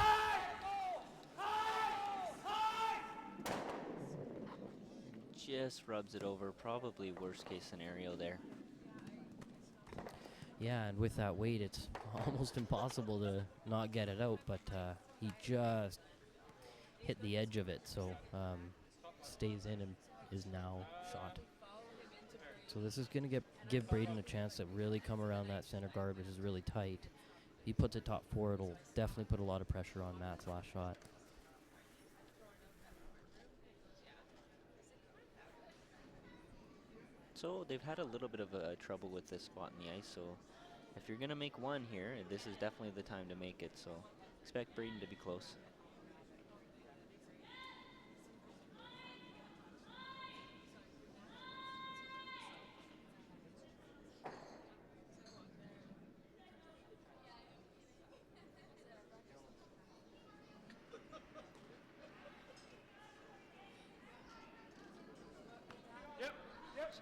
Speaker 2: Just rubs it over. Probably worst case scenario there.
Speaker 1: Yeah, and with that weight, it's almost impossible to not get it out, but he just hit the edge of it, so stays in and is now shot. So this is going to give Braden a chance to really come around that center guard, which is really tight. If he puts it top 4, it'll definitely put a lot of pressure on Matt's last shot.
Speaker 2: So they've had a little bit of trouble with this spot in the ice, so if you're going to make one here, this is definitely the time to make it, so expect Braden to be close.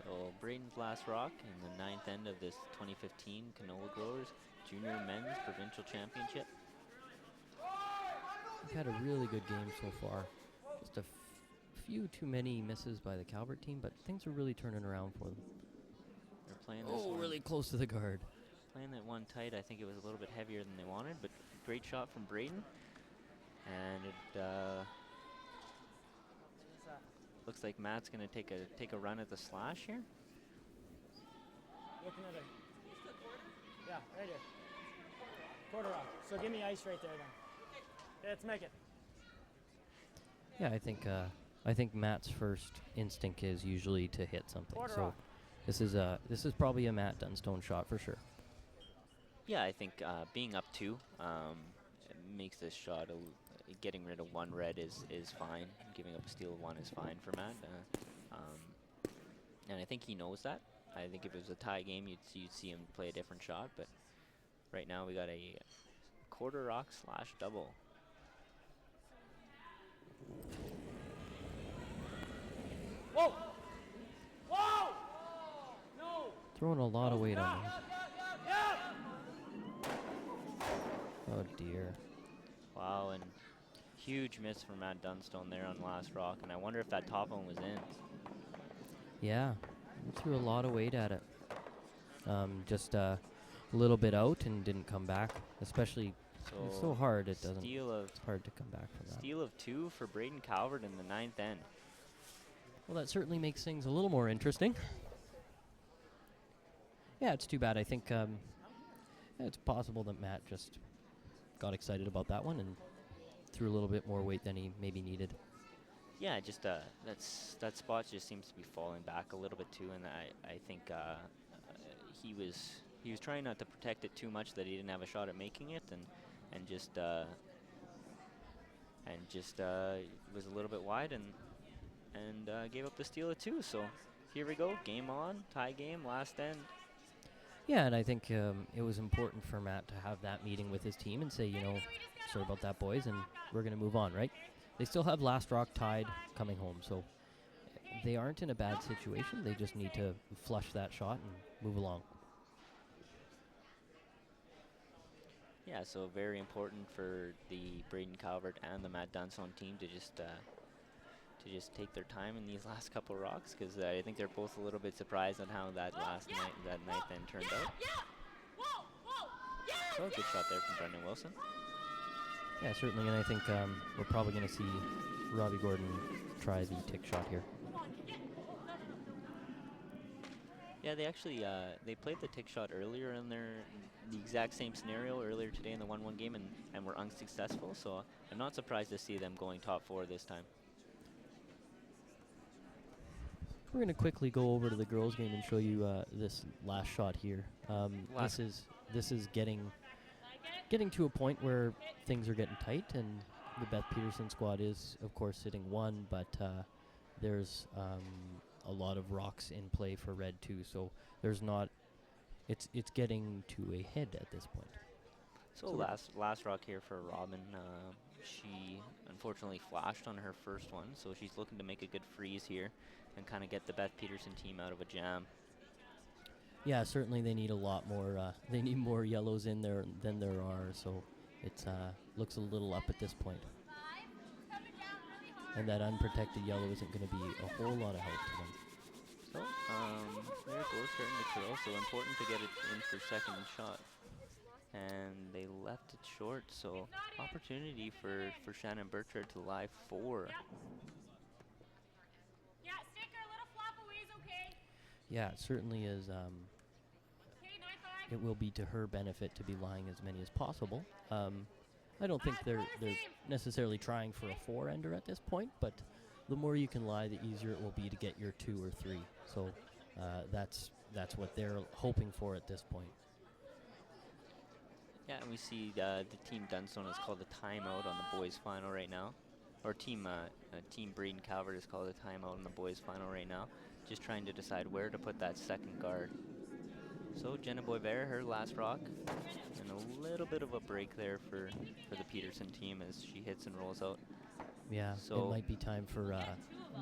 Speaker 2: So Braden's last rock in the 9th end of this 2015 Canola Growers Junior Men's Provincial Championship.
Speaker 1: We've had a really good game so far. Just a few too many misses by the Calvert team, but things are really turning around for them.
Speaker 2: They're playing this one,
Speaker 1: really close to the guard.
Speaker 2: playing that one tight. I think it was a little bit heavier than they wanted, but great shot from Braden. And it looks like Matt's going to take a run at the slash here.
Speaker 3: Looking at it. Yeah, right here. Quarter rock. So give me ice right there then. Okay, let's make it.
Speaker 1: Yeah, I think Matt's first instinct is usually to hit something.
Speaker 3: Quarter
Speaker 1: So
Speaker 3: rock.
Speaker 1: this is probably a Matt Dunstone shot for sure.
Speaker 2: Yeah, I think being up 2 it makes this shot getting rid of 1 red is fine. Giving up a steal of 1 is fine for Matt. And I think he knows that. I think if it was a tie game, you'd see him play a different shot. But right now we got a quarter rock slash double.
Speaker 3: Whoa! Whoa! No!
Speaker 1: Throwing a lot of weight on him.
Speaker 3: Yeah!
Speaker 1: Oh dear.
Speaker 2: Wow, and huge miss from Matt Dunstone there on the last rock. And I wonder if that top one was in.
Speaker 1: Yeah, he threw a lot of weight at it. Just a little bit out and didn't come back. Especially, it's so hard. It's hard to come back from that.
Speaker 2: Steal of 2 for Braden Calvert in the 9th end.
Speaker 1: Well, that certainly makes things a little more interesting. Yeah, it's too bad. I think it's possible that Matt just got excited about that one and threw a little bit more weight than he maybe needed.
Speaker 2: Yeah, just that spot just seems to be falling back a little bit too, and I think he was trying not to protect it too much that he didn't have a shot at making it, and just and and just was a little bit wide and gave up the steal of 2. So here we go, game on, tie game, last end.
Speaker 1: Yeah, and I think it was important for Matt to have that meeting with his team and say, sorry about that, boys, and we're going to move on, right? They still have Last Rock tied coming home, so they aren't in a bad situation. They just need to flush that shot and move along.
Speaker 2: Yeah, so very important for the Braden Calvert and the Matt Dunstone team to just take their time in these last couple rocks, because I think they're both a little bit surprised on how that night then turned out. So a good shot there from Brendan Wilson.
Speaker 1: Yeah, certainly, and I think we're probably going to see Robbie Gordon try the tick shot here.
Speaker 2: Yeah, they actually they played the tick shot earlier in the exact same scenario earlier today in the 1-1 game and were unsuccessful. So I'm not surprised to see them going top 4 this time.
Speaker 1: We're going to quickly go over to the girls' game and show you this last shot here. This is getting to a point where things are getting tight, and the Beth Peterson squad is, of course, sitting 1, but there's a lot of rocks in play for red too, so there's not. It's getting to a head at this point.
Speaker 2: So last rock here for Robin. She unfortunately flashed on her first one, so she's looking to make a good freeze here and kind of get the Beth Peterson team out of a jam.
Speaker 1: Yeah, certainly they need a lot more. They need more yellows in there than there are, so it looks a little up at this point. And that unprotected yellow isn't going to be a whole lot of help to them.
Speaker 2: So there it goes, starting to curl. So important to get it in for second shot. And they left it short, so opportunity for Shannon Burchard to lie 4.
Speaker 6: Yeah, sticker, a little flop away is okay.
Speaker 1: Yeah, it certainly is. It will be to her benefit to be lying as many as possible. I don't think they're necessarily trying for a 4-ender at this point, but the more you can lie, the easier it will be to get your 2 or 3. So that's what they're hoping for at this point.
Speaker 2: Yeah, and we see the team Dunstone has called a timeout on the boys' final right now, or team Braden Calvert has called a timeout on the boys' final right now, just trying to decide where to put that second guard. So Jenna Boisvert, her last rock, and a little bit of a break there for the Peterson team as she hits and rolls out.
Speaker 1: Yeah,
Speaker 2: so
Speaker 1: it might be time for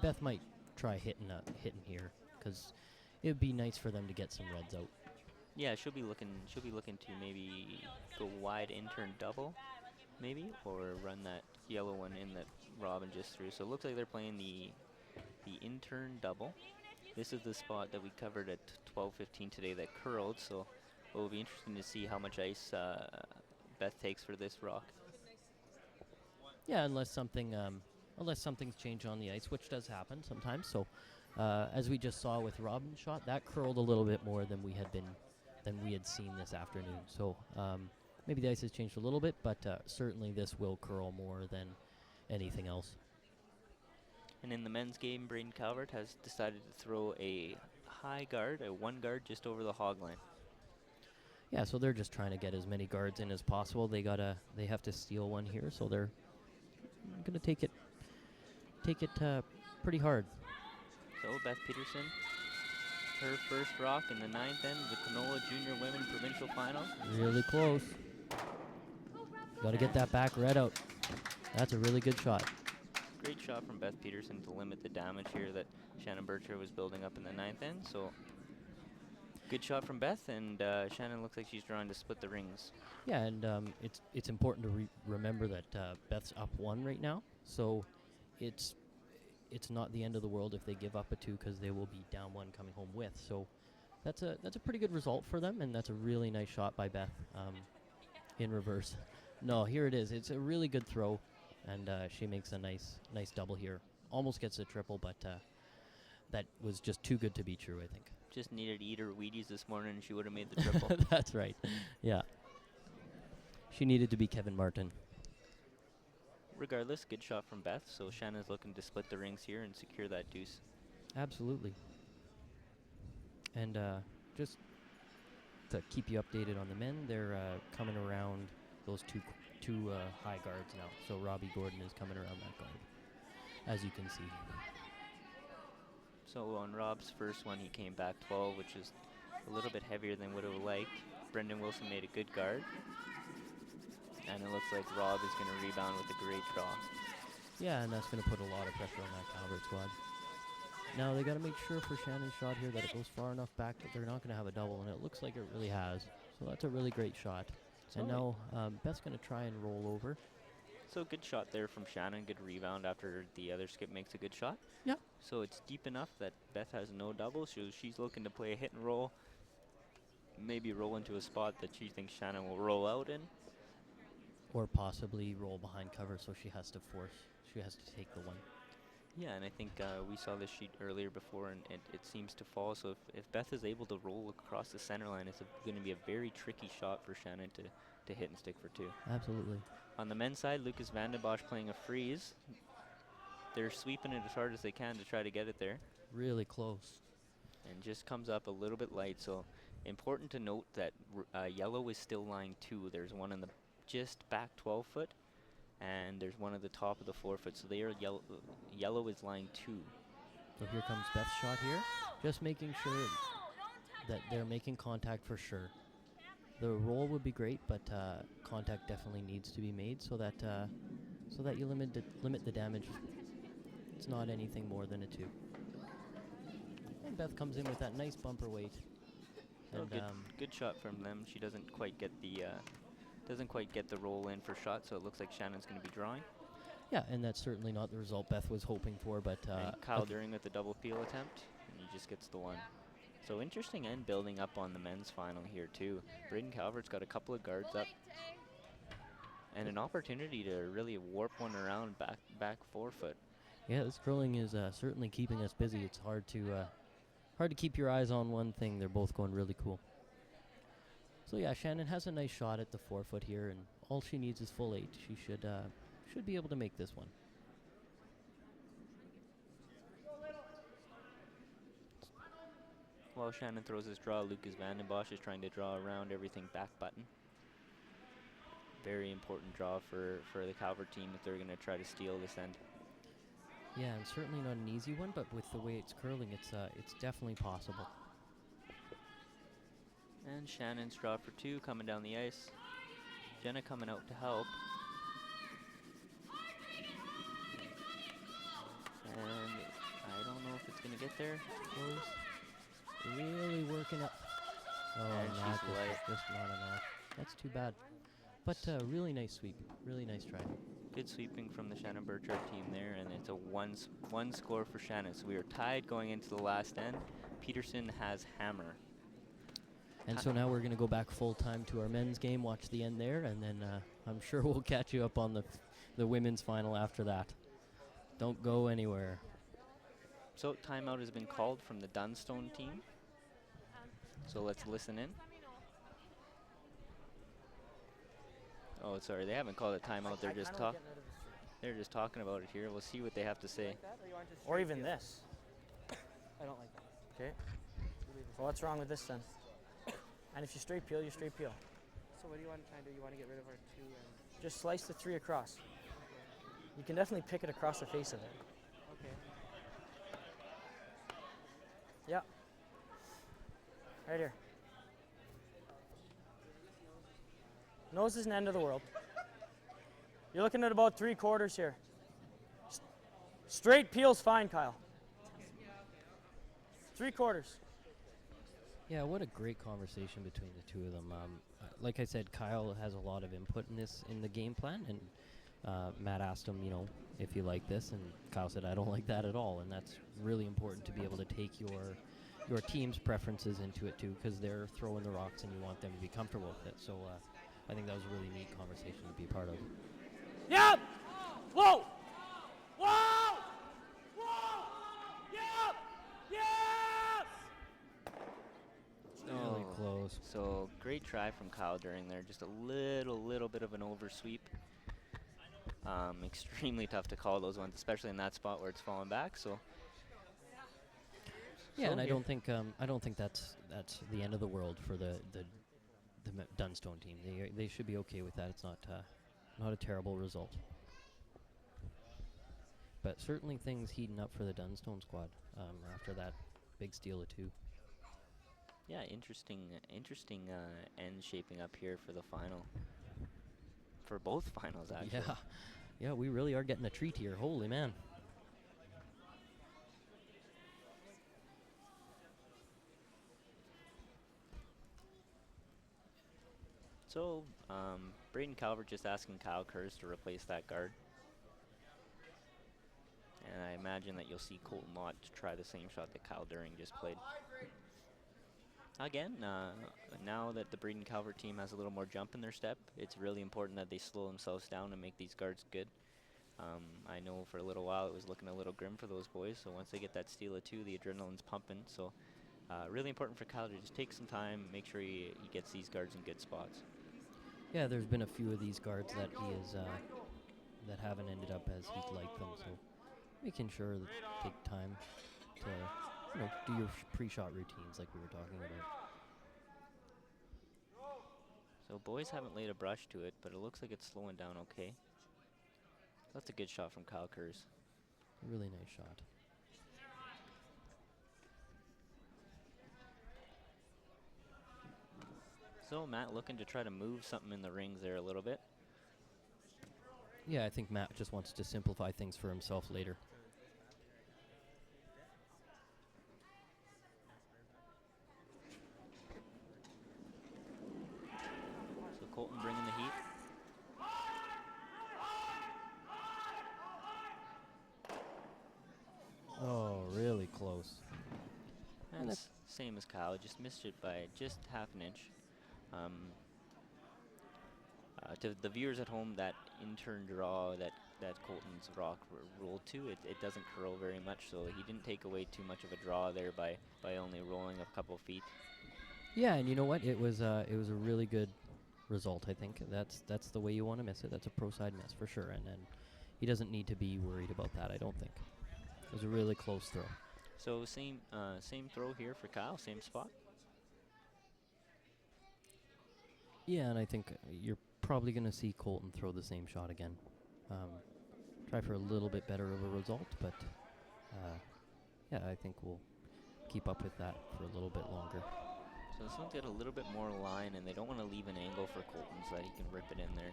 Speaker 1: Beth might try hitting here, because it would be nice for them to get some reds out.
Speaker 2: Yeah, she'll be looking to maybe go wide intern double, maybe, or run that yellow one in that Robin just threw. So it looks like they're playing the intern double. This is the spot that we covered at 12:15 today that curled, so it will be interesting to see how much ice Beth takes for this rock.
Speaker 1: Yeah, unless something's changed on the ice, which does happen sometimes. So as we just saw with Robin's shot, that curled a little bit more than we had seen this afternoon. So maybe the ice has changed a little bit, but certainly this will curl more than anything else.
Speaker 2: And in the men's game, Braden Calvert has decided to throw a high guard, a 1 guard just over the hog line.
Speaker 1: Yeah, so they're just trying to get as many guards in as possible. They have to steal one here, so they're gonna take it pretty hard.
Speaker 2: So Beth Peterson, her first rock in the 9th end of the Canola Junior Women Provincial Final.
Speaker 1: Really close. Got to get that back red out. That's a really good shot.
Speaker 2: Great shot from Beth Peterson to limit the damage here that Shannon Burchard was building up in the 9th end. So good shot from Beth, and Shannon looks like she's trying to split the rings.
Speaker 1: Yeah, and it's important to remember that Beth's up 1 right now. So it's not the end of the world if they give up a 2, because they will be down 1 coming home with. So that's a pretty good result for them, and that's a really nice shot by Beth in reverse. No, here it is. It's a really good throw. And she makes a nice double here. Almost gets a triple, but that was just too good to be true, I think.
Speaker 2: Just needed to eat her Wheaties this morning, and she would have made the triple.
Speaker 1: That's right. Yeah. She needed to be Kevin Martin.
Speaker 2: Regardless, good shot from Beth. So Shannon's looking to split the rings here and secure that deuce.
Speaker 1: Absolutely. And just to keep you updated on the men, they're coming around those two high guards now. So Robbie Gordon is coming around that guard, as you can see.
Speaker 2: So on Rob's first one, he came back 12, which is a little bit heavier than would have liked. Brendan Wilson made a good guard. And it looks like Rob is going to rebound with a great draw.
Speaker 1: Yeah, and that's going to put a lot of pressure on that Calvert squad. Now they got to make sure for Shannon's shot here that it goes far enough back that they're not going to have a double, and it looks like it really has. So that's a really great shot. And now Beth's going to try and roll over.
Speaker 2: So good shot there from Shannon. Good rebound after the other skip makes a good shot.
Speaker 1: Yeah.
Speaker 2: So it's deep enough that Beth has no double. So she's looking to play a hit and roll. Maybe roll into a spot that she thinks Shannon will roll out in.
Speaker 1: Or possibly roll behind cover, so she has to take the one.
Speaker 2: Yeah, and I think we saw this sheet earlier before, and it seems to fall. So if Beth is able to roll across the center line, it's going to be a very tricky shot for Shannon to hit and stick for two.
Speaker 1: Absolutely.
Speaker 2: On the men's side, Lucas Vandenbosch playing a freeze. They're sweeping it as hard as they can to try to get it there.
Speaker 1: Really close.
Speaker 2: And just comes up a little bit light. So important to note that yellow is still lying 2. There's one in the just back 12 foot, and there's one at the top of the 4 foot. So they are yellow is lying 2.
Speaker 1: So here comes Beth's shot here. Just making sure that they're making contact for sure. The roll would be great, but contact definitely needs to be made so that you limit the damage. It's not anything more than a 2. And Beth comes in with that nice bumper weight.
Speaker 2: And good shot from them. She doesn't quite get the roll in for shot, so it looks like Shannon's going to be drawing.
Speaker 1: Yeah, and that's certainly not the result Beth was hoping for, but
Speaker 2: and Kyle During with the double peel attempt, and he just gets the one. So interesting end building up on the men's final here too. Braden Calvert's got a couple of guards up and an opportunity to really warp one around back 4 foot.
Speaker 1: Yeah, this curling is certainly keeping us busy. It's hard to keep your eyes on one thing. They're both going really cool. So yeah, Shannon has a nice shot at the 4 foot here, and all she needs is full 8. She should be able to make this one.
Speaker 2: While Shannon throws his draw, Lucas Vandenbosch is trying to draw around everything back button. Very important draw for the Calvert team if they're going to try to steal this end.
Speaker 1: Yeah, and certainly not an easy one, but with the way it's curling, it's definitely possible.
Speaker 2: And Shannon's draw for 2 coming down the ice. Jenna coming out to help. And I don't know if it's going to get there.
Speaker 1: Close. Really working it. Oh,
Speaker 2: And
Speaker 1: not
Speaker 2: she's light.
Speaker 1: just not enough. That's too bad. But really nice sweep. Really nice try.
Speaker 2: Good sweeping from the Shannon Burchard team there, and it's a one score for Shannon. So we are tied going into the last end. Peterson has hammer.
Speaker 1: And so now we're going to go back full time to our men's game, watch the end there, and then I'm sure we'll catch you up on the women's final after that. Don't go anywhere.
Speaker 2: So timeout has been called from the Dunstone team. So let's listen in. Oh, sorry, they haven't called a timeout. They're just talking about it here. We'll see what they have to say.
Speaker 3: Or even this. I don't like that. Okay. Well, what's wrong with this then? And if you straight peel, you straight peel.
Speaker 7: So what do you want to try and do? You want to get rid of our 2 and...
Speaker 3: Just slice the 3 across. You can definitely pick it across the face of it.
Speaker 7: Okay.
Speaker 3: Yeah. Right here. Nose is an end of the world. You're looking at about 3/4 here. Straight peel's fine, Kyle. 3/4.
Speaker 1: Yeah, what a great conversation between the two of them. Like I said, Kyle has a lot of input in the game plan, and Matt asked him, if you like this, and Kyle said, I don't like that at all, and that's really important to be able to take your team's preferences into it too, because they're throwing the rocks and you want them to be comfortable with it. So I think that was a really neat conversation to be a part of.
Speaker 3: Yep! Whoa! Whoa! Whoa! Yep! Yep!
Speaker 1: Really close.
Speaker 2: So great try from Kyle During there. Just a little bit of an oversweep. Extremely tough to call those ones, especially in that spot where it's falling back. So
Speaker 1: yeah, and I don't think that's the end of the world for the Dunstone team. They should be okay with that. It's not a terrible result. But certainly things heating up for the Dunstone squad after that big steal of 2.
Speaker 2: Yeah, interesting end shaping up here for the final. For both finals, actually.
Speaker 1: Yeah, we really are getting a treat here. Holy man.
Speaker 2: So, Braden Calvert just asking Kyle Kurz to replace that guard. And I imagine that you'll see Colton Lott try the same shot that Kyle During just played. Again, now that the Braden Calvert team has a little more jump in their step, it's really important that they slow themselves down and make these guards good. I know for a little while it was looking a little grim for those boys, so once they get that steal of 2, the adrenaline's pumping. So really important for Kyle to just take some time, make sure he gets these guards in good spots.
Speaker 1: Yeah, there's been a few of these guards that he is that haven't ended up as he'd like them, so making sure that take time to do your pre-shot routines like we were talking about.
Speaker 2: So boys haven't laid a brush to it, but it looks like it's slowing down okay. That's a good shot from Kyle Kurz.
Speaker 1: Really nice shot.
Speaker 2: So Matt looking to try to move something in the rings there a little bit.
Speaker 1: Yeah, I think Matt just wants to simplify things for himself later.
Speaker 2: So Colton bringing the heat.
Speaker 1: Oh, really close.
Speaker 2: And that's same as Kyle, just missed it by just half an inch. To the viewers at home, that in-turn draw that Colton's rock rolled to, it doesn't curl very much, so he didn't take away too much of a draw there by only rolling a couple feet.
Speaker 1: Yeah, and you know what? It was a really good result. I think that's the way you want to miss it. That's a pro side miss for sure, and he doesn't need to be worried about that. I don't think. It was a really close throw.
Speaker 2: So same throw here for Kyle, same spot.
Speaker 1: Yeah, and I think you're probably going to see Colton throw the same shot again. Try for a little bit better of a result, but yeah, I think we'll keep up with that for a little bit longer.
Speaker 2: So this one's got a little bit more line, and they don't want to leave an angle for Colton so that he can rip it in there.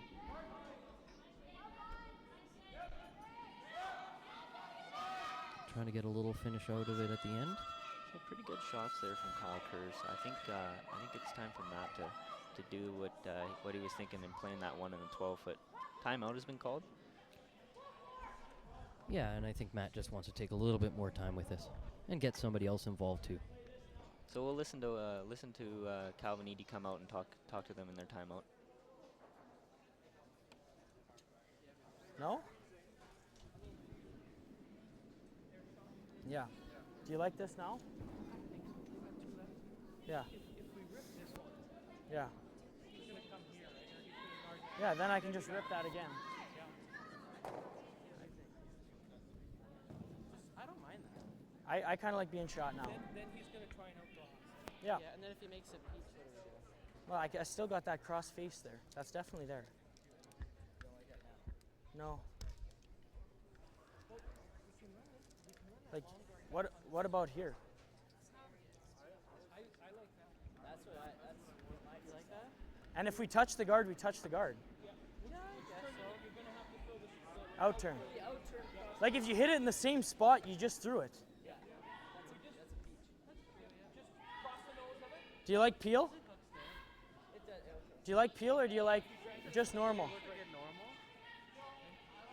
Speaker 1: Trying to get a little finish out of it at the end.
Speaker 2: So pretty good shots there from Kyle Kurz. I think it's time for Matt to do what he was thinking and playing that one in the 12-foot. Timeout has been called.
Speaker 1: Yeah, and I think Matt just wants to take a little bit more time with this and get somebody else involved too.
Speaker 2: So we'll listen to Calvin Eady come out and talk to them in their timeout.
Speaker 3: No? Yeah. Do you like this now? Yeah. Yeah. Yeah, then I can just rip that again.
Speaker 7: I don't mind that.
Speaker 3: I kind of like being shot now.
Speaker 7: Then he's going to try and outdraw us.
Speaker 3: Yeah.
Speaker 7: Yeah, and then if he makes it peach, what do we do?
Speaker 3: Well, I still got that cross face there. That's definitely there. No. Like, what about here?
Speaker 7: I like that. That's what you like that?
Speaker 3: And if we touch the guard, we touch the guard.
Speaker 7: Yeah, I guess so. You're going to have to throw the
Speaker 3: Out turn.
Speaker 7: the out turn cross.
Speaker 3: Like if you hit it in the same spot, you just threw it.
Speaker 7: Yeah, that's a peach. Just cross the nose of it.
Speaker 3: Do you like peel?
Speaker 7: It does. Okay.
Speaker 3: Do you like peel or do you like just normal?
Speaker 7: Normal?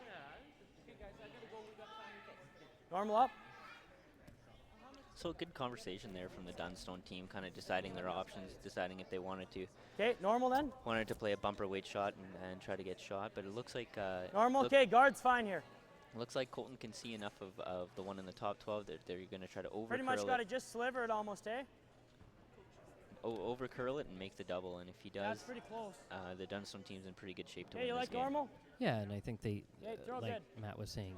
Speaker 7: Yeah. Okay, guys, I gotta go. We got time.
Speaker 3: Normal up?
Speaker 2: So good conversation there from the Dunstone team, kind of deciding their options, deciding if they wanted
Speaker 3: Normal then?
Speaker 2: to play a bumper weight shot and try to get shot. But it looks like
Speaker 3: Normal, okay, guard's fine here.
Speaker 2: looks like Colton can see enough of the one in the top 12 that they're going to try to over
Speaker 3: Pretty much got to just sliver it almost, eh?
Speaker 2: over curl it and make the double. And if he
Speaker 3: That's
Speaker 2: does,
Speaker 3: pretty close.
Speaker 2: the Dunstone team's in pretty good shape to
Speaker 3: Hey,
Speaker 2: win
Speaker 3: you
Speaker 2: this
Speaker 3: like
Speaker 2: game.
Speaker 3: normal?
Speaker 1: Yeah, and I think they,
Speaker 3: Okay, throw
Speaker 1: like
Speaker 3: good.
Speaker 1: Matt was saying,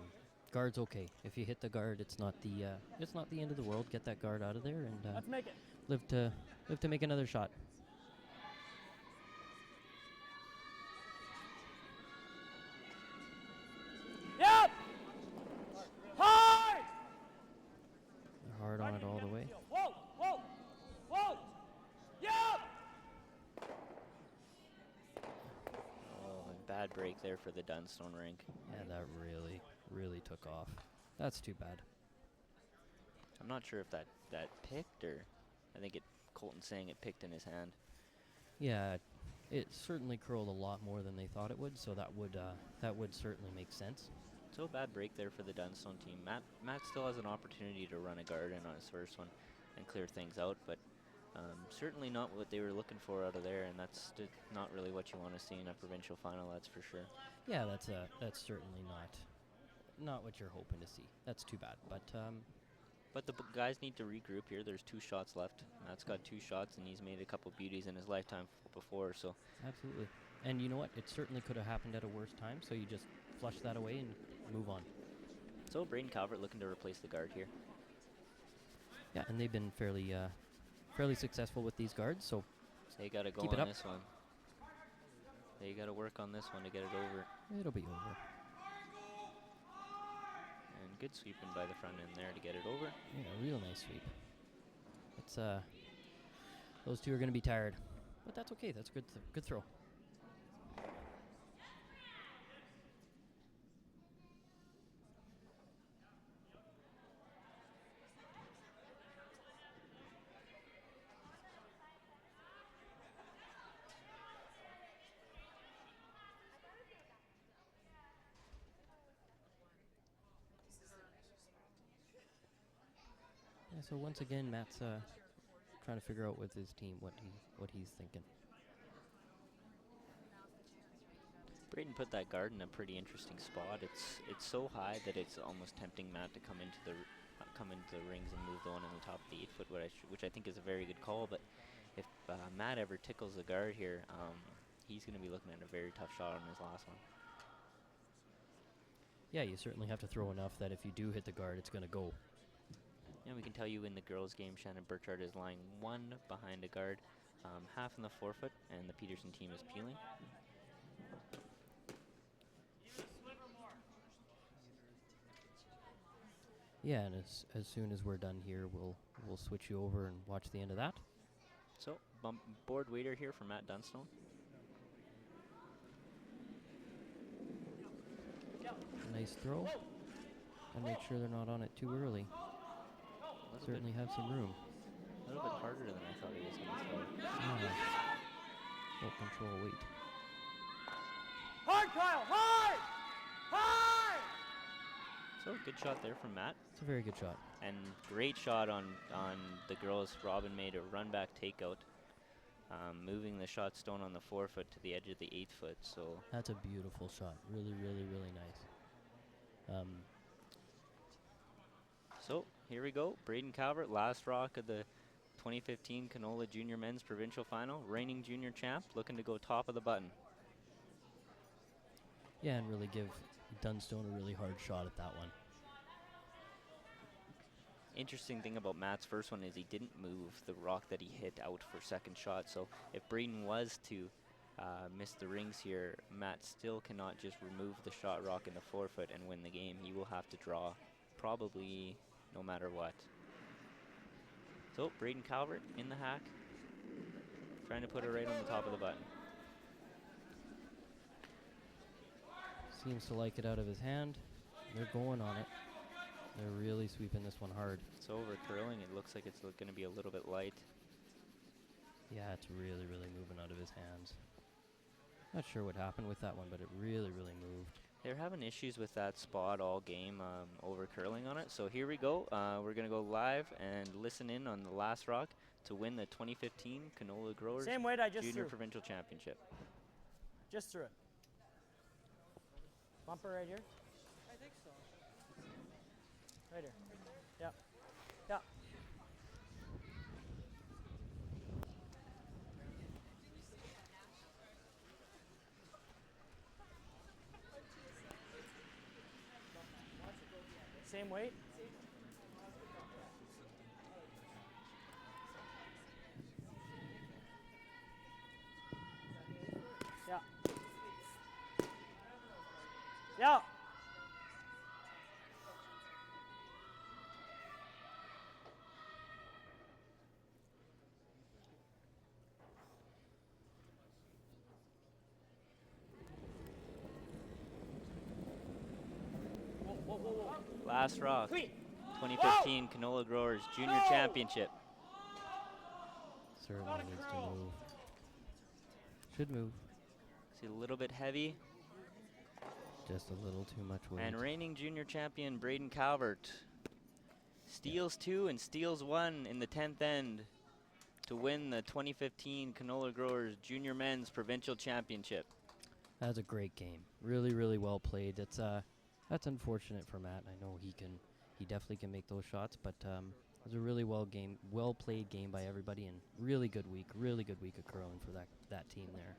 Speaker 1: guard's okay. If you hit the guard, it's not the end of the world. Get that guard out of there and
Speaker 3: Let's make it.
Speaker 1: live to make another shot.
Speaker 2: bad break there for the Dunstone rink.
Speaker 1: Yeah, that really, really took off. That's too bad.
Speaker 2: I'm not sure if that picked, or I think Colton's saying it picked in his hand.
Speaker 1: Yeah, it certainly curled a lot more than they thought it would, so that would certainly make sense.
Speaker 2: So a bad break there for the Dunstone team. Matt still has an opportunity to run a guard in on his first one and clear things out, but certainly not what they were looking for out of there, and that's not really what you want to see in a provincial final, that's for sure.
Speaker 1: Yeah, that's certainly not what you're hoping to see. That's too bad,
Speaker 2: But the guys need to regroup here. There's 2 shots left. Matt's got 2 shots, and he's made a couple beauties in his lifetime before, so.
Speaker 1: absolutely. And you know what? It certainly could have happened at a worse time, so you just flush that away and move on.
Speaker 2: So Braden Calvert looking to replace the guard here.
Speaker 1: Yeah, and they've been fairly successful with these guards, so
Speaker 2: They got to go
Speaker 1: keep it
Speaker 2: on
Speaker 1: up.
Speaker 2: this one. They got to work on this one to get it over.
Speaker 1: It'll be over.
Speaker 2: And good sweeping by the front end there to get it over.
Speaker 1: Yeah, real nice sweep. It's those two are going to be tired, but that's okay. That's a good throw. Yeah, so once again, Matt's trying to figure out with his team what he's thinking.
Speaker 2: Braden put that guard in a pretty interesting spot. It's so high that it's almost tempting Matt to come into the rings and move the one on the top of the 8-foot, which I think is a very good call. But if Matt ever tickles the guard here, he's going to be looking at a very tough shot on his last one.
Speaker 1: Yeah, you certainly have to throw enough that if you do hit the guard, it's going to go.
Speaker 2: And we can tell you in the girls' game, Shannon Burchard is lying 1 behind a guard, half in the 4-foot, and the Peterson team is peeling.
Speaker 1: Yeah, and as soon as we're done here, we'll switch you over and watch the end of that.
Speaker 2: So board waiter here for Matt Dunstone.
Speaker 1: Nice throw. And make sure they're not on it too early. Certainly have some room.
Speaker 2: A little bit harder than I thought he was going to throw.
Speaker 1: Well, control weight.
Speaker 3: Hard, Kyle! Hard! Hard!
Speaker 2: So good shot there from Matt.
Speaker 1: It's a very good shot.
Speaker 2: And great shot on the girls. Robin made a run back takeout, moving the shot stone on the 4-foot to the edge of the 8-foot. So
Speaker 1: That's a beautiful shot. Really, really, really nice.
Speaker 2: So here we go. Braden Calvert, last rock of the 2015 Canola Junior Men's Provincial Final. Reigning junior champ, looking to go top of the button.
Speaker 1: Yeah, and really give Dunstone a really hard shot at that one.
Speaker 2: Interesting thing about Matt's first one is he didn't move the rock that he hit out for second shot. So if Braden was to miss the rings here, Matt still cannot just remove the shot rock in the 4-foot and win the game. He will have to draw probably no matter what. So Braden Calvert in the hack, trying to put it right on the top of the button.
Speaker 1: Seems to like it out of his hand. They're going on it. They're really sweeping this one hard.
Speaker 2: It's over curling. It looks like it's going to be a little bit light.
Speaker 1: Yeah, it's really, really moving out of his hands. Not sure what happened with that one, but it really, really moved.
Speaker 2: They're having issues with that spot all game, over curling on it. So here we go. We're going to go live and listen in on the last rock to win the 2015 Canola Growers
Speaker 3: Same weight I just
Speaker 2: Junior
Speaker 3: threw.
Speaker 2: Provincial Championship.
Speaker 3: Just threw it. Bumper right here?
Speaker 7: I think so.
Speaker 3: Right here. Yep. Yep. Same weight? Yeah. Yeah.
Speaker 2: Last rock,
Speaker 3: Clean.
Speaker 2: 2015 Canola Growers Junior Championship.
Speaker 1: Certainly needs to move. Should move.
Speaker 2: See a little bit heavy.
Speaker 1: Just a little too much weight.
Speaker 2: And reigning junior champion Braden Calvert steals 2 and steals 1 in the 10th end to win the 2015 Canola Growers Junior Men's Provincial Championship.
Speaker 1: That's a great game. Really, really well played. That's unfortunate for Matt. I know he definitely can make those shots, but it was a really well played game by everybody, and really good week of curling for that team there.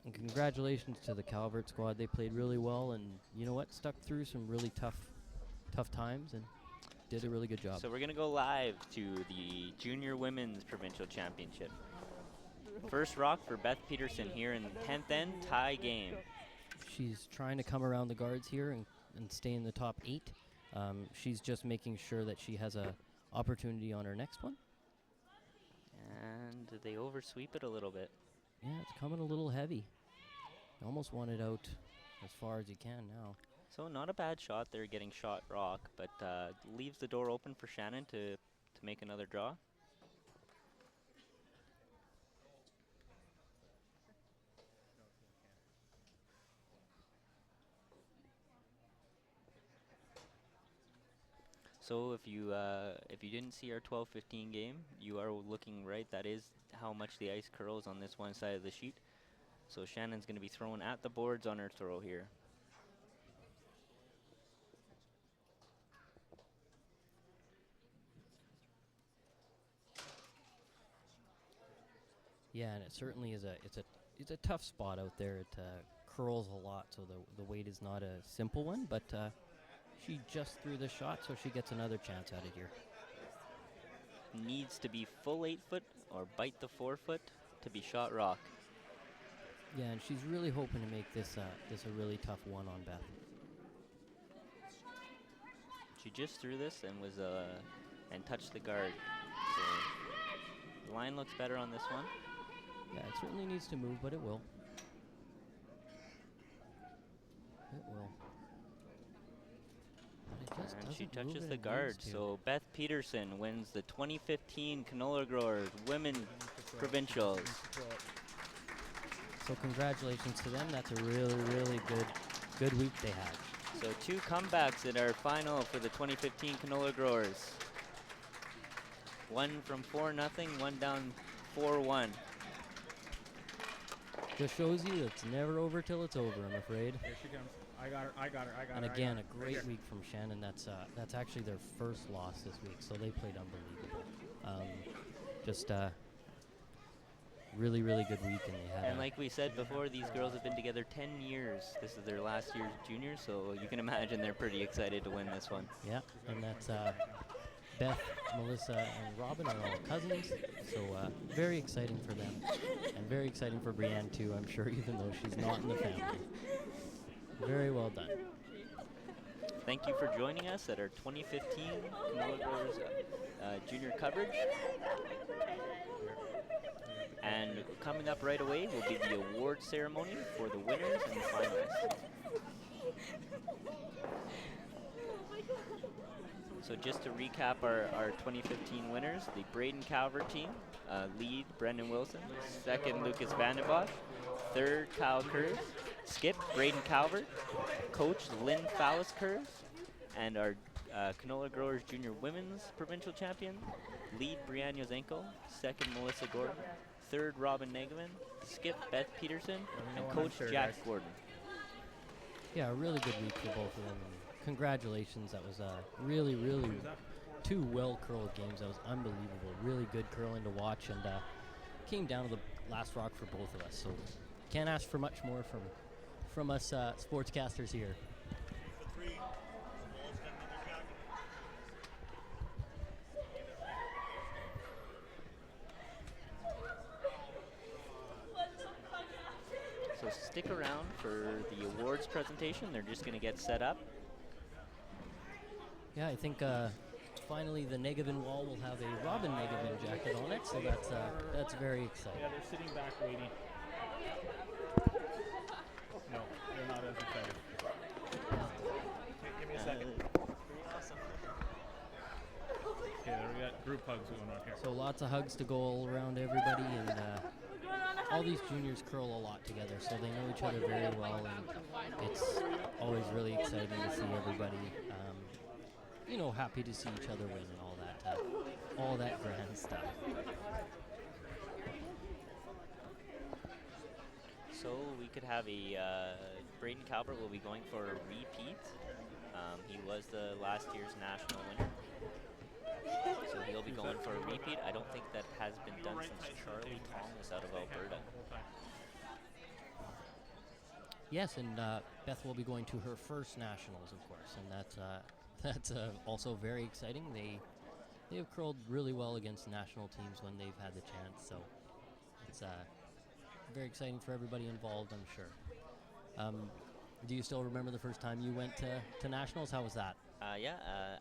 Speaker 1: And congratulations to the Calvert squad. They played really well, and you know what? Stuck through some really tough times and did a really good job.
Speaker 2: So we're gonna go live to the Junior Women's Provincial Championship. First rock for Beth Peterson here in the 10th end, tie game.
Speaker 1: She's trying to come around the guards here and stay in the top 8. She's just making sure that she has a opportunity on her next one.
Speaker 2: And they oversweep it a little bit.
Speaker 1: Yeah, it's coming a little heavy. You almost want it out as far as you can now.
Speaker 2: So not a bad shot there, getting shot rock, but leaves the door open for Shannon to make another draw. So if you didn't see our 12-15 game, you are looking right. That is how much the ice curls on this one side of the sheet. So Shannon's going to be throwing at the boards on her throw here.
Speaker 1: Yeah, and it certainly is it's a tough spot out there. It curls a lot, so the weight is not a simple one, but she just threw the shot, so she gets another chance at it here.
Speaker 2: Needs to be full 8 foot or bite the 4 foot to be shot rock.
Speaker 1: Yeah, and she's really hoping to make this a really tough one on Beth.
Speaker 2: She just threw this and was and touched the guard. So the line looks better on this one.
Speaker 1: Yeah, it certainly needs to move, but it will. It will. But it just
Speaker 2: And she
Speaker 1: doesn't move
Speaker 2: touches
Speaker 1: when
Speaker 2: the
Speaker 1: it
Speaker 2: guard.
Speaker 1: needs to.
Speaker 2: So Beth Peterson wins the 2015 Canola Growers Women Provincials.
Speaker 1: So congratulations to them. That's a really, really good week they had.
Speaker 2: So 2 comebacks in our final for the 2015 Canola Growers. One from 4-0, one down 4-1.
Speaker 1: Just shows you it's never over till it's over, I'm afraid.
Speaker 4: Here she comes. I got her.
Speaker 1: And again, a great week from Shannon. That's actually their first loss this week, so they played unbelievable. Just really, really good week, and they had.
Speaker 2: And like we said before, these girls have been together 10 years. This is their last year as juniors, so you can imagine they're pretty excited to win this one.
Speaker 1: Yeah, and that's Beth, Melissa, and Robin are all cousins, so very exciting for them, and very exciting for Brienne too, I'm sure, even though she's not in the family. Very well done.
Speaker 2: Thank you for joining us at our 2015 Canola Growers junior coverage. And coming up right away will be the award ceremony for the winners and the finalists. So just to recap our 2015 winners, the Braden Calvert team, lead Brendan Wilson, second Lucas Vandenbosch, third Kyle Kurz, skip Braden Calvert, coach Lynn Fallis Kurz, and our Canola Growers Junior Women's Provincial Champion, lead Brianne Yozenko, second Melissa Gordon, third Robin Negavan, skip Beth Peterson, and coach Jack Gordon.
Speaker 1: Yeah, a really good week for both of them. Congratulations, that was really, really 2 well-curled games. That was unbelievable. Really good curling to watch, and came down to the last rock for both of us. So can't ask for much more from us sportscasters here.
Speaker 2: So stick around for the awards presentation. They're just going to get set up.
Speaker 1: Yeah, I think finally the Negavan wall will have a Robin Negavan jacket on it, so that's very exciting.
Speaker 4: Yeah, they're sitting back waiting. No, they're not. excited.
Speaker 8: Give me a second.
Speaker 2: Pretty awesome.
Speaker 4: Okay, there we got group hugs going on here.
Speaker 1: So lots of hugs to go all around everybody, and all these juniors curl a lot together, so they know each other very well, and it's always really exciting to see everybody, happy to see each other win and all that grand stuff.
Speaker 2: So we could have Braden Calvert will be going for a repeat. He was the last year's national winner. So he'll be going for a repeat. I don't think that has been done since Charlie Thomas out of Alberta.
Speaker 1: Yes, and Beth will be going to her first nationals, of course, and that's also very exciting. They have curled really well against national teams when they've had the chance, so it's very exciting for everybody involved, I'm sure. Do you still remember the first time you went to nationals? How was that?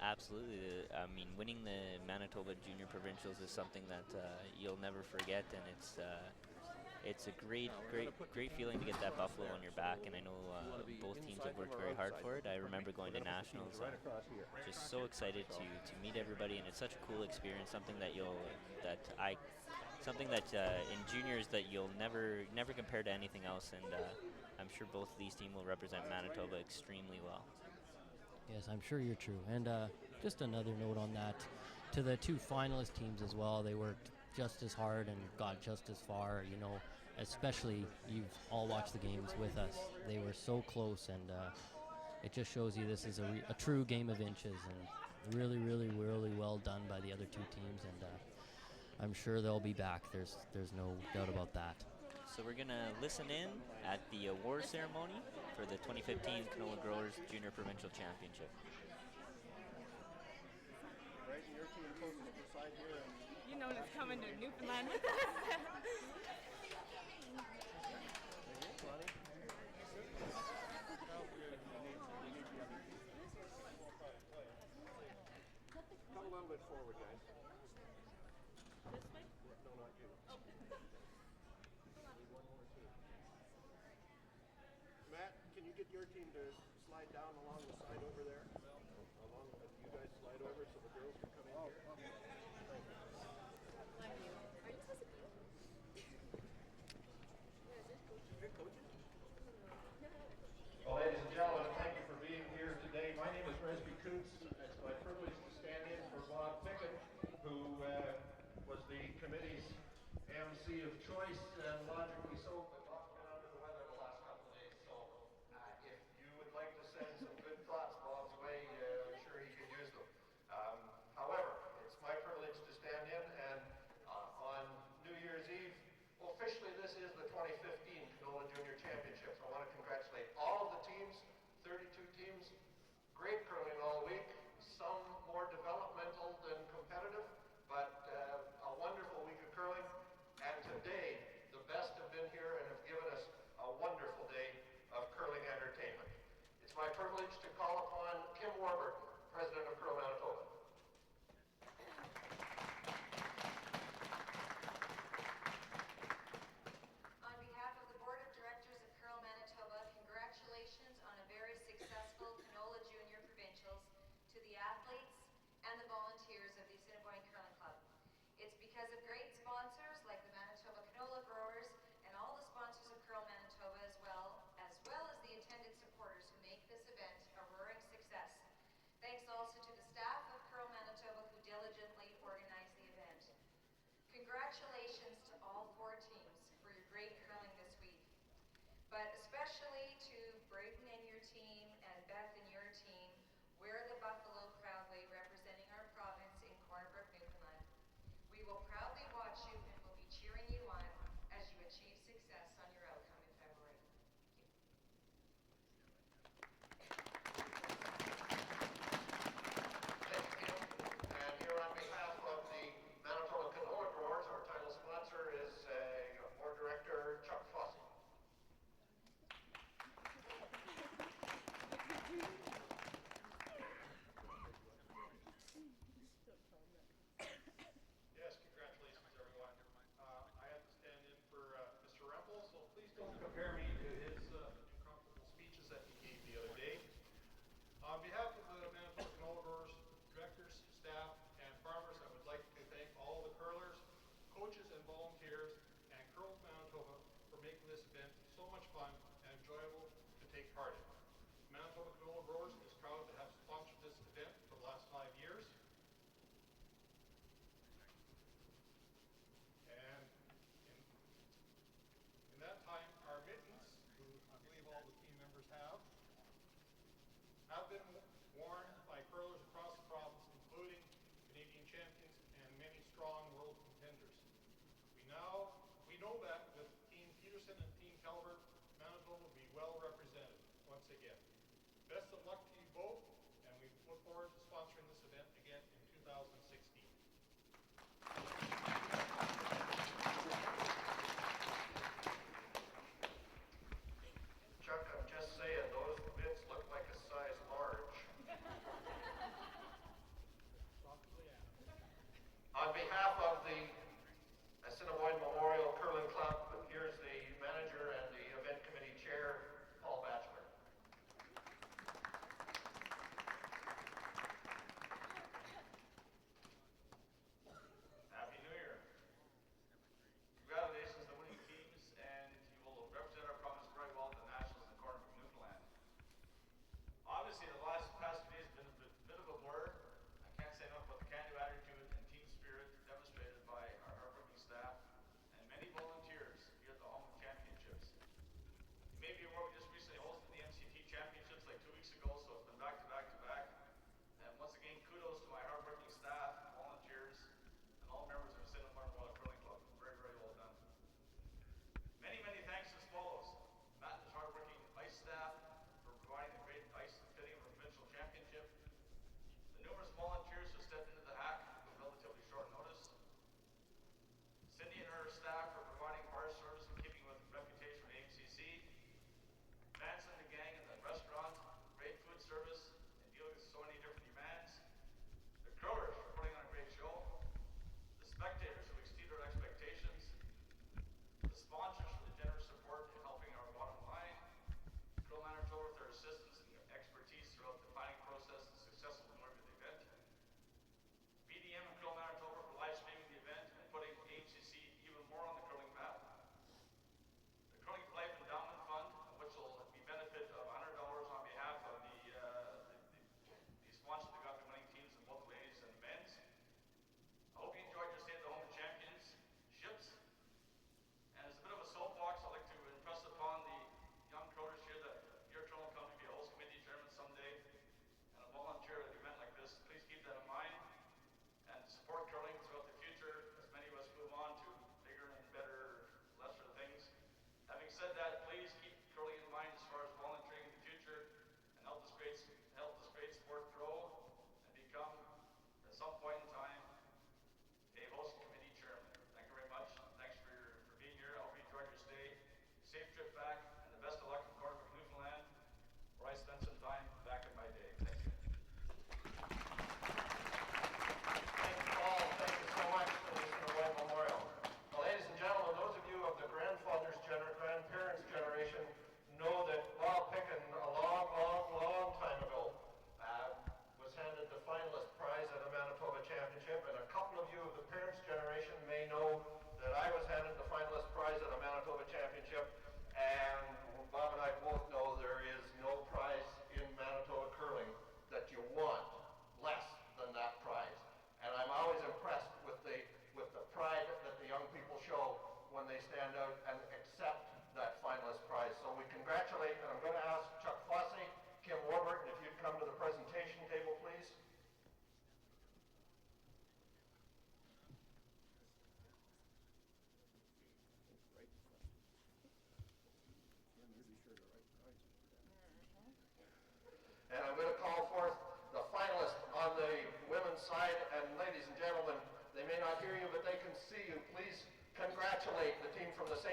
Speaker 2: Absolutely. I mean, winning the Manitoba Junior Provincials is something that you'll never forget, and it's a great feeling to get that buffalo on your back. And I know both teams have worked very hard for it. I remember going to nationals, just so excited to meet everybody, and it's such a cool experience. Something that in juniors that you'll never compare to anything else, and I'm sure both of these teams will represent Manitoba extremely well.
Speaker 1: Yes, I'm sure you're true. And just another note on that, to the two finalist teams as well, they worked just as hard and got just as far, especially you've all watched the games with us. They were so close, and it just shows you this is a true game of inches, and really, really, really well done by the other two teams, and I'm sure they'll be back. There's no doubt about that.
Speaker 2: So we're going to listen in at the award ceremony for the 2015 Canola Growers Junior Provincial Championship.
Speaker 8: Right, your team closest to the side here.
Speaker 6: You know it's coming to Newfoundland with us.
Speaker 8: Come a little bit forward, guys.
Speaker 6: This way?
Speaker 8: No, not you. Matt, can you get your team to slide down along the side over there? You guys slide over so the girls can come in here. Well, ladies and gentlemen, thank you for being here today. My name is Resby Coots. It's my privilege to stand in for Bob Pickett, who was the committee's MC of choice, and logically so, but Bob's been under the weather the last couple of days, so if you would like to send some good thoughts Bob's way, I'm sure he could use them. However, it's my privilege to stand in, and on New Year's Eve, officially this is the 2015 Canola Junior Championships. I want to congratulate all of the teams, 32 teams, great curling all week, some more developmental than competitive, but a wonderful week of curling. And today, the best have been here and have given us a wonderful day of curling entertainment. It's my privilege to call upon Kim Warburton, President of Curl Manitoba.
Speaker 9: On behalf of the Board of Directors of Curl Manitoba, congratulations on a very successful Canola Junior Provincials to the athletes and the volunteers of the Assiniboine Curling Club. It's because of great sponsors like the Manitoba Canola Growers and all the sponsors of Curl Manitoba as well as the attended supporters who make this event a roaring success. Thanks also to the staff of Curl Manitoba who diligently organize the event. Congratulations to all 4 teams for your great curling this week, but especially to Braden and your team and Beth and your team. Wear the buffalo proudly, representing our province in Corner Brook, Newfoundland. We will proudly watch you and will be cheering you on as you achieve success on your outcome in February.
Speaker 8: Thank you, Kim. And here on behalf of the Manitoba Canola Growers, our title sponsor is Board Director Chuck Fossey. Yes, congratulations.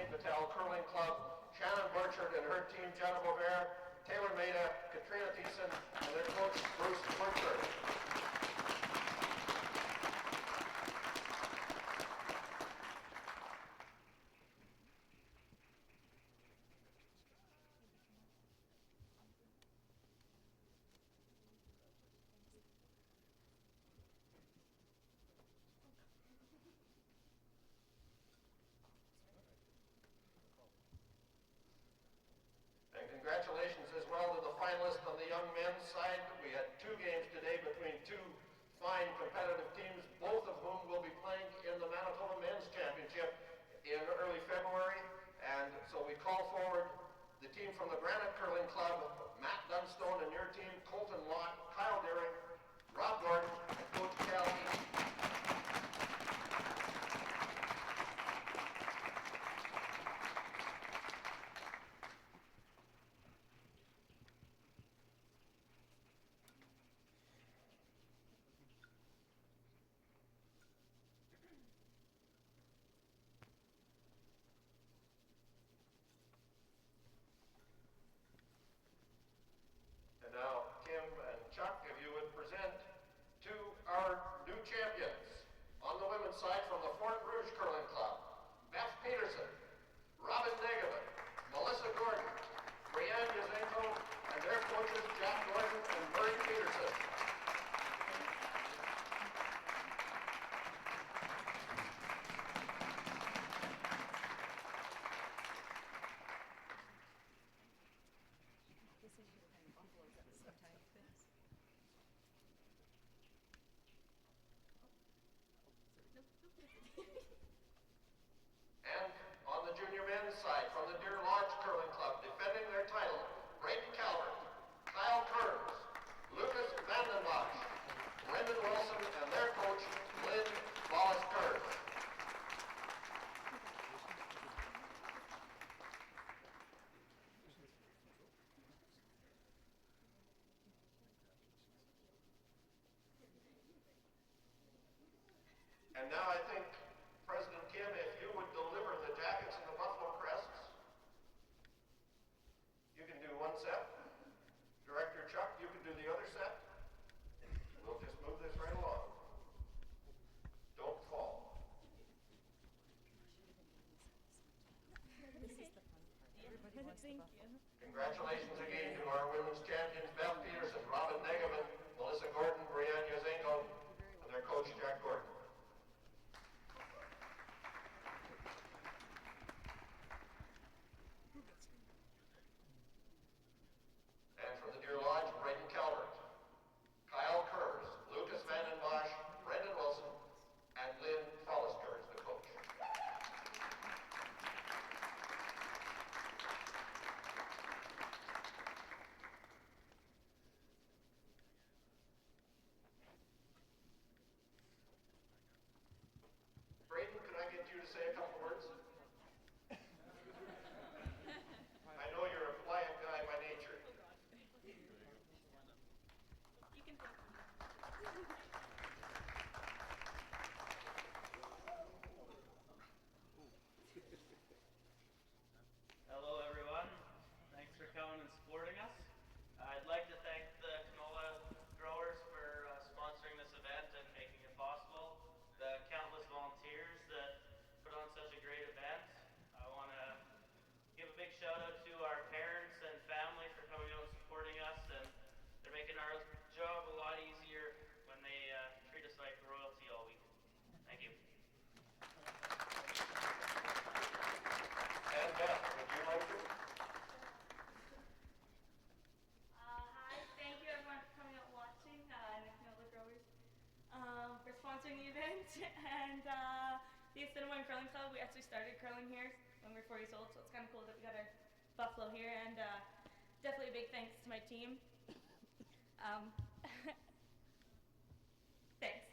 Speaker 8: St. Vital Curling Club, Shannon Burchard and her team, Jenna Bover, Taylor Maida, Katrina Thiessen, and their coach, Bruce Burchard. And congratulations as well to the finalists on the young men's side. We had 2 games today between 2 fine competitive teams, both of whom will be playing in the Manitoba Men's Championship in early February. And so we call forward the team from the Granite Curling Club, Matt Dunstone, and your team, Colton Lott, Kyle Deering, Rob Gordon, and Coach Cal East. And now, Kim and Chuck, if you would present to our new champions on the women's side from the Fort Rouge Curling Club, Beth Peterson, Robin Negavan, Melissa Gordon, Brianne Yazenko, and their coaches, Jack Gordon and Murray Peterson. And on the junior men's side, from the Deer Lodge Curling Club, defending their title, Braden Calvert, Kyle Kurz, Lucas Vandenbosch, Brendan Wilson, and their coach, Lynn Wallace Kurz. And now I think, President Kim, if you would deliver the jackets and the buffalo crests, you can do one set. Director Chuck, you can do the other set. We'll just move this right along. Don't fall.
Speaker 6: Thank you.
Speaker 8: Congratulations again to our women's champions, Beth Peterson, Robin Negavan, Melissa Gordon, Brianne Yazenko, and their coach, Jack Gordon. And from the Deer Lodge, Braden Calvert, Kyle Kurz, Lucas Vandenbosch, Brendan Wilson, and Lynn Follister is the coach. Braden, could I get you to say a couple words? I know you're a quiet guy by nature.
Speaker 6: You can talk.
Speaker 10: Hello everyone, thanks for coming and supporting us. I'd like to thank the canola growers for sponsoring this event and making it possible. The countless volunteers that put on such a great event. I want to give a big shout out to our parents and family for coming out and supporting us, and they're making our job a lot easier when they treat us like royalty all week. Thank you.
Speaker 8: And Beth, would you like to?
Speaker 6: Hi, thank you everyone for coming out and watching, and the Canola Growers, for sponsoring the event. And the Assiniboine Curling Club, we actually started curling here when we were 4 years old, so it's kind of cool that we got our buffalo here. And definitely a big thanks to my team. Thanks.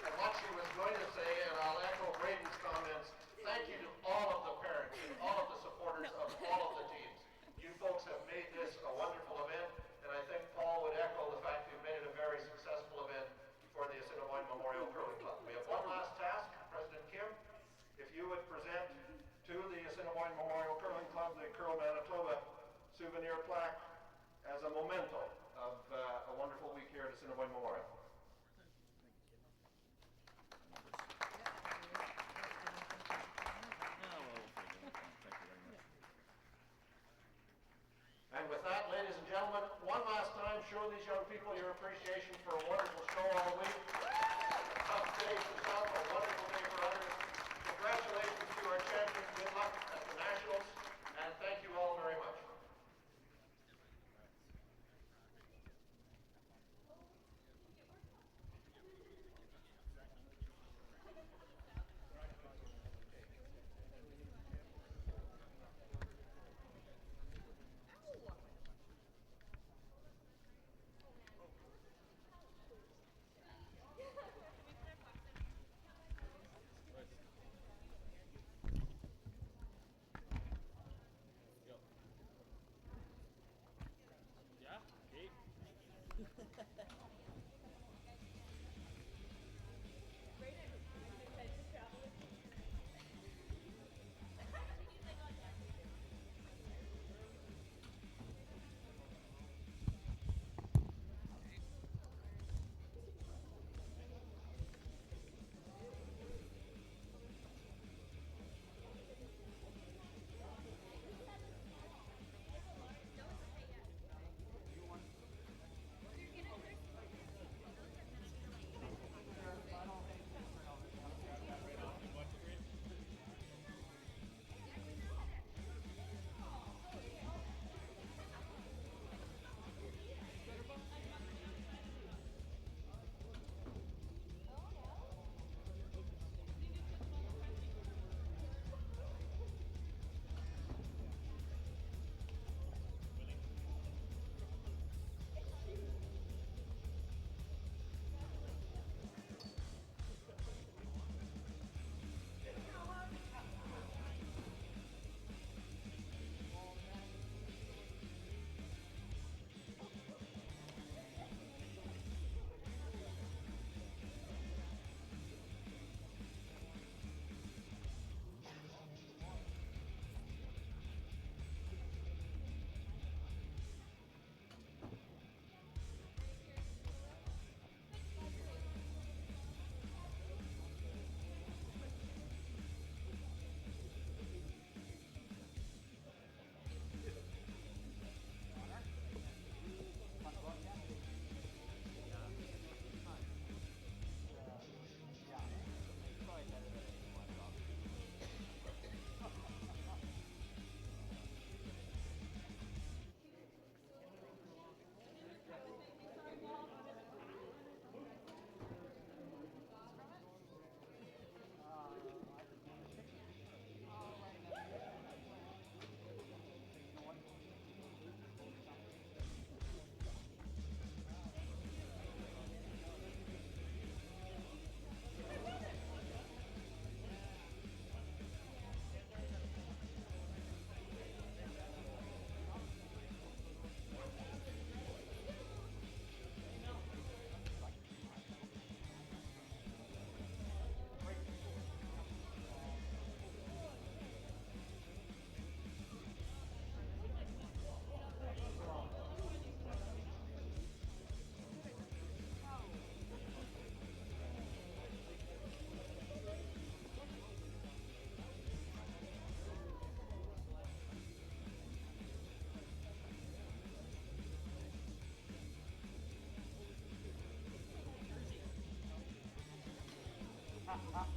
Speaker 8: And what she was going to say, and I'll echo Braden's comments, thank you to all of the parents and all of the supporters of all of the teams. You folks have made this a wonderful event, and I think Paul would echo the fact you've made it a very successful event for the Assiniboine Memorial Curling Club. We have one last task, President Kim. plaque as a memento of a wonderful week here at Assiniboine Memorial. And with that, ladies and gentlemen, one last time, show these young people your appreciation for a wonderful show all week. A tough day for some, a wonderful day for others. Congratulations to our champions. Good luck at the Nationals, and thank you all very much.
Speaker 3: Ha ha.